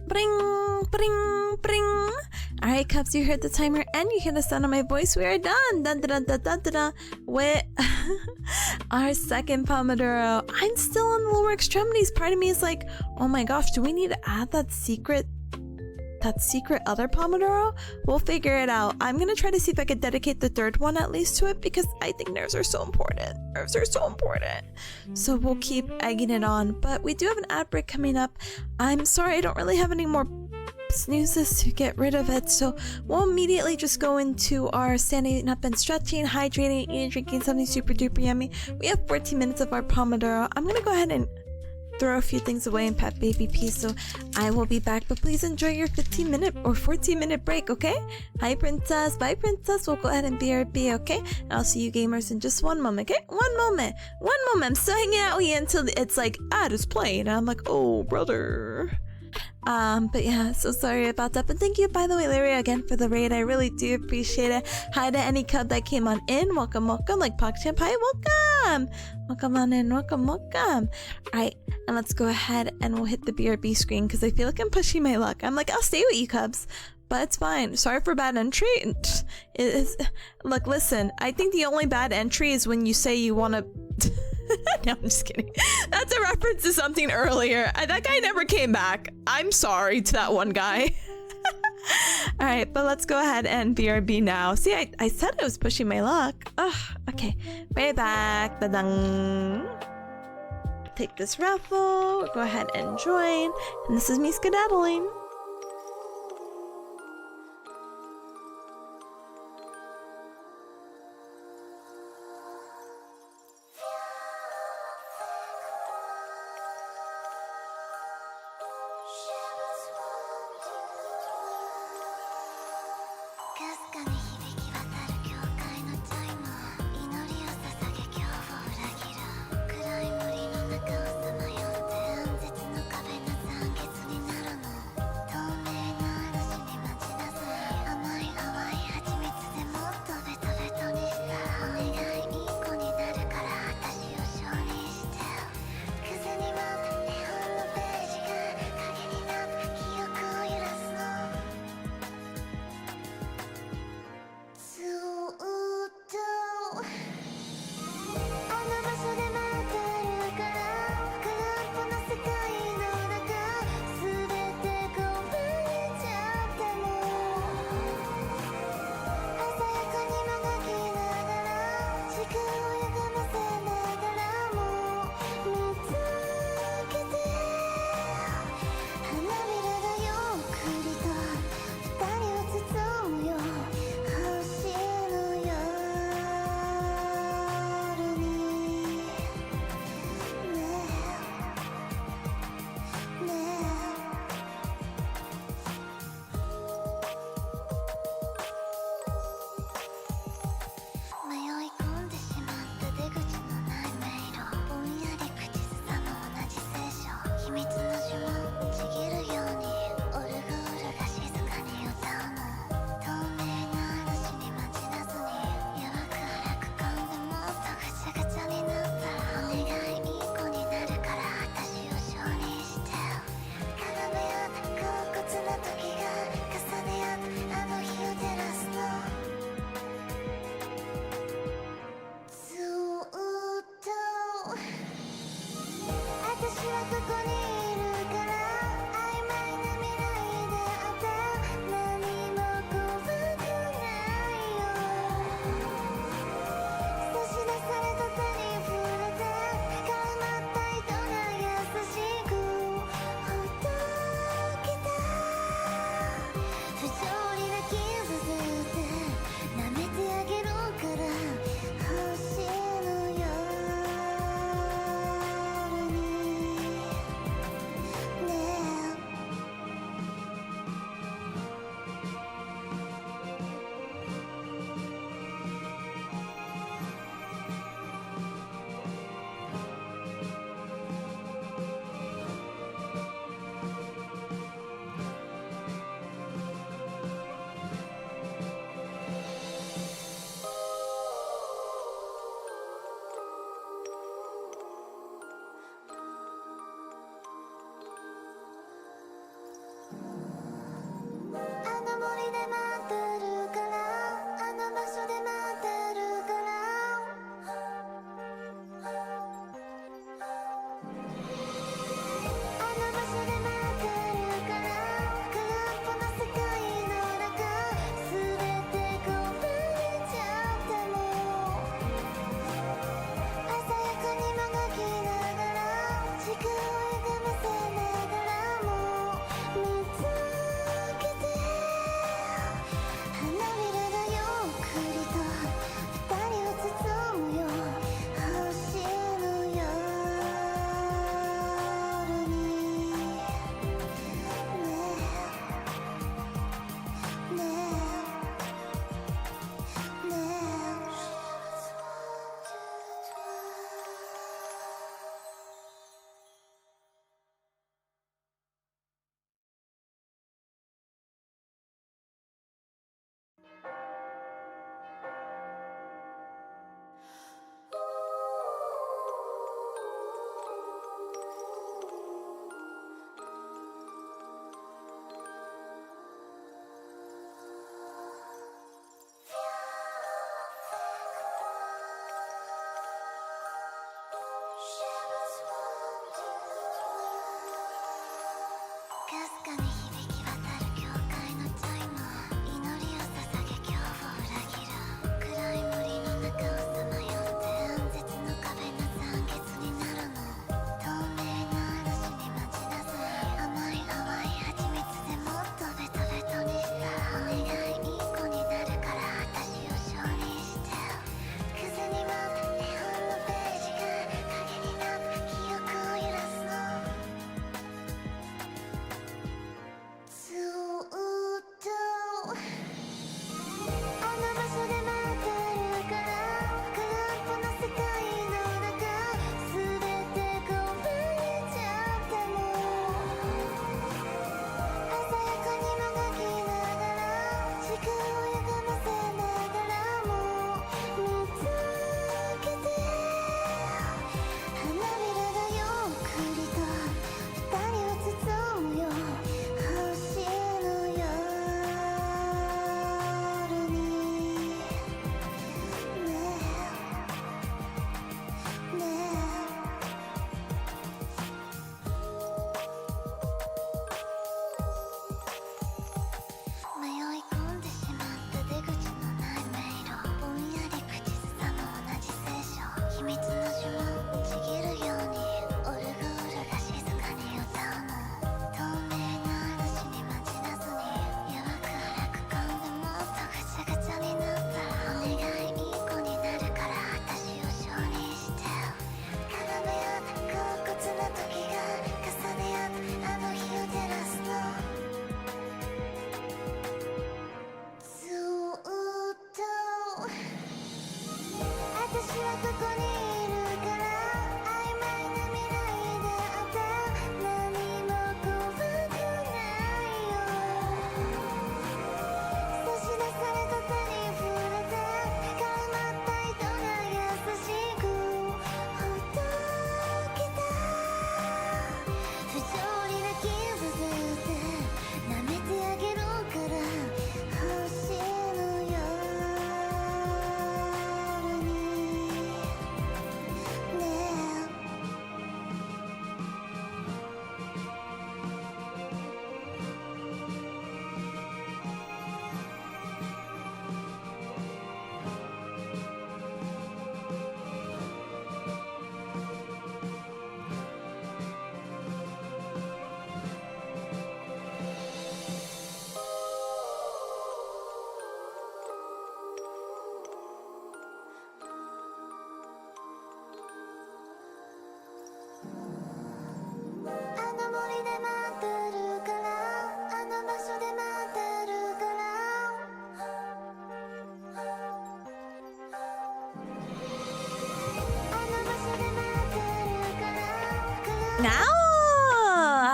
Bring, bring, bring. All right, Cubs, you heard the timer and you hear the sound of my voice. We are done. Dun, dun, dun, dun, dun, dun, with our second Pomodoro. I'm still on the lower extremities. Part of me is like, oh my gosh, do we need to add that secret that secret other Pomodoro. We'll figure it out. I'm gonna try to see if I could dedicate the third one at least to it, because I think nerves are so important. Nerves are so important. So we'll keep egging it on. But we do have an ad break coming up. I'm sorry, I don't really have any more snoozes to get rid of it, so we'll immediately just go into our standing up and stretching, hydrating, eating, drinking something super duper yummy. We have 14 minutes of our Pomodoro. I'm gonna go ahead and throw a few things away and pet baby pee, so I will be back, but please enjoy your 15-minute or 14-minute break, okay? Hi princess, bye princess. We'll go ahead and BRB, okay? And I'll see you gamers in just one moment, okay? One moment. I'm still hanging out here until it's like ad is playing, and I'm like, oh brother. But yeah, so sorry about that. But thank you, by the way, Larry, again for the raid. I really do appreciate it. Hi to any cub that came on in. Welcome. Like PogChamp. Hi, welcome. Welcome on in. Welcome. Alright, and let's go ahead and we'll hit the BRB screen because I feel like I'm pushing my luck. I'm like, I'll stay with you, cubs. But it's fine. Sorry for bad entry. It is. Look, listen. I think the only bad entry is when you say you want to. No, I'm just kidding. That's a reference to something earlier. That guy never came back. I'm sorry to that one guy. Alright, but let's go ahead and BRB now. See, I said I was pushing my luck. Ugh, okay. Way back. Da-dang. Take this raffle. Go ahead and join. And this is me skedaddling.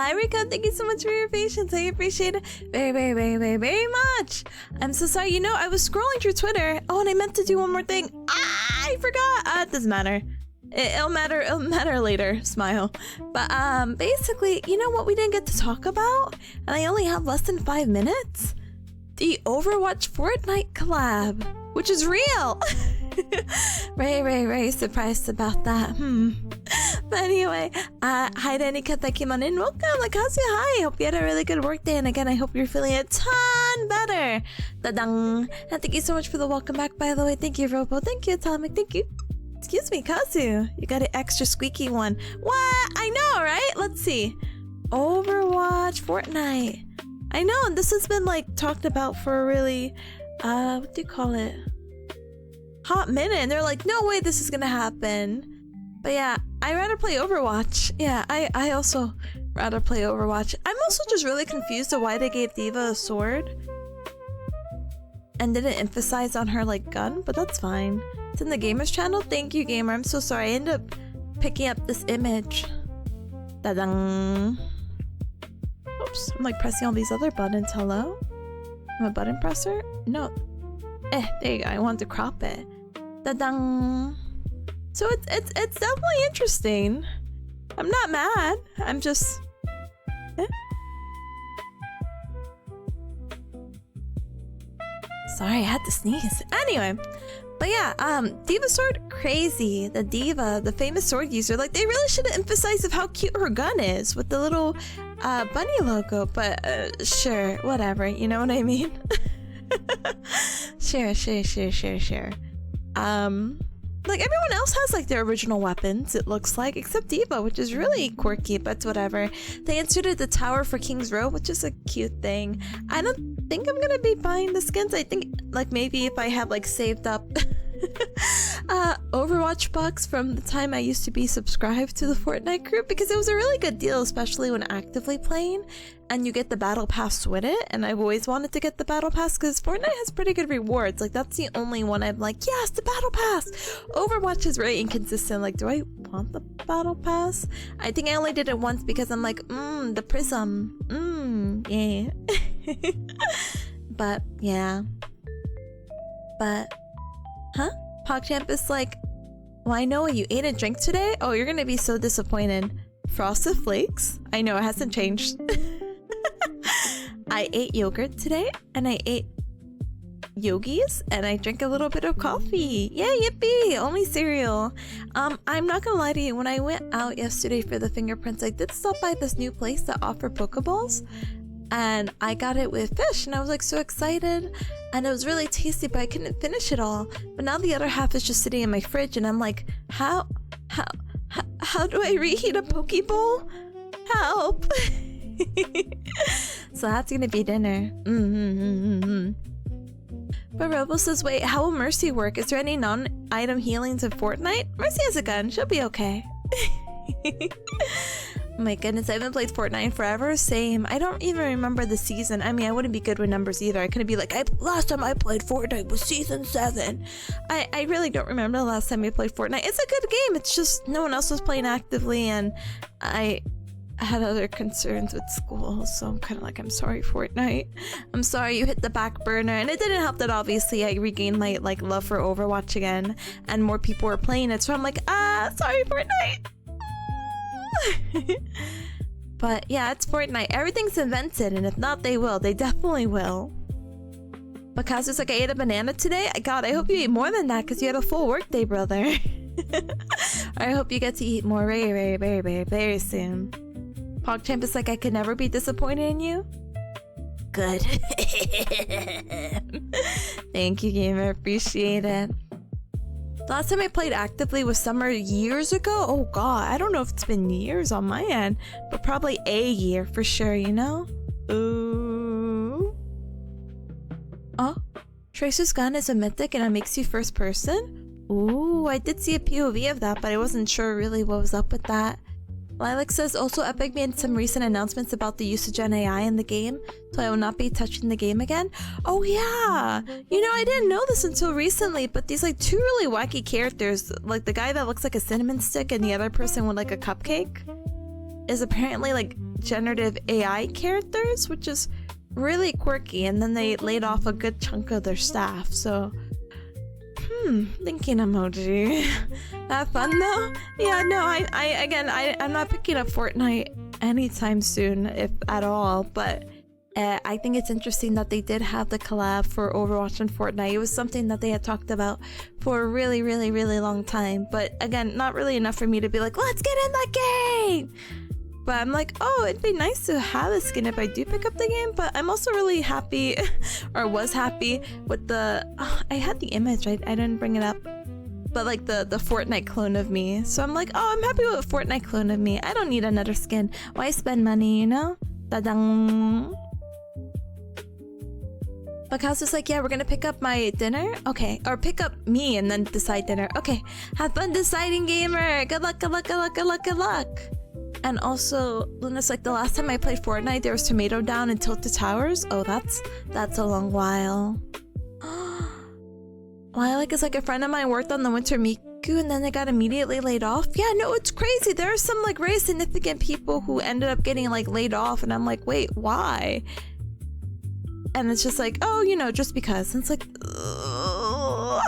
Hi Rico, thank you so much for your patience. I appreciate it very much. I'm so sorry. You know, I was scrolling through Twitter. Oh, and I meant to do one more thing. I forgot. It doesn't matter. It'll matter later. Smile. But basically, you know what we didn't get to talk about? And I only have less than 5 minutes? The Overwatch Fortnite collab, which is real. Very surprised about that. But anyway, hi Danica, thank you in. Welcome, Lakasu, hi. Hope you had a really good work day, and again, I hope you're feeling a ton better. Dadang. And thank you so much for the welcome back, by the way. Thank you, Robo. Thank you, Atomic. Thank you. Excuse me, Kazu. You got an extra squeaky one. What? I know, right? Let's see. Overwatch Fortnite. I know, and this has been like talked about for a really, what do you call it? Hot minute, and they're like, no way this is gonna happen. But yeah, I rather play Overwatch. Yeah, I also rather play Overwatch. I'm also just really confused at why they gave D.Va a sword and didn't emphasize on her like gun, but that's fine. It's in the Gamers channel. Thank you, Gamer. I'm so sorry. I ended up picking up this image. Da-dang. Oops, I'm like pressing all these other buttons. Hello? I'm a button presser? No. There you go. I wanted to crop it. Da-dang. So it's definitely interesting. I'm not mad. I'm just... Sorry, I had to sneeze. Anyway. But yeah, D.Va sword, crazy. The D.Va, the famous sword user, like they really should have emphasized of how cute her gun is with the little bunny logo. But sure, whatever. You know what I mean? Sure. Like everyone else has like their original weapons, it looks like, except D.Va, which is really quirky, but whatever. They inserted the tower for King's Row, which is a cute thing. I don't think I'm gonna be buying the skins. I think like maybe if I have like saved up Overwatch bucks from the time I used to be subscribed to the Fortnite group because it was a really good deal, especially when actively playing, and you get the battle pass with it. And I've always wanted to get the battle pass because Fortnite has pretty good rewards. Like, that's the only one I'm like, yes, the battle pass. Overwatch is very inconsistent. Like, do I want the battle pass? I think I only did it once because I'm like, the prism, yeah. But yeah, huh? PogChamp is like, well, I know you ate a drink today? Oh, you're gonna be so disappointed. Frosted Flakes? I know, it hasn't changed. I ate yogurt today, and I ate yogis, and I drank a little bit of coffee. Yeah, yippee! Only cereal. I'm not gonna lie to you, when I went out yesterday for the fingerprints, I did stop by this new place that offer Pokeballs. And I got it with fish, and I was like so excited, and it was really tasty, but I couldn't finish it all. But now the other half is just sitting in my fridge, and I'm like, how do I reheat a Pokeball? Help! So that's gonna be dinner. But Robo says, wait, how will Mercy work? Is there any non-item healings in Fortnite? Mercy has a gun, she'll be okay. My goodness, I haven't played Fortnite in forever. Same. I don't even remember the season. I mean, I wouldn't be good with numbers either. I couldn't be like, last time I played Fortnite was season 7. I really don't remember the last time we played Fortnite. It's a good game. It's just no one else was playing actively, and I had other concerns with school, so I'm kind of like, I'm sorry, Fortnite. I'm sorry you hit the back burner. And it didn't help that obviously I regained my like love for Overwatch again, and more people were playing it, so I'm like, sorry, Fortnite. But yeah, it's Fortnite. Everything's invented, and if not, they will. They definitely will. But Kazu's like, I ate a banana today? God, I hope you ate more than that because you had a full work day, brother. I hope you get to eat more very, very, very, very, very soon. PogChamp is like, I could never be disappointed in you. Good. Thank you, gamer. Appreciate it. The last time I played actively was summer years ago. Oh god, I don't know if it's been years on my end, but probably a year for sure, you know? Ooh. Oh, Tracer's gun is a mythic and it makes you first person? Ooh, I did see a POV of that, but I wasn't sure really what was up with that. Lilac says, also Epic made some recent announcements about the use of Gen AI in the game, so I will not be touching the game again. Oh yeah! You know, I didn't know this until recently, but these like two really wacky characters, like the guy that looks like a cinnamon stick and the other person with like a cupcake, is apparently like generative AI characters, which is really quirky, and then they laid off a good chunk of their staff, so... thinking emoji. Have fun though? Yeah, no, I'm not picking up Fortnite anytime soon, if at all, but I think it's interesting that they did have the collab for Overwatch and Fortnite. It was something that they had talked about for a really, really, really long time, but again, not really enough for me to be like, let's get in that game! But I'm like, oh, it'd be nice to have a skin if I do pick up the game. But I'm also really happy, or was happy, with the... I had the image, I didn't bring it up. But like the Fortnite clone of me. So I'm like, oh, I'm happy with a Fortnite clone of me. I don't need another skin. Why spend money, you know? Da-dang. But Kazu's like, yeah, we're gonna pick up my dinner? Okay. Or pick up me and then decide dinner. Okay. Have fun deciding, gamer! Good luck, good luck, good luck, good luck, good luck! And also, Luna's like, the last time I played Fortnite, there was Tomato Down and Tilted Towers. Oh, that's a long while. Lilac is like, a friend of mine worked on the Winter Miku and then they got immediately laid off. Yeah, no, it's crazy. There are some like very significant people who ended up getting like laid off, and I'm like, wait, why? And it's just like, oh, you know, just because. And it's like, ugh.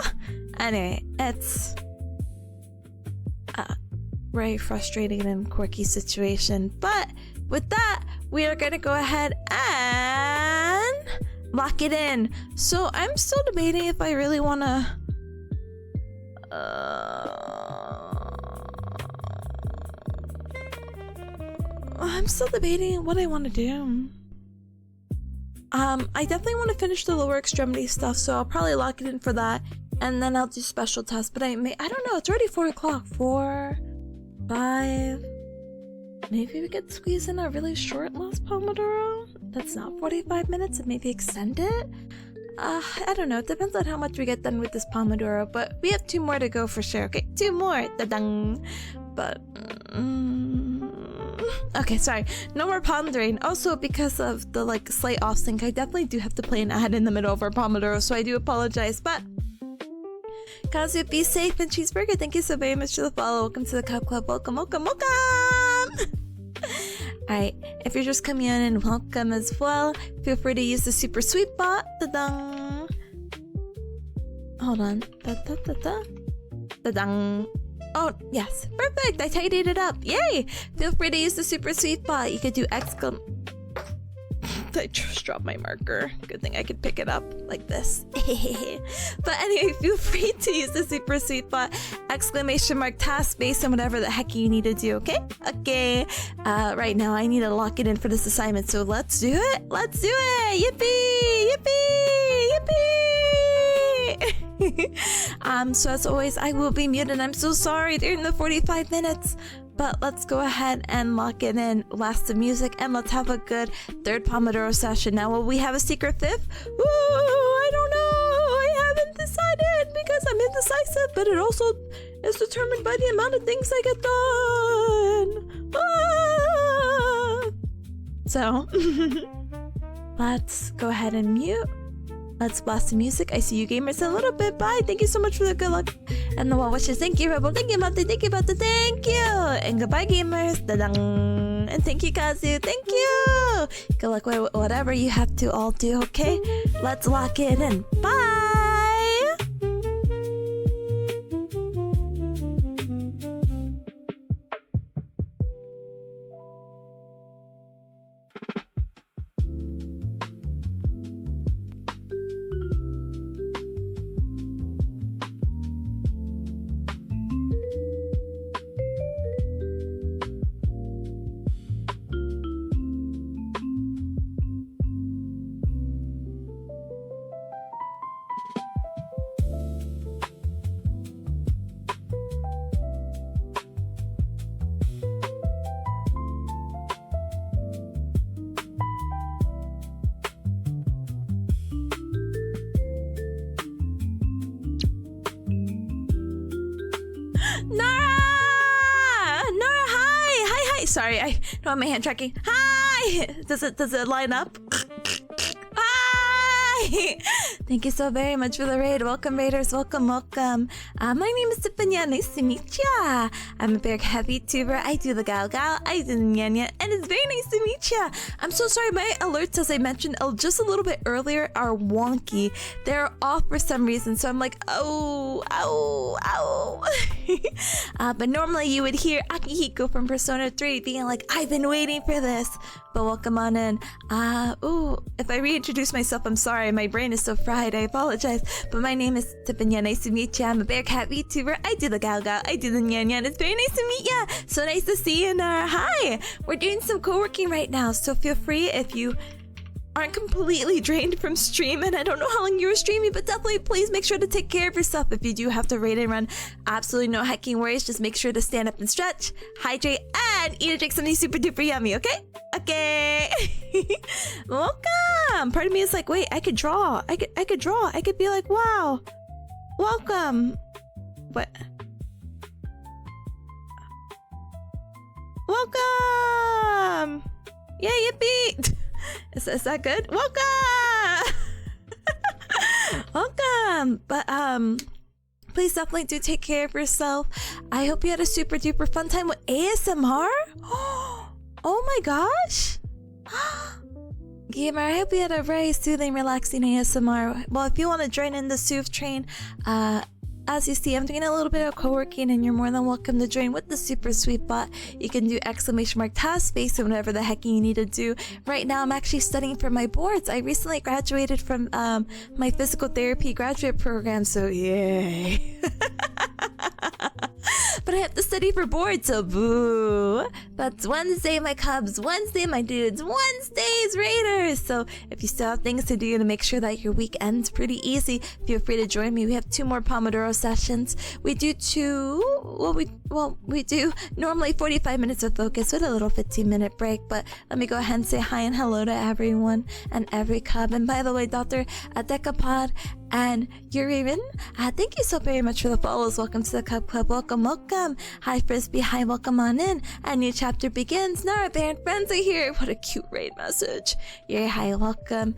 Anyway, it's very frustrating and quirky situation. But with that, we are gonna go ahead and lock it in. So I'm still debating if I really wanna I'm still debating what I want to do. I definitely want to finish the lower extremity stuff, so I'll probably lock it in for that, and then I'll do special tests. But I don't know, it's already 4 o'clock. 4, 5. Maybe we could squeeze in a really short last Pomodoro that's not 45 minutes and maybe extend it. I don't know. It depends on how much we get done with this Pomodoro, but we have 2 more to go for sure. Okay, 2 more. Da-dang. But okay, sorry. No more pondering. Also, because of the like slight off sync, I definitely do have to play an ad in the middle of our Pomodoro, so I do apologize. But Kazu, be safe, and Cheeseburger, thank you so very much for the follow. Welcome to the Cup Club. Welcome, welcome, welcome. Alright, if you're just coming in, and welcome as well. Feel free to use the super sweet bot. Da-dang. Hold on. Da-da-da-da. Da-dang. Oh, yes. Perfect. I tidied it up. Yay. Feel free to use the super sweet bot. You could do I just dropped my marker. Good thing I could pick it up like this. But anyway, feel free to use the super sweet bot !task based on whatever the heck you need to do, okay? Okay. Right now I need to lock it in for this assignment, so let's do it. Let's do it. Yippee! Yippee! Yippee! So as always, I will be muted. I'm so sorry during the 45 minutes. But let's go ahead and lock it in, blast the music, and let's have a good 3rd Pomodoro session. Now, will we have a secret 5th? Ooh, I don't know. I haven't decided because I'm indecisive, but it also is determined by the amount of things I get done. So, let's go ahead and mute. Let's blast the music. I see you gamers in a little bit. Bye. Thank you so much for the good luck and the well wishes. Thank you, Rebel. Thank you, Mate. Thank you, Mate. Thank you. And goodbye, gamers. Da-dang. And thank you, Kazu. Thank you. Good luck with whatever you have to all do, okay? Let's lock it in. Bye. Sorry, I don't have my hand tracking. Hi! Does it line up? Hi! Thank you so very much for the raid. Welcome, raiders. Welcome, welcome. My name is Tipanya. Nice to meet ya. I'm a very heavy tuber. I do the gal gal. I do the nya and it's very nice to meet ya. I'm so sorry. My alerts, as I mentioned just a little bit earlier, are wonky. They're off for some reason, so I'm like, oh, ow, ow. But normally you would hear Akihiko from Persona 3 being like, I've been waiting for this. But welcome on in. Ooh, if I reintroduce myself, I'm sorry. My brain is so fried. I apologize. But my name is Tipanya. Nice to meet you. I'm a bearcat VTuber. I do the gal gal. I do the nyan nyan. It's very nice to meet you. So nice to see you. Hi. We're doing some co-working right now. So feel free if you aren't completely drained from stream, and I don't know how long you were streaming, but definitely please make sure to take care of yourself. If you do have to raid and run, absolutely no hacking worries. Just make sure to stand up and stretch, hydrate, and eat or drink something super duper yummy, okay? Okay. Welcome. Part of me is like, wait, I could draw. I could draw. I could be like, wow. Welcome. What? Welcome. Yeah, yippee. Is that good? Welcome! Welcome! But, please definitely do take care of yourself. I hope you had a super duper fun time with ASMR. Oh my gosh! Gamer, I hope you had a very soothing, relaxing ASMR. Well, if you want to join in the Soothe train, as you see, I'm doing a little bit of co-working, and you're more than welcome to join with the super sweet bot. You can do !task based on whatever the heck you need to do. Right now, I'm actually studying for my boards. I recently graduated from my physical therapy graduate program, so yay. But but I have to study for board, so boo. But it's Wednesday, my Cubs. Wednesday, my dudes. Wednesdays, Raiders. So if you still have things to do to make sure that your week ends pretty easy, feel free to join me. We have 2 more Pomodoro sessions. We do we do normally 45 minutes of focus with a little 15-minute break, but let me go ahead and say hi and hello to everyone and every Cub. And by the way, Dr. Decapod and Uririn, thank you so very much for the follows. Welcome to the Cub Club. Welcome, welcome. Hi, Frisbee. Hi, welcome on in. A new chapter begins. Nara Bear and friends are here. What a cute raid message. Yay, hi, welcome.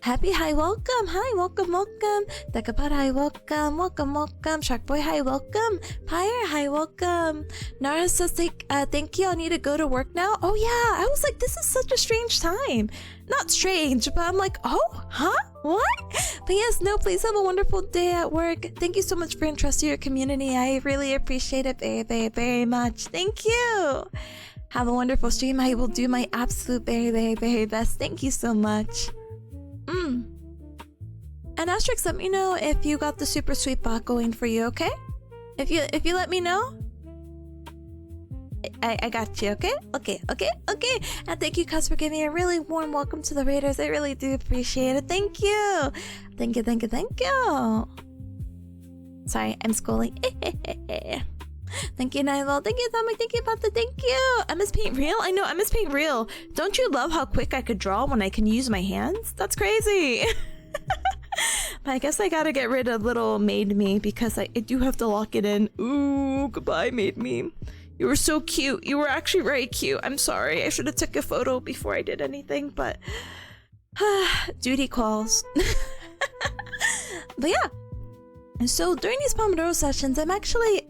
Happy, hi, welcome. Hi, welcome, welcome. Decapod, hi, welcome. Welcome, welcome. Shark Boy, hi, welcome. Pyre, hi, welcome. Nara says, thank you. I need to go to work now. Oh, yeah. I was like, this is such a strange time. Not strange, but I'm like, oh, huh? What? But yes, no, please have a wonderful day at work. Thank you so much for entrusting your community. I really appreciate it very, very, very much. Thank you. Have a wonderful stream. I will do my absolute very, very, very best. Thank you so much. And Asterix, let me know if you got the super sweet bot going for you, okay? If you let me know, I got you, okay? Okay. And thank you, Cuz, for giving me a really warm welcome to the Raiders. I really do appreciate it. Thank you. Thank you. Sorry, I'm scrolling. Thank you, Nilo. Thank you, Tommy. Thank you, Papa. Thank you. MS Paint Real? I know, MS Paint Real. Don't you love how quick I could draw when I can use my hands? That's crazy. But I guess I gotta get rid of little Made Me because I do have to lock it in. Ooh, goodbye, Made Me. You were so cute. You were actually very cute. I'm sorry. I should have took a photo before I did anything, but duty calls. But yeah. So during these Pomodoro sessions, I'm actually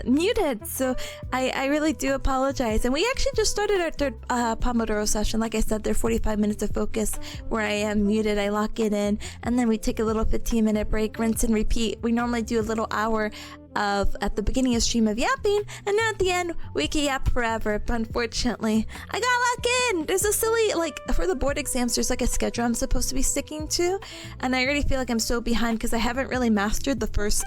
muted, so I really do apologize. And we actually just started our 3rd Pomodoro session. Like I said, they're 45 minutes of focus where I am muted, I lock it in, and then we take a little 15-minute break, rinse and repeat. We normally do a little hour at the beginning of stream of yapping, and then at the end we can yap forever. But unfortunately, I gotta lock in. There's a silly, for the board exams, there's a schedule I'm supposed to be sticking to, and I already feel like I'm so behind because I haven't really mastered the first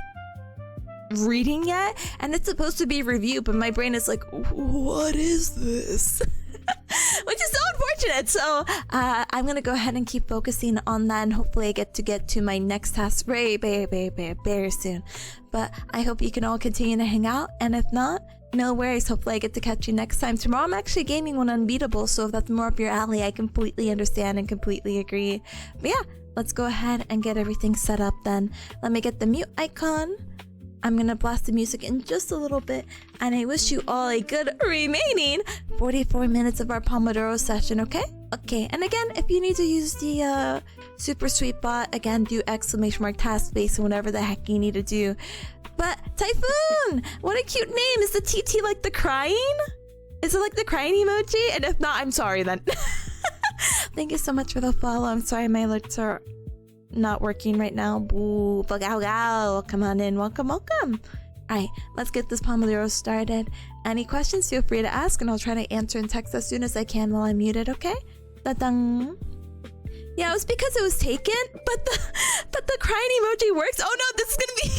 reading yet, and it's supposed to be review, but my brain is like, what is this? Which is so unfortunate. So I'm gonna go ahead and keep focusing on that, and hopefully I get to my next task very, very, very, very, very soon. But I hope you can all continue to hang out, and if not, no worries. Hopefully I get to catch you next time. Tomorrow I'm actually gaming one Unbeatable, so if that's more up your alley, I completely understand and completely agree. But yeah, let's go ahead and get everything set up then. Let me get the mute icon. I'm gonna blast the music in just a little bit, and I wish you all a good remaining 44 minutes of our Pomodoro session, okay? Okay, and again, if you need to use the super sweet bot, again, do !task space and whatever the heck you need to do. But Typhoon, what a cute name. Is the TT like the crying? Is it like the crying emoji? And if not, I'm sorry then. Thank you so much for the follow. I'm sorry my alerts are not working right now. Boo, come on in. Welcome. Alright, let's get this Pomodoro started. Any questions, feel free to ask, and I'll try to answer in text as soon as I can while I'm muted, okay? Da-dang. Yeah, it was because it was taken, but the crying emoji works. Oh no, this is gonna be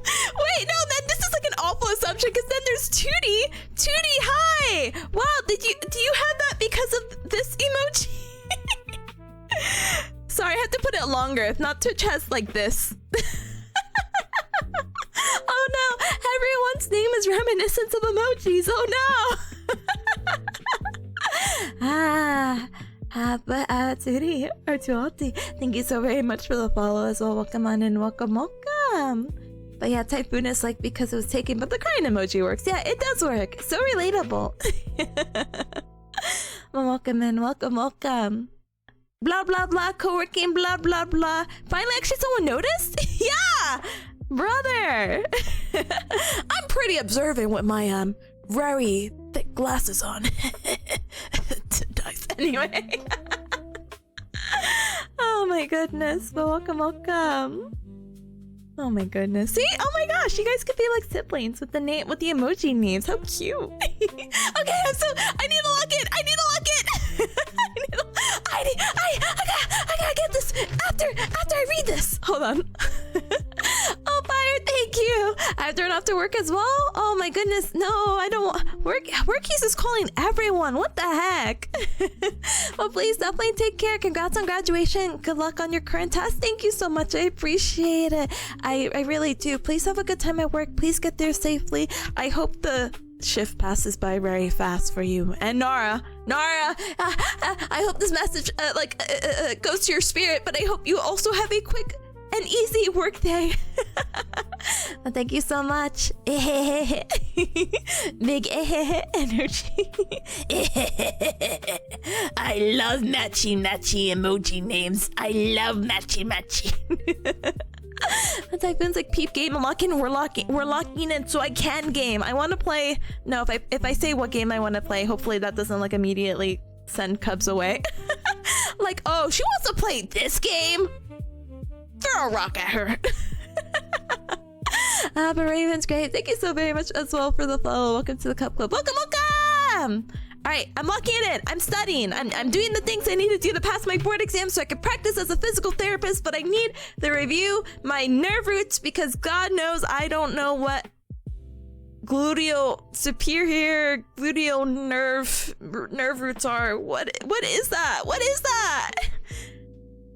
wait, no, this is like an awful assumption, because then there's Tootie. Tootie, hi! Wow, do you have that because of this emoji? Sorry, I have to put it longer. If not, Twitch has like this. Oh no, everyone's name is reminiscent of emojis. Oh no. But Turi or Tuoti, thank you so very much for the follow as well. Welcome on in, welcome. But yeah, Typhoon is like because it was taken, but the crying emoji works. Yeah, it does work. So relatable. Well, welcome in, welcome. Blah blah blah, co-working, blah blah blah. Finally, actually someone noticed? Yeah! Brother! I'm pretty observant with my very thick glasses on. Dice anyway. Oh my goodness, but welcome. Oh my goodness. See? Oh my gosh, you guys could be like siblings with the emoji names. How cute. Okay, I need to lock in. I gotta get this after I read this. Hold on. Oh, Fire, thank you. I have to run off to work as well? Oh my goodness. No, I don't want Workies is calling everyone. What the heck? Well, please definitely take care. Congrats on graduation. Good luck on your current test. Thank you so much. I appreciate it. I really do. Please have a good time at work. Please get there safely. I hope the shift passes by very fast for you. And Nara, I hope this message goes to your spirit, but I hope you also have a quick and easy work day. Well, thank you so much. Big energy. I love matchy emoji names. I love matchy. The Typhoon's like, peep game, I'm locking, we're locking in so I can game. I want to play. No, if I say what game I want to play, hopefully that doesn't like immediately send Cubs away. Like, oh, she wants to play this game? Throw a rock at her. But Raven's great. Thank you so very much as well for the follow. Welcome to the Cup Club. Welcome. All right, I'm locking it in. I'm studying. I'm doing the things I need to do to pass my board exam so I can practice as a physical therapist, but I need to review my nerve roots because God knows I don't know what superior gluteal nerve roots are. What is that? What is that?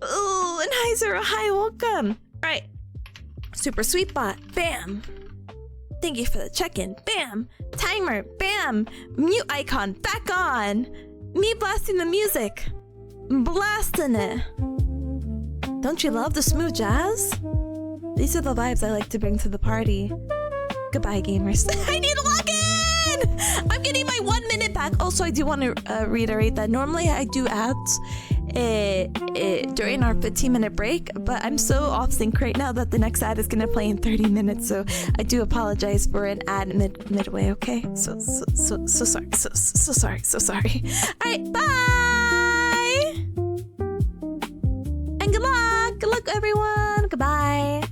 Oh, and hi Zero, hi, welcome. All right, super sweet bot, bam. Thank you for the check-in, bam. Timer, bam. Mute icon, back on. Me blasting the music, blasting it. Don't you love the smooth jazz? These are the vibes I like to bring to the party. Goodbye, gamers. I need to log in! I'm getting my 1 minute back. Also, I do want to reiterate that normally I do ads during our 15-minute break, but I'm so off sync right now that the next ad is gonna play in 30 minutes, so I do apologize for an ad midway, okay? So sorry. So sorry. All right, bye! And good luck! Good luck, everyone! Goodbye!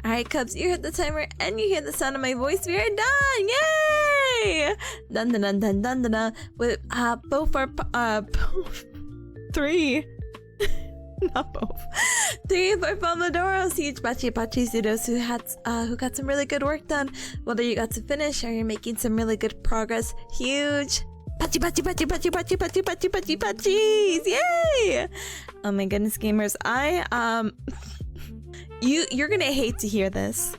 Alright, Cubs, you heard the timer and you hear the sound of my voice. We are done! Yay! Dun dun dun dun dun dun dun. With both our three. Not both. 3 of our Pomodoros. Huge bachi to those who got some really good work done. Whether you got to finish or you're making some really good progress. Huge Pachis! Yay! Oh my goodness, gamers. You're gonna hate to hear this.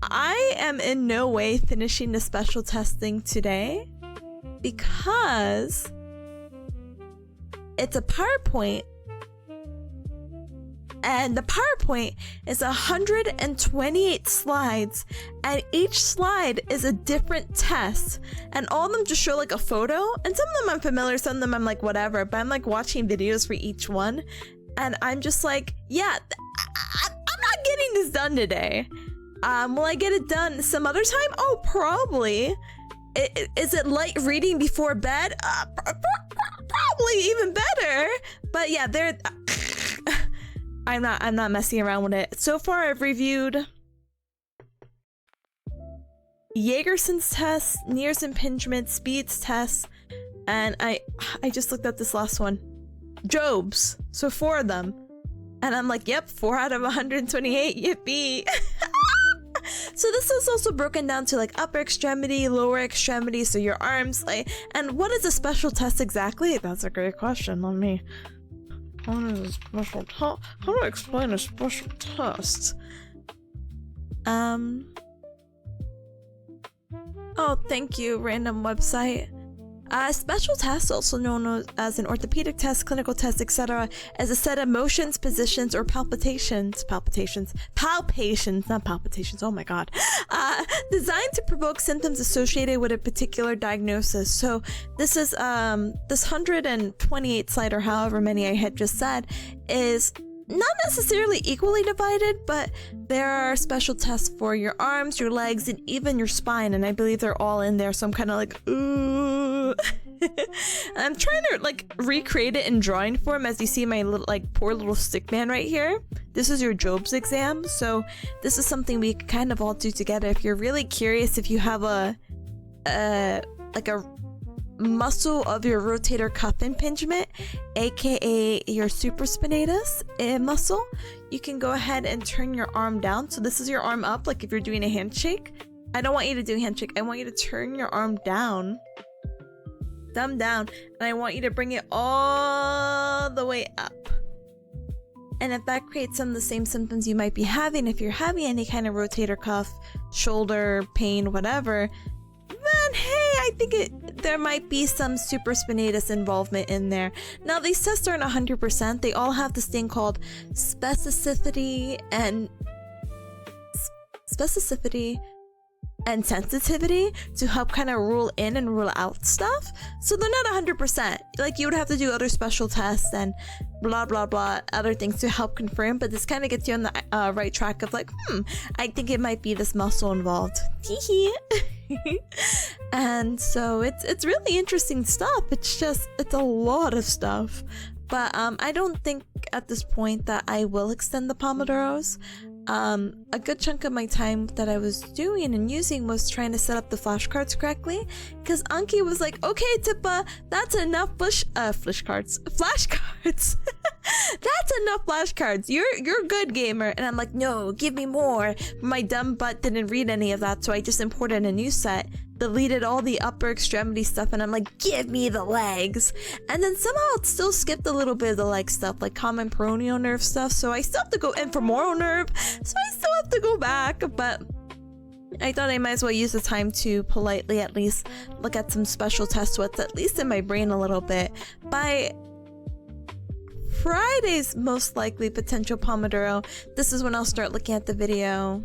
I am in no way finishing the special testing today because it's a PowerPoint, and the PowerPoint is 128 slides, and each slide is a different test, and all of them just show like a photo, and some of them I'm familiar, some of them I'm like whatever, but I'm like watching videos for each one, and I'm just like, yeah, I'm not getting this done today. Will I get it done some other time? Oh, probably. Is it light reading before bed? Probably even better. But yeah, I'm not messing around with it. So far, I've reviewed Jagerson's test, Near's impingement, Speed's test, and I just looked at this last one, Job's. So 4 of them, and I'm like, yep, 4 out of 128. Yippee! So this is also broken down to like upper extremity, lower extremity, so your arms, like, and what is a special test exactly? That's a great question. How do I explain a special test? Oh, thank you, random website. Special test, also known as an orthopedic test, clinical test, etc., is a set of motions, positions, or palpitations, not palpitations, oh my god, designed to provoke symptoms associated with a particular diagnosis. So this is, this 128 slide, or however many I had just said, is not necessarily equally divided, but there are special tests for your arms, your legs, and even your spine, and I believe they're all in there, so I'm kind of like, ooh. I'm trying to like recreate it in drawing form. As you see my little, like, poor little stick man right here, this is your Job's exam, so this is something we can kind of all do together. If you're really curious, if you have a muscle of your rotator cuff impingement, aka your supraspinatus muscle, you can go ahead and turn your arm down. So this is your arm up, like if you're doing a handshake. I don't want you to do a handshake, I want you to turn your arm down, thumb down, and I want you to bring it all the way up. And if that creates some of the same symptoms you might be having, if you're having any kind of rotator cuff, shoulder pain, whatever, then hey, I think there might be some supraspinatus involvement in there. Now, these tests aren't 100%. They all have this thing called specificity and sensitivity to help kind of rule in and rule out stuff. So they're not 100%. Like, you would have to do other special tests and blah blah blah, other things to help confirm, but this kind of gets you on the right track of like, I think it might be this muscle involved. And so it's really interesting stuff. It's a lot of stuff, but I don't think at this point that I will extend the Pomodoros. A good chunk of my time that I was doing and using was trying to set up the flashcards correctly, because Anki was like, okay, Tippa, that's enough flashcards. That's enough flashcards. You're good, gamer. And I'm like, no, give me more. My dumb butt didn't read any of that, so I just imported a new set, deleted all the upper extremity stuff, and I'm like, give me the legs. And then somehow it still skipped a little bit of the leg stuff, like common peroneal nerve stuff, so I still have to go in for femoral nerve, so I still have to go back. But I thought I might as well use the time to politely at least look at some special test what's at least in my brain a little bit. By Friday's most likely potential Pomodoro, this is when I'll start looking at the video.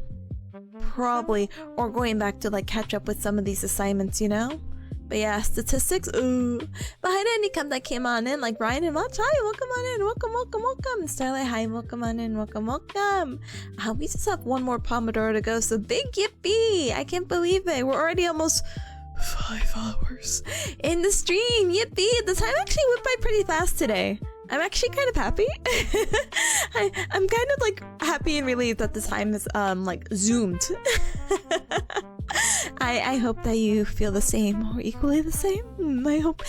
Probably, or going back to like catch up with some of these assignments, you know? But yeah, statistics, ooh. But hi to any that came on in, like Ryan and Watch, hi, welcome on in, welcome. And Starlight, hi, welcome on in, welcome. We just have one more Pomodoro to go, so big yippee! I can't believe it, we're already almost 5 hours in the stream, yippee! The time actually went by pretty fast today. I'm actually kind of happy. I'm kind of like happy and relieved that the time is like zoomed. I hope that you feel the same or equally the same. I hope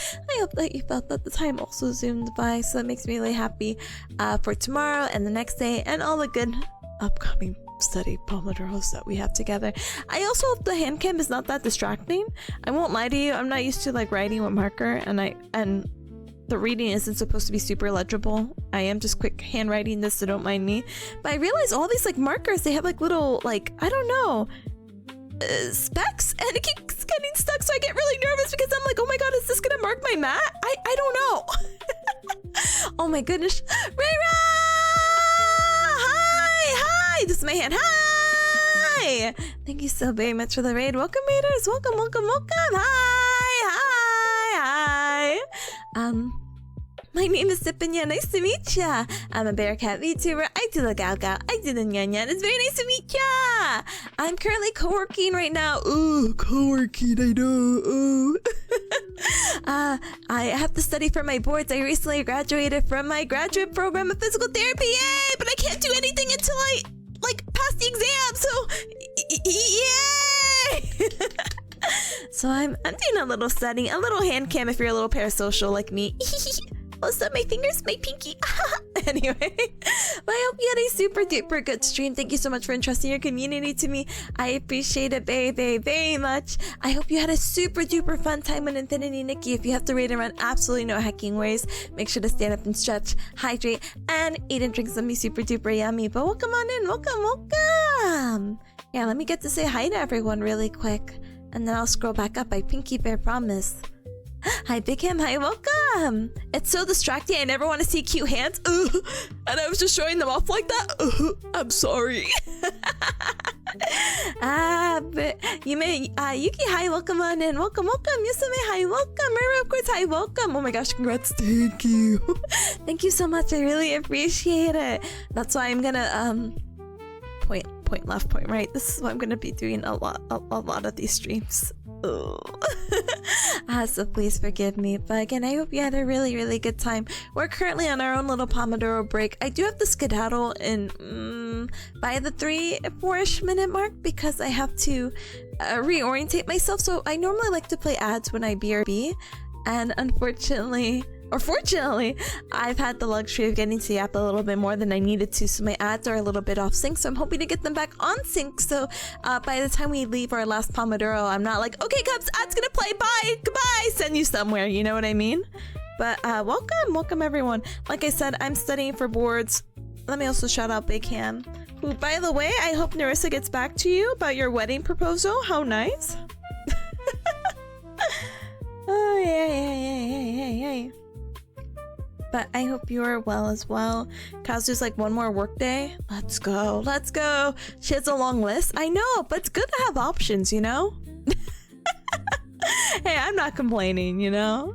that you felt that the time also zoomed by, so that makes me really happy for tomorrow and the next day and all the good upcoming study Pomodoros that we have together. I also hope the hand cam is not that distracting. I won't lie to you, I'm not used to like writing with marker, and the reading isn't supposed to be super legible. I am just quick handwriting this, so don't mind me. But I realize all these like markers, they have like little like, I don't know, specs, and it keeps getting stuck, so I get really nervous because I'm like, oh my god, is this gonna mark my mat? I don't know. Oh my goodness. Rayra! Hi! This is my hand. Hi! Thank you so very much for the raid. Welcome, raiders. Welcome. Hi! My name is Tipanya. Nice to meet ya. I'm a bearcat VTuber. I do the Gao. I do the Nyan. It's very nice to meet ya. I'm currently co-working right now. Ooh, co-working, I know. Ooh. I have to study for my boards. I recently graduated from my graduate program of physical therapy. Yay! But I can't do anything until I pass the exam. So, yay! So I'm doing a little studying, a little hand cam if you're a little parasocial like me. Also, my fingers, my pinky. Anyway, but I hope you had a super duper good stream. Thank you so much for entrusting your community to me. I appreciate it very, very, very much. I hope you had a super duper fun time with Infinity Nikki. If you have to raid and run absolutely no hacking ways, make sure to stand up and stretch, hydrate, and eat and drink something super duper yummy. But welcome on in, welcome. Yeah, let me get to say hi to everyone really quick, and then I'll scroll back up. I pinky bear promise. Hi, Big Ham. Hi, welcome. It's so distracting. I never want to see cute hands. And I was just showing them off like that. I'm sorry. But you may, Yuki, hi, welcome on in. Welcome. Yusame, hi, welcome. Mira, of course, hi, welcome. Oh my gosh, congrats. Thank you. Thank you so much. I really appreciate it. That's why I'm gonna, point left, point right. This is what I'm gonna be doing a lot of these streams. So please forgive me. But again, I hope you had a really, really good time. We're currently on our own little Pomodoro break. I do have to skedaddle in by the 3-4ish minute mark because I have to reorientate myself. So I normally like to play ads when I BRB, and unfortunately, or fortunately, I've had the luxury of getting to the app a little bit more than I needed to, so my ads are a little bit off sync, so I'm hoping to get them back on sync, so by the time we leave our last Pomodoro, I'm not like, okay Cubs, ad's gonna play, bye, goodbye, send you somewhere, you know what I mean? But welcome everyone. Like I said, I'm studying for boards. Let me also shout out Big Ham, who, by the way, I hope Narissa gets back to you about your wedding proposal. How nice. Oh, yeah. But I hope you are well as well. Kazu's like, one more work day. Let's go. She has a long list. I know, but it's good to have options, you know? Hey, I'm not complaining, you know?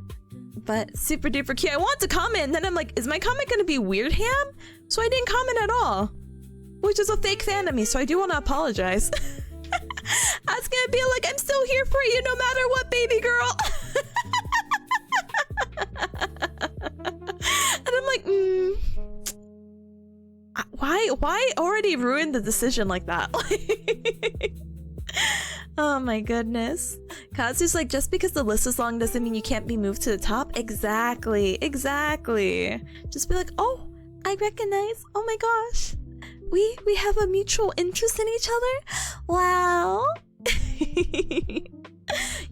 But super duper cute. I want to comment, and then I'm like, is my comment gonna be weird ham? So I didn't comment at all. Which is a fake fan of me, so I do want to apologize. I was gonna be like, I'm still here for you no matter what, baby girl. And I'm like, why already ruin the decision like that? Oh my goodness. Kazu's like, just because the list is long doesn't mean you can't be moved to the top. Exactly. Just be like, oh, I recognize. Oh my gosh. We have a mutual interest in each other? Wow.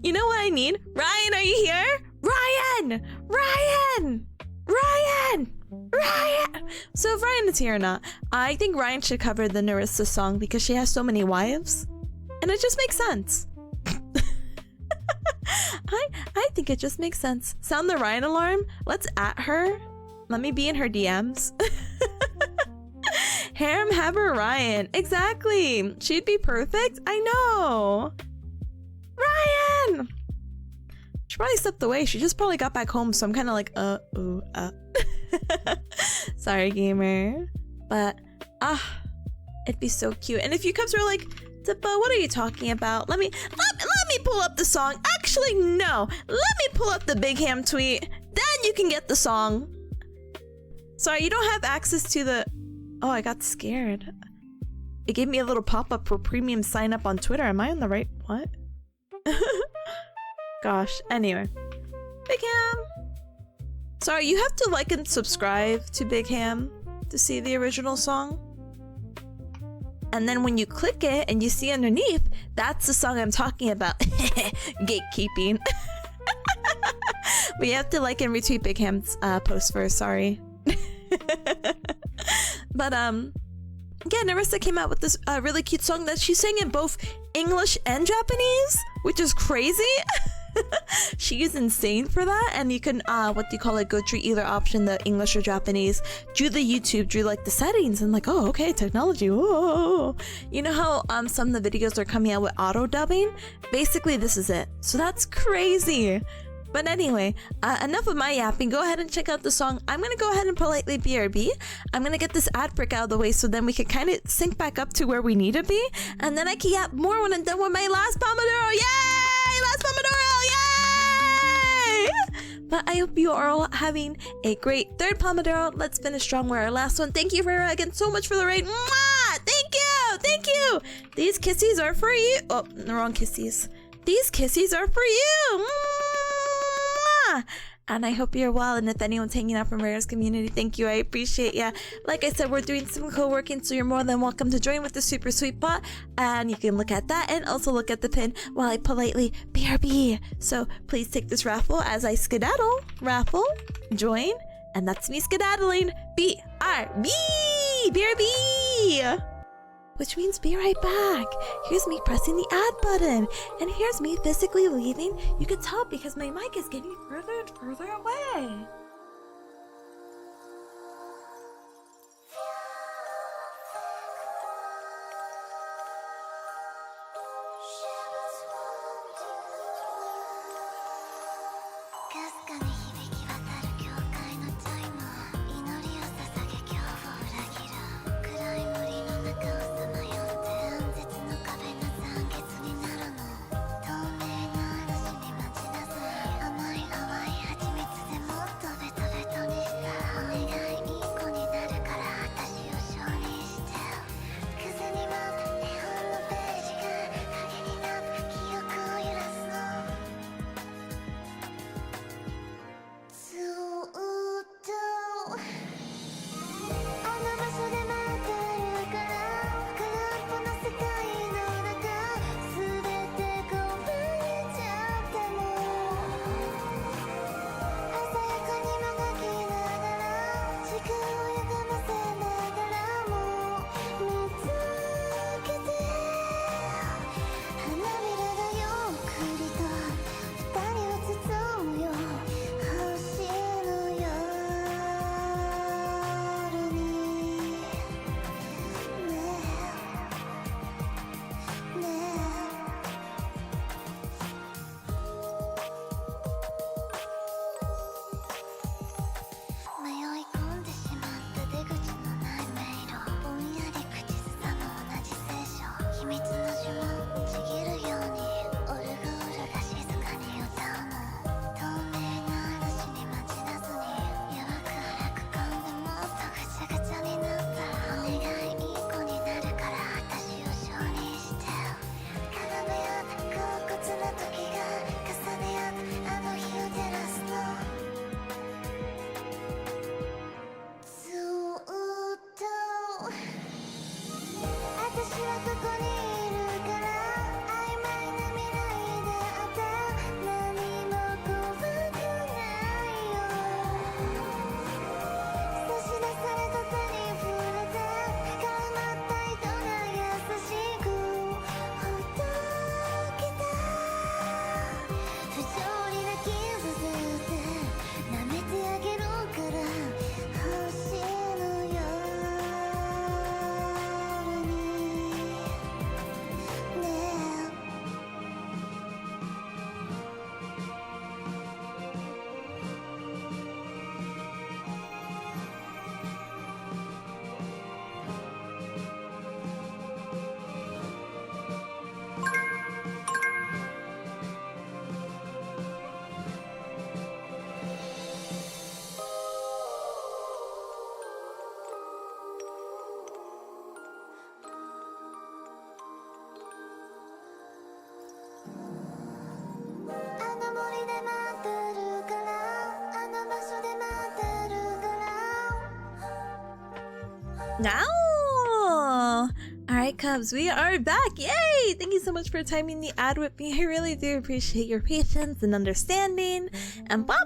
You know what I need? Ryan, are you here? Ryan! Ryan! Ryan! Ryan! So if Ryan is here or not, I think Ryan should cover the Narissa song because she has so many wives. And it just makes sense. I think it just makes sense. Sound the Ryan alarm. Let's at her. Let me be in her DMs. Harem Haber Ryan. Exactly. She'd be perfect. I know. Ryan! She probably stepped away. She just probably got back home, so I'm kind of like, Sorry, gamer. But, it'd be so cute. And if you cubs were like, Tippa, what are you talking about? Let me pull up the song. Actually, no. Let me pull up the Big Ham tweet. Then you can get the song. Sorry, you don't have access to the... Oh, I got scared. It gave me a little pop-up for premium sign-up on Twitter. Am I on the right... What? Gosh. Anyway. Big Ham. Sorry, you have to like and subscribe to Big Ham to see the original song. And then when you click it and you see underneath, that's the song I'm talking about. Gatekeeping. But you have to like and retweet Big Ham's post first, sorry. But yeah, Narissa came out with this really cute song that she sang in both English and Japanese, which is crazy. She is insane for that. And you can go through either option, the English or Japanese, drew like the settings and like, oh, okay, technology, whoa. You know how some of the videos are coming out with auto dubbing? Basically this is it. So that's crazy. But anyway, enough of my yapping. Go ahead and check out the song. I'm gonna go ahead and politely BRB. I'm gonna get this ad break out of the way so then we can kind of sync back up to where we need to be. And then I can yap more when I'm done with my last Pomodoro. Yay! Last Pomodoro! Yay! But I hope you are all having a great third Pomodoro. Let's finish strong with our last one. Thank you for again so much for the raid. Mwah! Thank you! Thank you! These kissies are for you. Oh, the wrong kissies. These kissies are for you! Mwah! And I hope you're well, and if anyone's hanging out from Rare's community, thank you, I appreciate ya. Like I said, we're doing some co-working, so you're more than welcome to join with the super sweet bot, and you can look at that and also look at the pin while I politely BRB. So please take this raffle as I skedaddle. Raffle, join, and that's me skedaddling. BRB! BRB! Which means be right back. Here's me pressing the add button. And here's me physically leaving. You can tell because my mic is getting further and further away. No! Alright, Cubs, we are back! Yay! Thank you so much for timing the ad with me. I really do appreciate your patience and understanding. And hi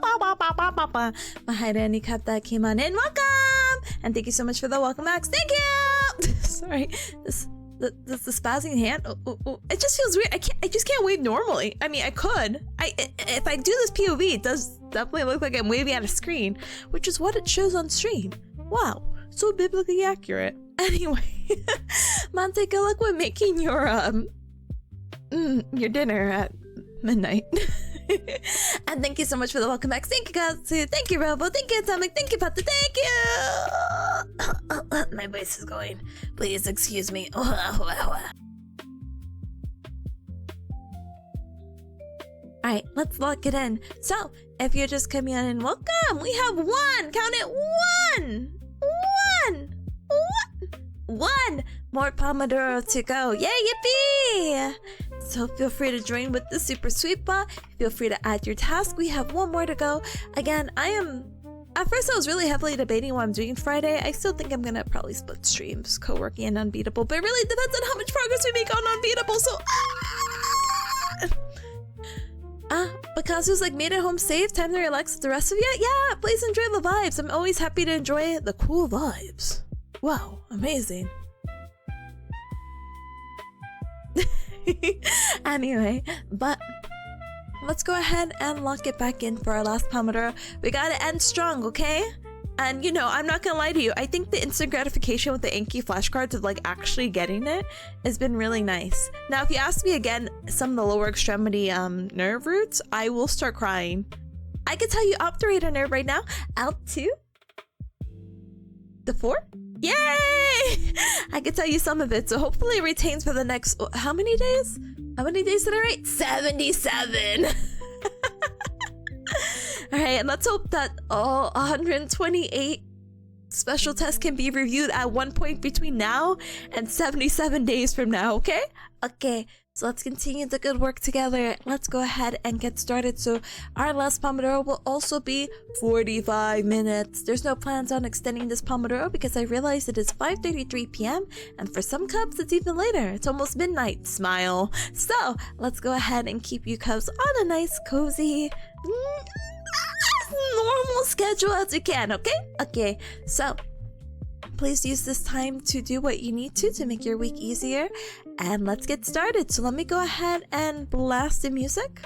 to any Cub that came on in. Welcome! And thank you so much for the welcome backs. Thank you! Sorry, the spazzing hand. It just feels weird. I just can't wave normally. I mean, I could. If I do this POV, it does definitely look like I'm waving at a screen, which is what it shows on stream. Wow, so biblically accurate. Anyway, Monte, good luck with making your dinner at midnight. And thank you so much for the welcome back. Thank you, guys. Thank you, Robo. Thank you, Atomic. Thank you, Pata. Thank you. My voice is going. Please excuse me. Alright, let's lock it in. So, if you're just coming on in, welcome! We have one! Count it! One more Pomodoro to go. Yay, yippee! So feel free to join with the Super Sweepa. Feel free to add your task. We have one more to go. Again, at first I was really heavily debating what I'm doing Friday. I still think I'm gonna probably split streams, co-working and Unbeatable, but it really depends on how much progress we make on Unbeatable, so because who's like made it home safe, time to relax with the rest of you? Yeah, please enjoy the vibes. I'm always happy to enjoy the cool vibes. Wow, amazing. Anyway, but let's go ahead and lock it back in for our last Pomodoro. We gotta end strong, okay? And you know, I'm not gonna lie to you, I think the instant gratification with the Anki flashcards of like actually getting it has been really nice. Now, if you ask me again some of the lower extremity nerve roots, I will start crying. I can tell you obturator nerve right now, L2, the 4? Yay! I can tell you some of it, so hopefully it retains for the next, how many days? How many days did I write? 77! Alright, and let's hope that all 128 special tests can be reviewed at one point between now and 77 days from now, okay? Okay, so let's continue the good work together. Let's go ahead and get started. So our last Pomodoro will also be 45 minutes. There's no plans on extending this Pomodoro because I realized it is 5:33 p.m. and for some Cubs it's even later. It's almost midnight. Smile. So let's go ahead and keep you Cubs on a nice cozy normal schedule as you can, okay? Okay, so please use this time to do what you need to make your week easier, and let's get started. So let me go ahead and blast the music.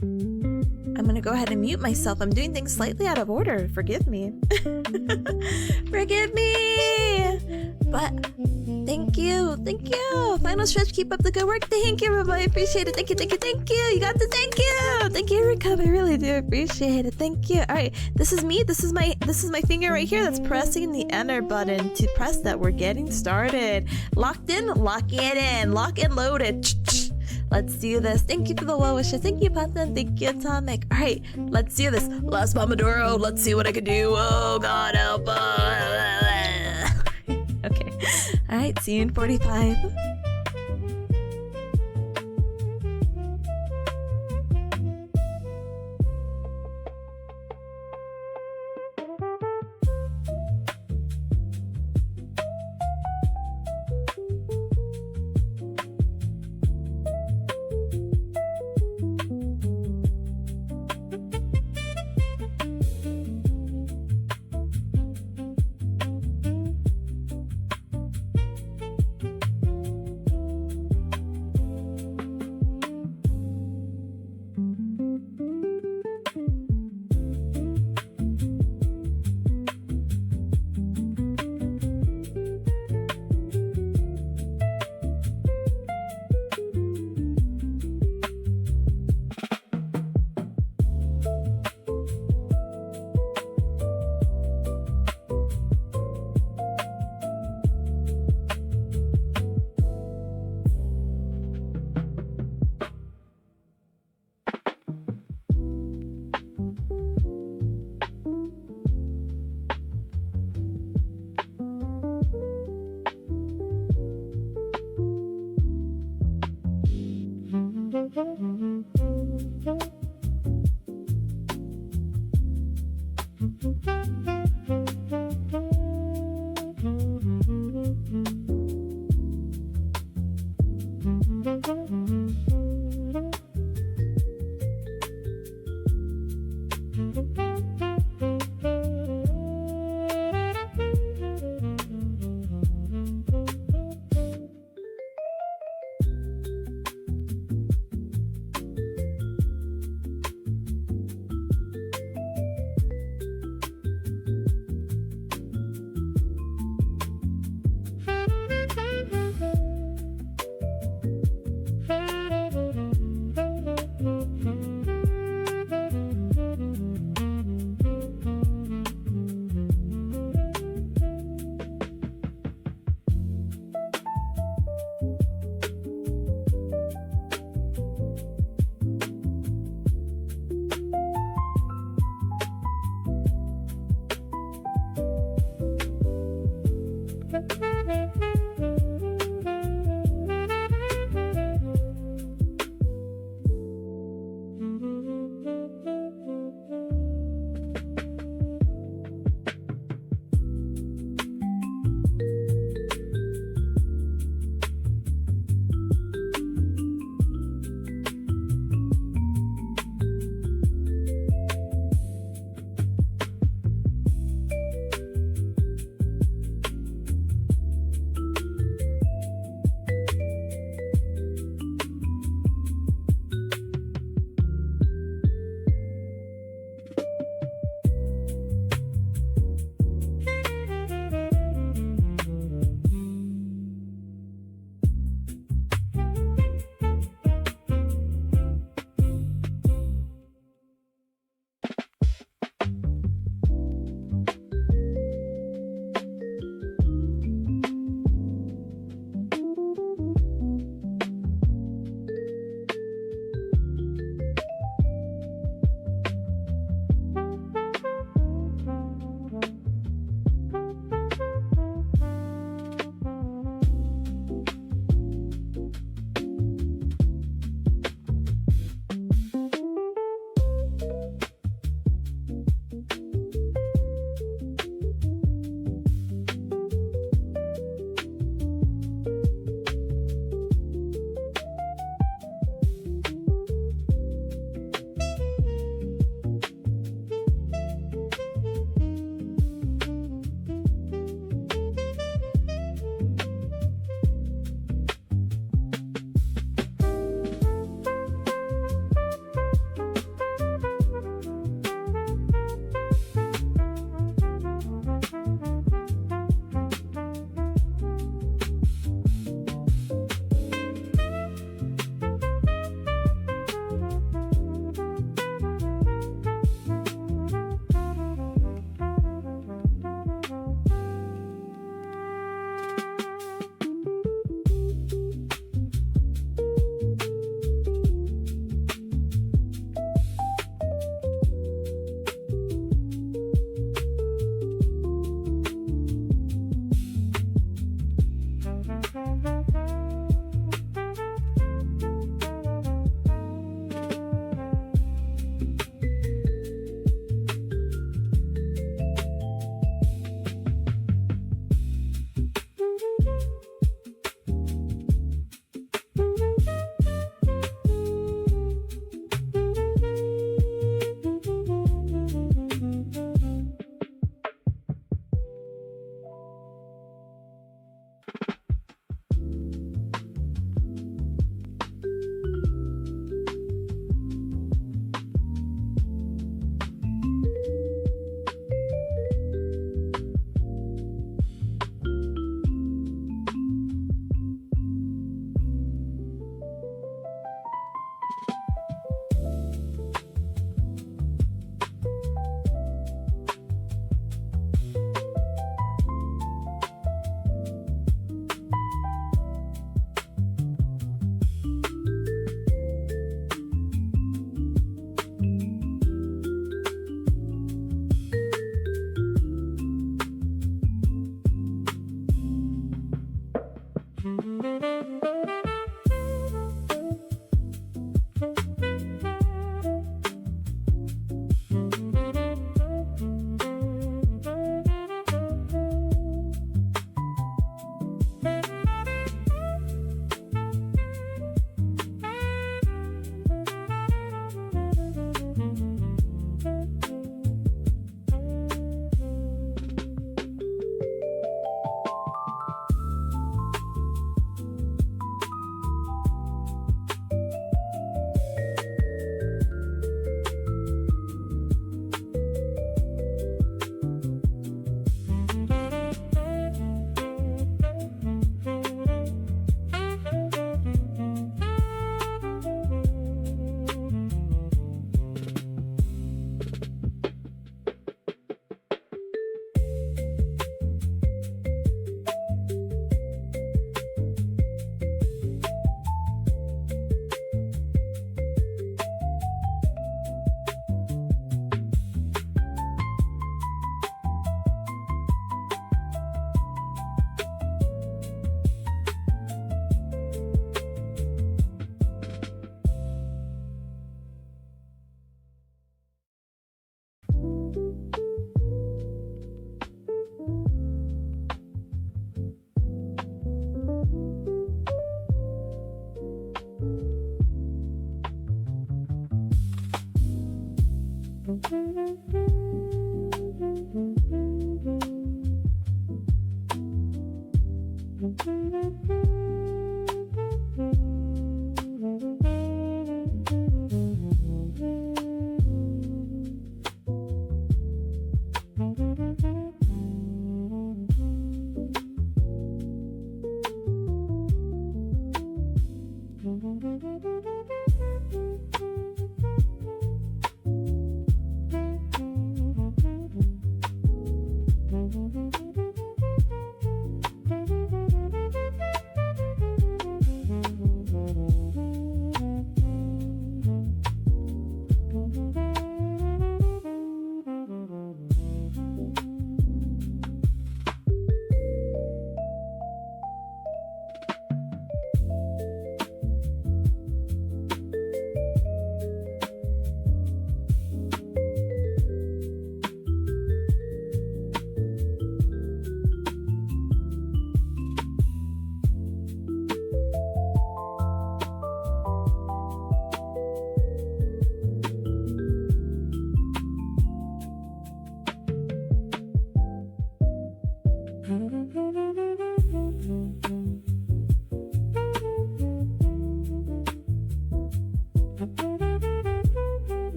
I'm gonna go ahead and mute myself. I'm doing things slightly out of order. Forgive me. Forgive me! But thank you. Final stretch, keep up the good work. Thank you, everybody. I appreciate it. Thank you. You got the thank you. Thank you, Recov. I really do appreciate it. Thank you. All right, this is me. This is my finger right here that's pressing the enter button to press that. We're getting started. Locked in, locking it in. Lock and loaded. Let's do this. Thank you for the well wishes. Thank you, Patan. Thank you, Atomic. All right, let's do this. Last Pomodoro. Let's see what I can do. Oh, God help us. Okay. All right, see you in 45.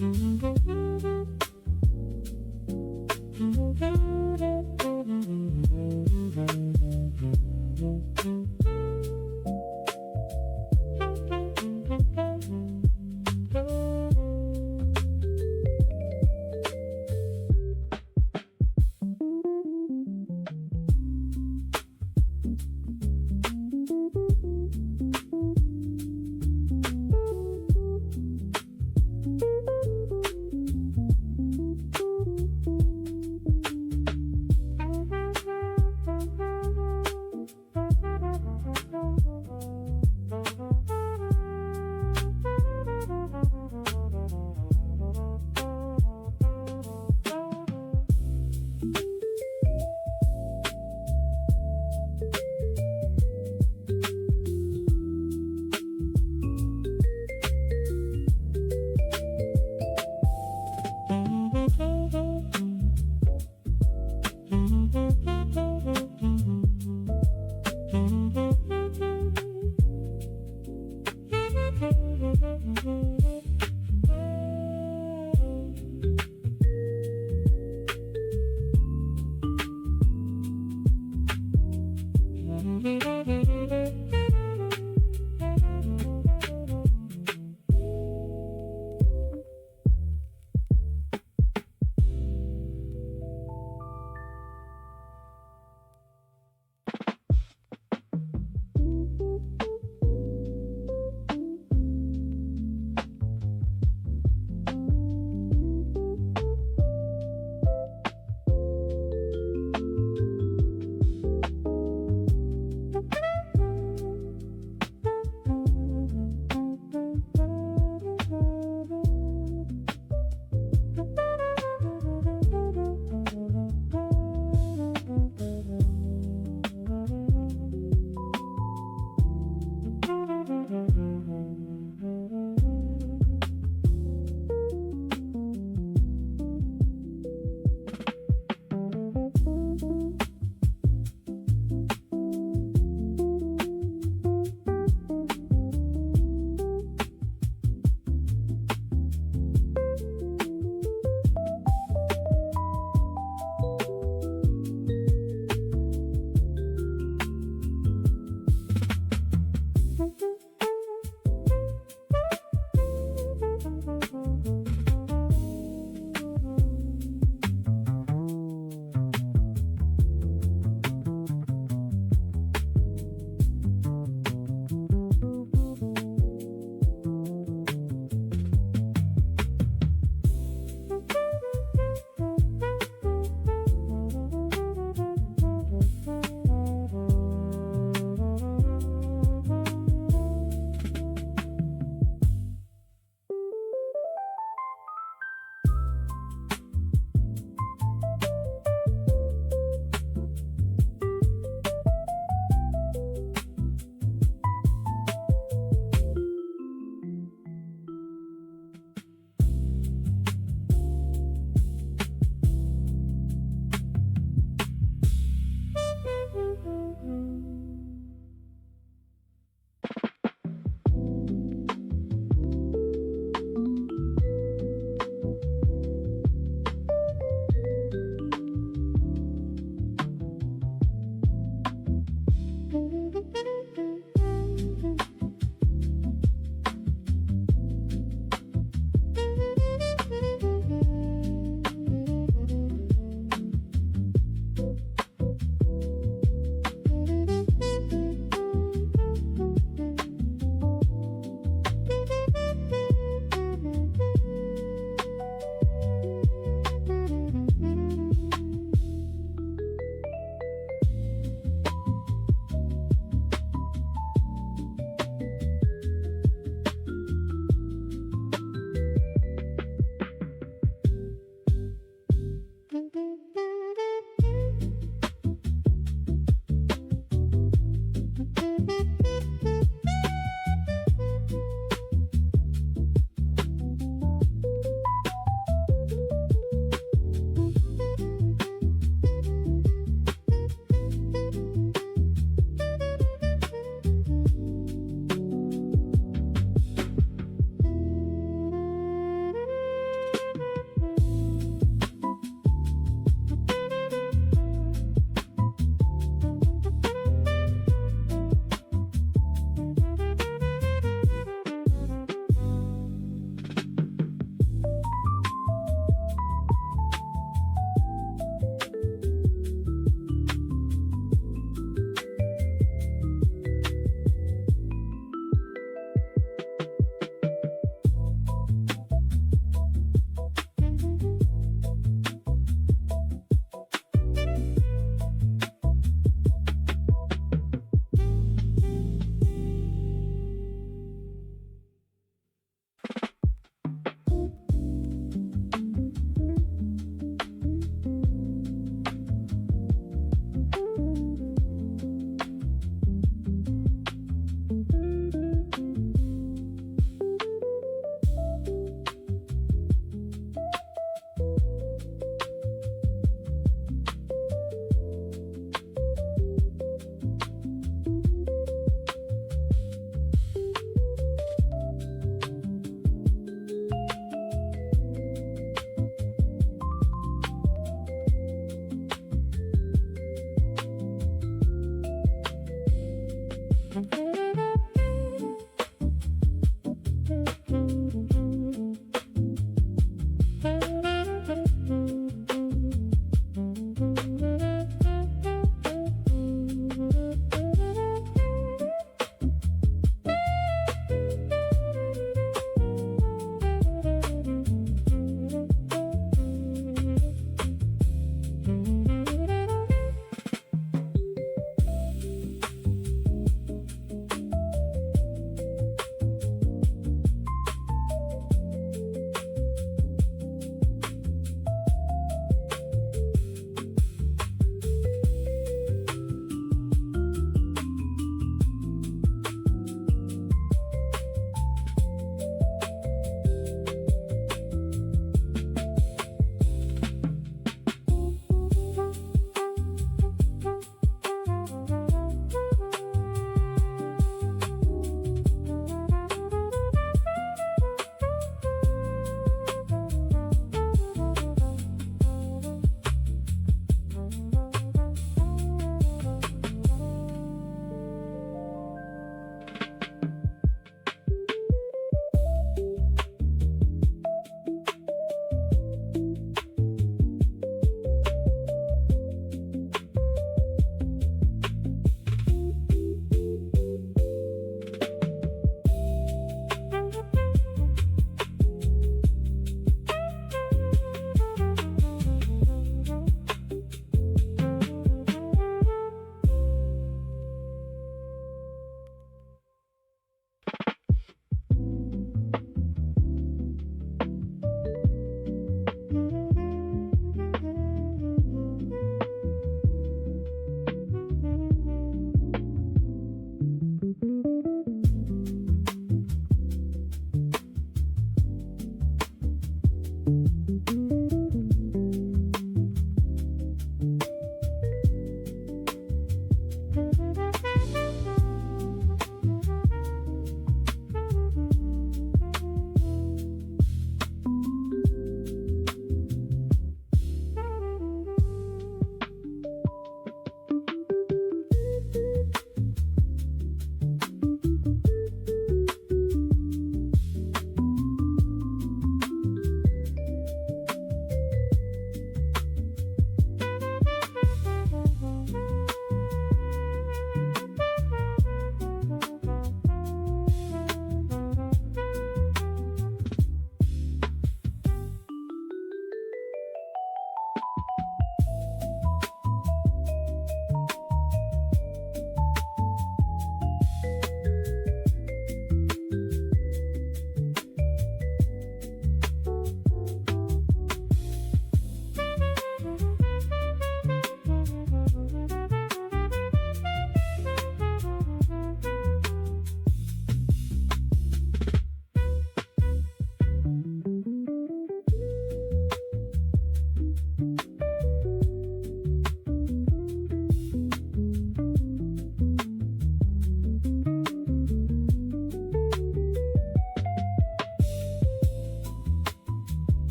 Mm-hmm.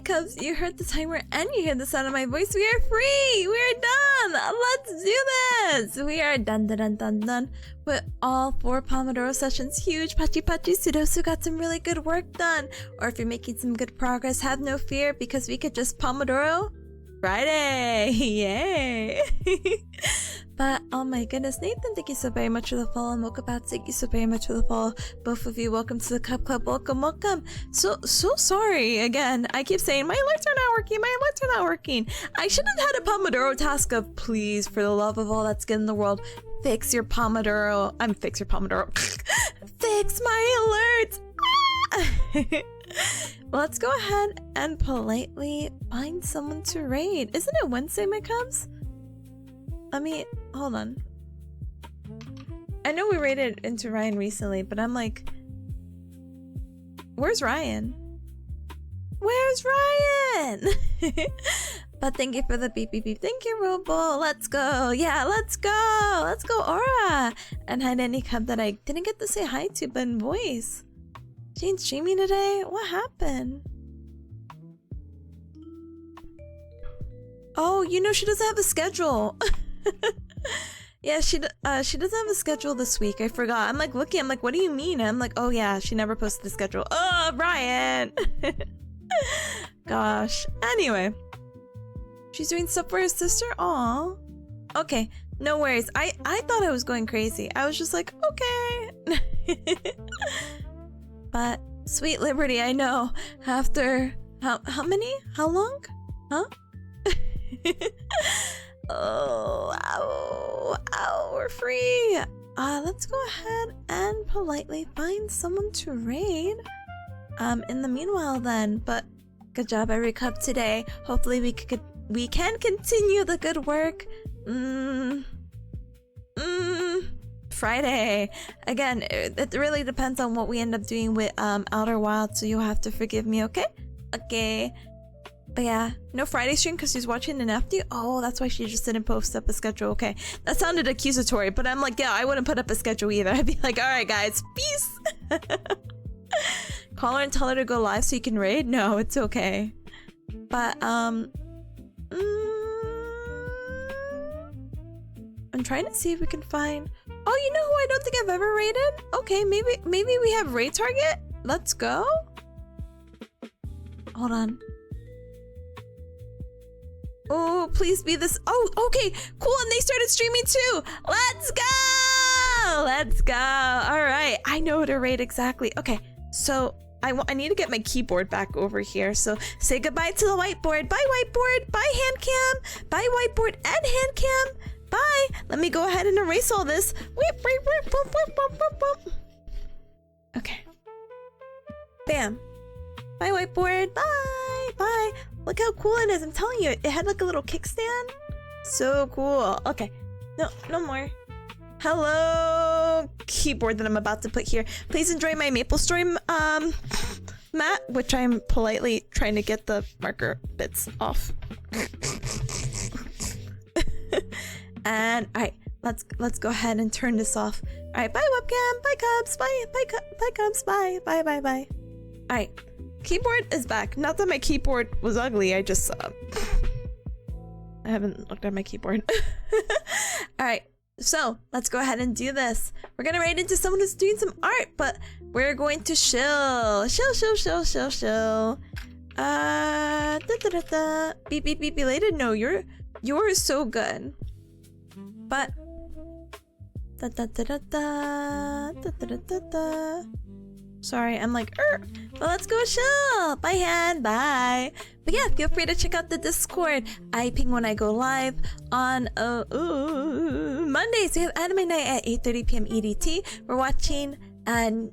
Cubs, you heard the timer and you hear the sound of my voice. We are free! We are done! Let's do this! We are done with all 4 Pomodoro sessions. Huge pachi Sudosu got some really good work done. Or if you're making some good progress, have no fear because we could just Pomodoro Friday! Yay! But oh my goodness, Nathan, thank you so very much for the follow. Mochabat, thank you so very much for the follow. Both of you, welcome to the Cup Club. Welcome. So sorry again. I keep saying my alerts are not working. I should have had a Pomodoro task of please, for the love of all that's good in the world, fix your Pomodoro. Fix your Pomodoro. Fix my alerts. Let's go ahead and politely find someone to raid. Isn't it Wednesday, my cubs? I mean, hold on. I know we raided into Ryan recently, but I'm like, where's Ryan? Where's Ryan? But thank you for the beep beep beep. Thank you, Robo. Let's go. Yeah, let's go. Let's go, Aura. And hi to any cub that I didn't get to say hi to, but in voice. She ain't streaming today? What happened? Oh, you know she doesn't have a schedule. Yeah, she doesn't have a schedule this week. I forgot. I'm like looking. I'm like, what do you mean? I'm like, oh yeah, she never posted the schedule. Oh, Ryan. Gosh. Anyway, she's doing stuff for her sister. Aw. Okay, no worries. I thought I was going crazy. I was just like, okay. But sweet Liberty, I know. After how many? How long? Huh? Oh, ow, we're free. Let's go ahead and politely find someone to raid. In the meanwhile then, but good job every cup today. Hopefully we can continue the good work. Friday. Again, it really depends on what we end up doing with Outer Wilds, so you'll have to forgive me, okay? Okay. But yeah, no Friday stream because she's watching an FD. Oh, that's why she just didn't post up a schedule. Okay, that sounded accusatory, but I'm like, yeah, I wouldn't put up a schedule either. I'd be like, all right, guys, peace. Call her and tell her to go live so you can raid. No, it's okay. But I'm trying to see if we can find. Oh, you know who I don't think I've ever raided? Okay, maybe we have raid target. Let's go. Hold on. Oh, please be this. Oh, okay, cool. And they started streaming too. Let's go. Let's go. All right. I know how to raid exactly. Okay, so I need to get my keyboard back over here. So say goodbye to the whiteboard. Bye, whiteboard. Bye, hand cam. Bye, whiteboard and hand cam. Bye. Let me go ahead and erase all this. Okay. Bam. Bye, whiteboard. Bye. Bye. Look how cool it is. I'm telling you, it had like a little kickstand. So cool. Okay. No more. Hello, keyboard that I'm about to put here. Please enjoy my Maple Story mat, which I'm politely trying to get the marker bits off. And all right, let's go ahead and turn this off. All right, bye webcam, bye cubs, bye cubs, bye. All right. Keyboard is back. Not that my keyboard was ugly, I just I haven't looked at my keyboard. Alright, so let's go ahead and do this. We're gonna raid into someone who's doing some art, but we're going to chill. Beep belated. No, you're so good. But Sorry, I'm like, well, let's go chill. Bye, Han. Bye. But yeah, feel free to check out the Discord. I ping when I go live on Mondays. We have anime night at 8:30 p.m. EDT. We're watching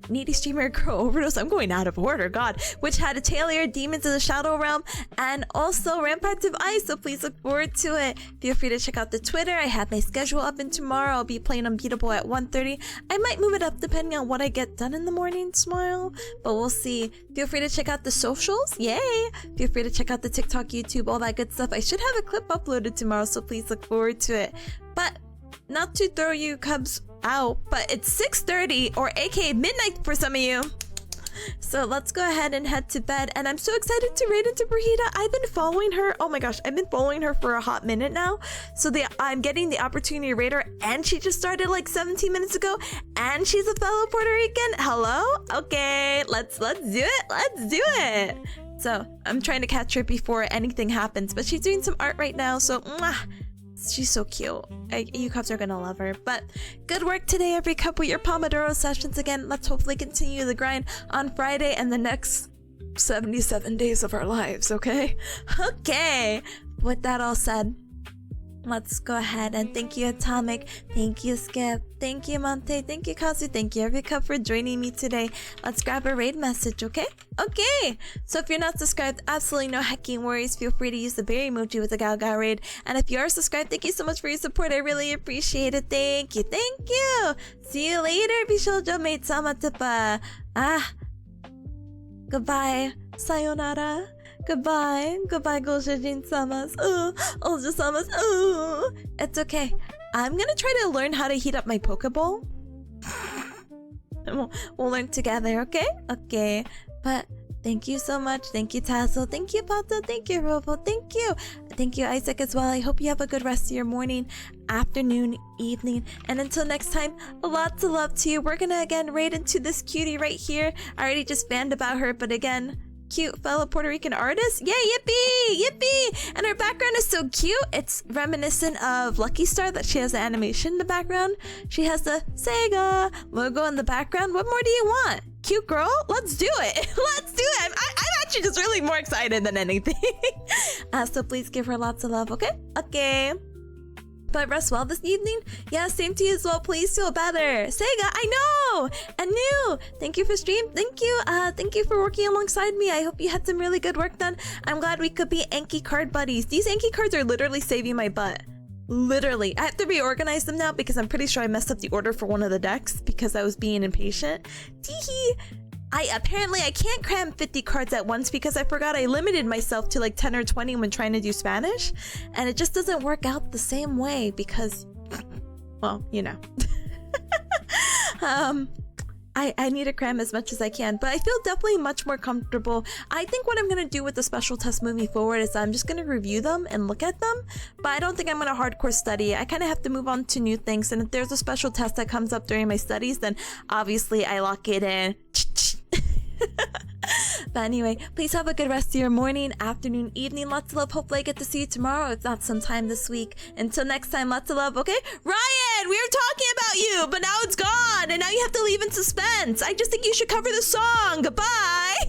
Needy Streamer Girl Overdose. I'm going out of order, God. Which had a Taylor, Demons of the Shadow Realm, and also Ramparts of Ice, so please look forward to it. Feel free to check out the Twitter. I have my schedule up, and tomorrow I'll be playing Unbeatable at 1:30. I might move it up depending on what I get done in the morning tomorrow, but we'll see. Feel free to check out the socials. Yay! Feel free to check out the TikTok, YouTube, all that good stuff. I should have a clip uploaded tomorrow, so please look forward to it. But not to throw you cubs out, but it's 6:30 or aka midnight for some of you. So let's go ahead and head to bed. And I'm so excited to raid into Brahita. I've been following her. Oh my gosh, I've been following her for a hot minute now. So I'm getting the opportunity to raid her, and she just started like 17 minutes ago, and she's a fellow Puerto Rican. Hello? Okay, let's do it. Let's do it. So I'm trying to catch her before anything happens, but she's doing some art right now. So mwah. She's so cute. You cubs are gonna love her. But good work today, every cub, with your Pomodoro sessions. Again, let's hopefully continue the grind on Friday and the next 77 days of our lives, okay? Okay. With that all said, let's go ahead and thank you, Atomic. Thank you, Skip. Thank you, Monte. Thank you, Kazu. Thank you, every cub, for joining me today. Let's grab a raid message, okay? Okay. So if you're not subscribed, absolutely no hecking worries. Feel free to use the bear emoji with the Gao Gao raid. And if you are subscribed, thank you so much for your support. I really appreciate it. Thank you. Thank you. See you later, Bishoujo mate sama tipa. Goodbye. Sayonara. Goodbye. Goodbye, Goshijin-samas. Olja-samas. It's okay. I'm gonna try to learn how to heat up my Pokeball. We'll learn together, okay? Okay. But thank you so much. Thank you, Tassel. Thank you, Pato. Thank you, Robo. Thank you. Thank you, Isaac, as well. I hope you have a good rest of your morning, afternoon, evening. And until next time, lots of love to you. We're gonna again raid into this cutie right here. I already just fanned about her, but again, cute fellow Puerto Rican artist. Yay, yippee! Yippee! And her background is so cute. It's reminiscent of Lucky Star, that she has the animation in the background. She has the Sega logo in the background. What more do you want? Cute girl? Let's do it. Let's do it. I'm actually just really more excited than anything. So please give her lots of love, okay? Okay. But rest well this evening. Yeah, same to you as well. Please feel better. Sega, I know. And new. Thank you for stream. Thank you. Thank you for working alongside me. I hope you had some really good work done. I'm glad we could be Anki card buddies. These Anki cards are literally saving my butt. Literally. I have to reorganize them now because I'm pretty sure I messed up the order for one of the decks because I was being impatient. Teehee. I can't cram 50 cards at once because I forgot I limited myself to like 10 or 20 when trying to do Spanish, and it just doesn't work out the same way because, well, you know. I need to cram as much as I can, but I feel definitely much more comfortable. I think what I'm going to do with the special tests moving forward is I'm just going to review them and look at them, but I don't think I'm going to hardcore study. I kind of have to move on to new things, and if there's a special test that comes up during my studies, then obviously I lock it in. But anyway, please have a good rest of your morning, afternoon, evening. Lots of love. Hopefully I get to see you tomorrow, if not sometime this week. Until next time, lots of love, okay? Ryan, we were talking about you, but now it's gone, and now you have to leave in suspense. I just think you should cover the song. Goodbye.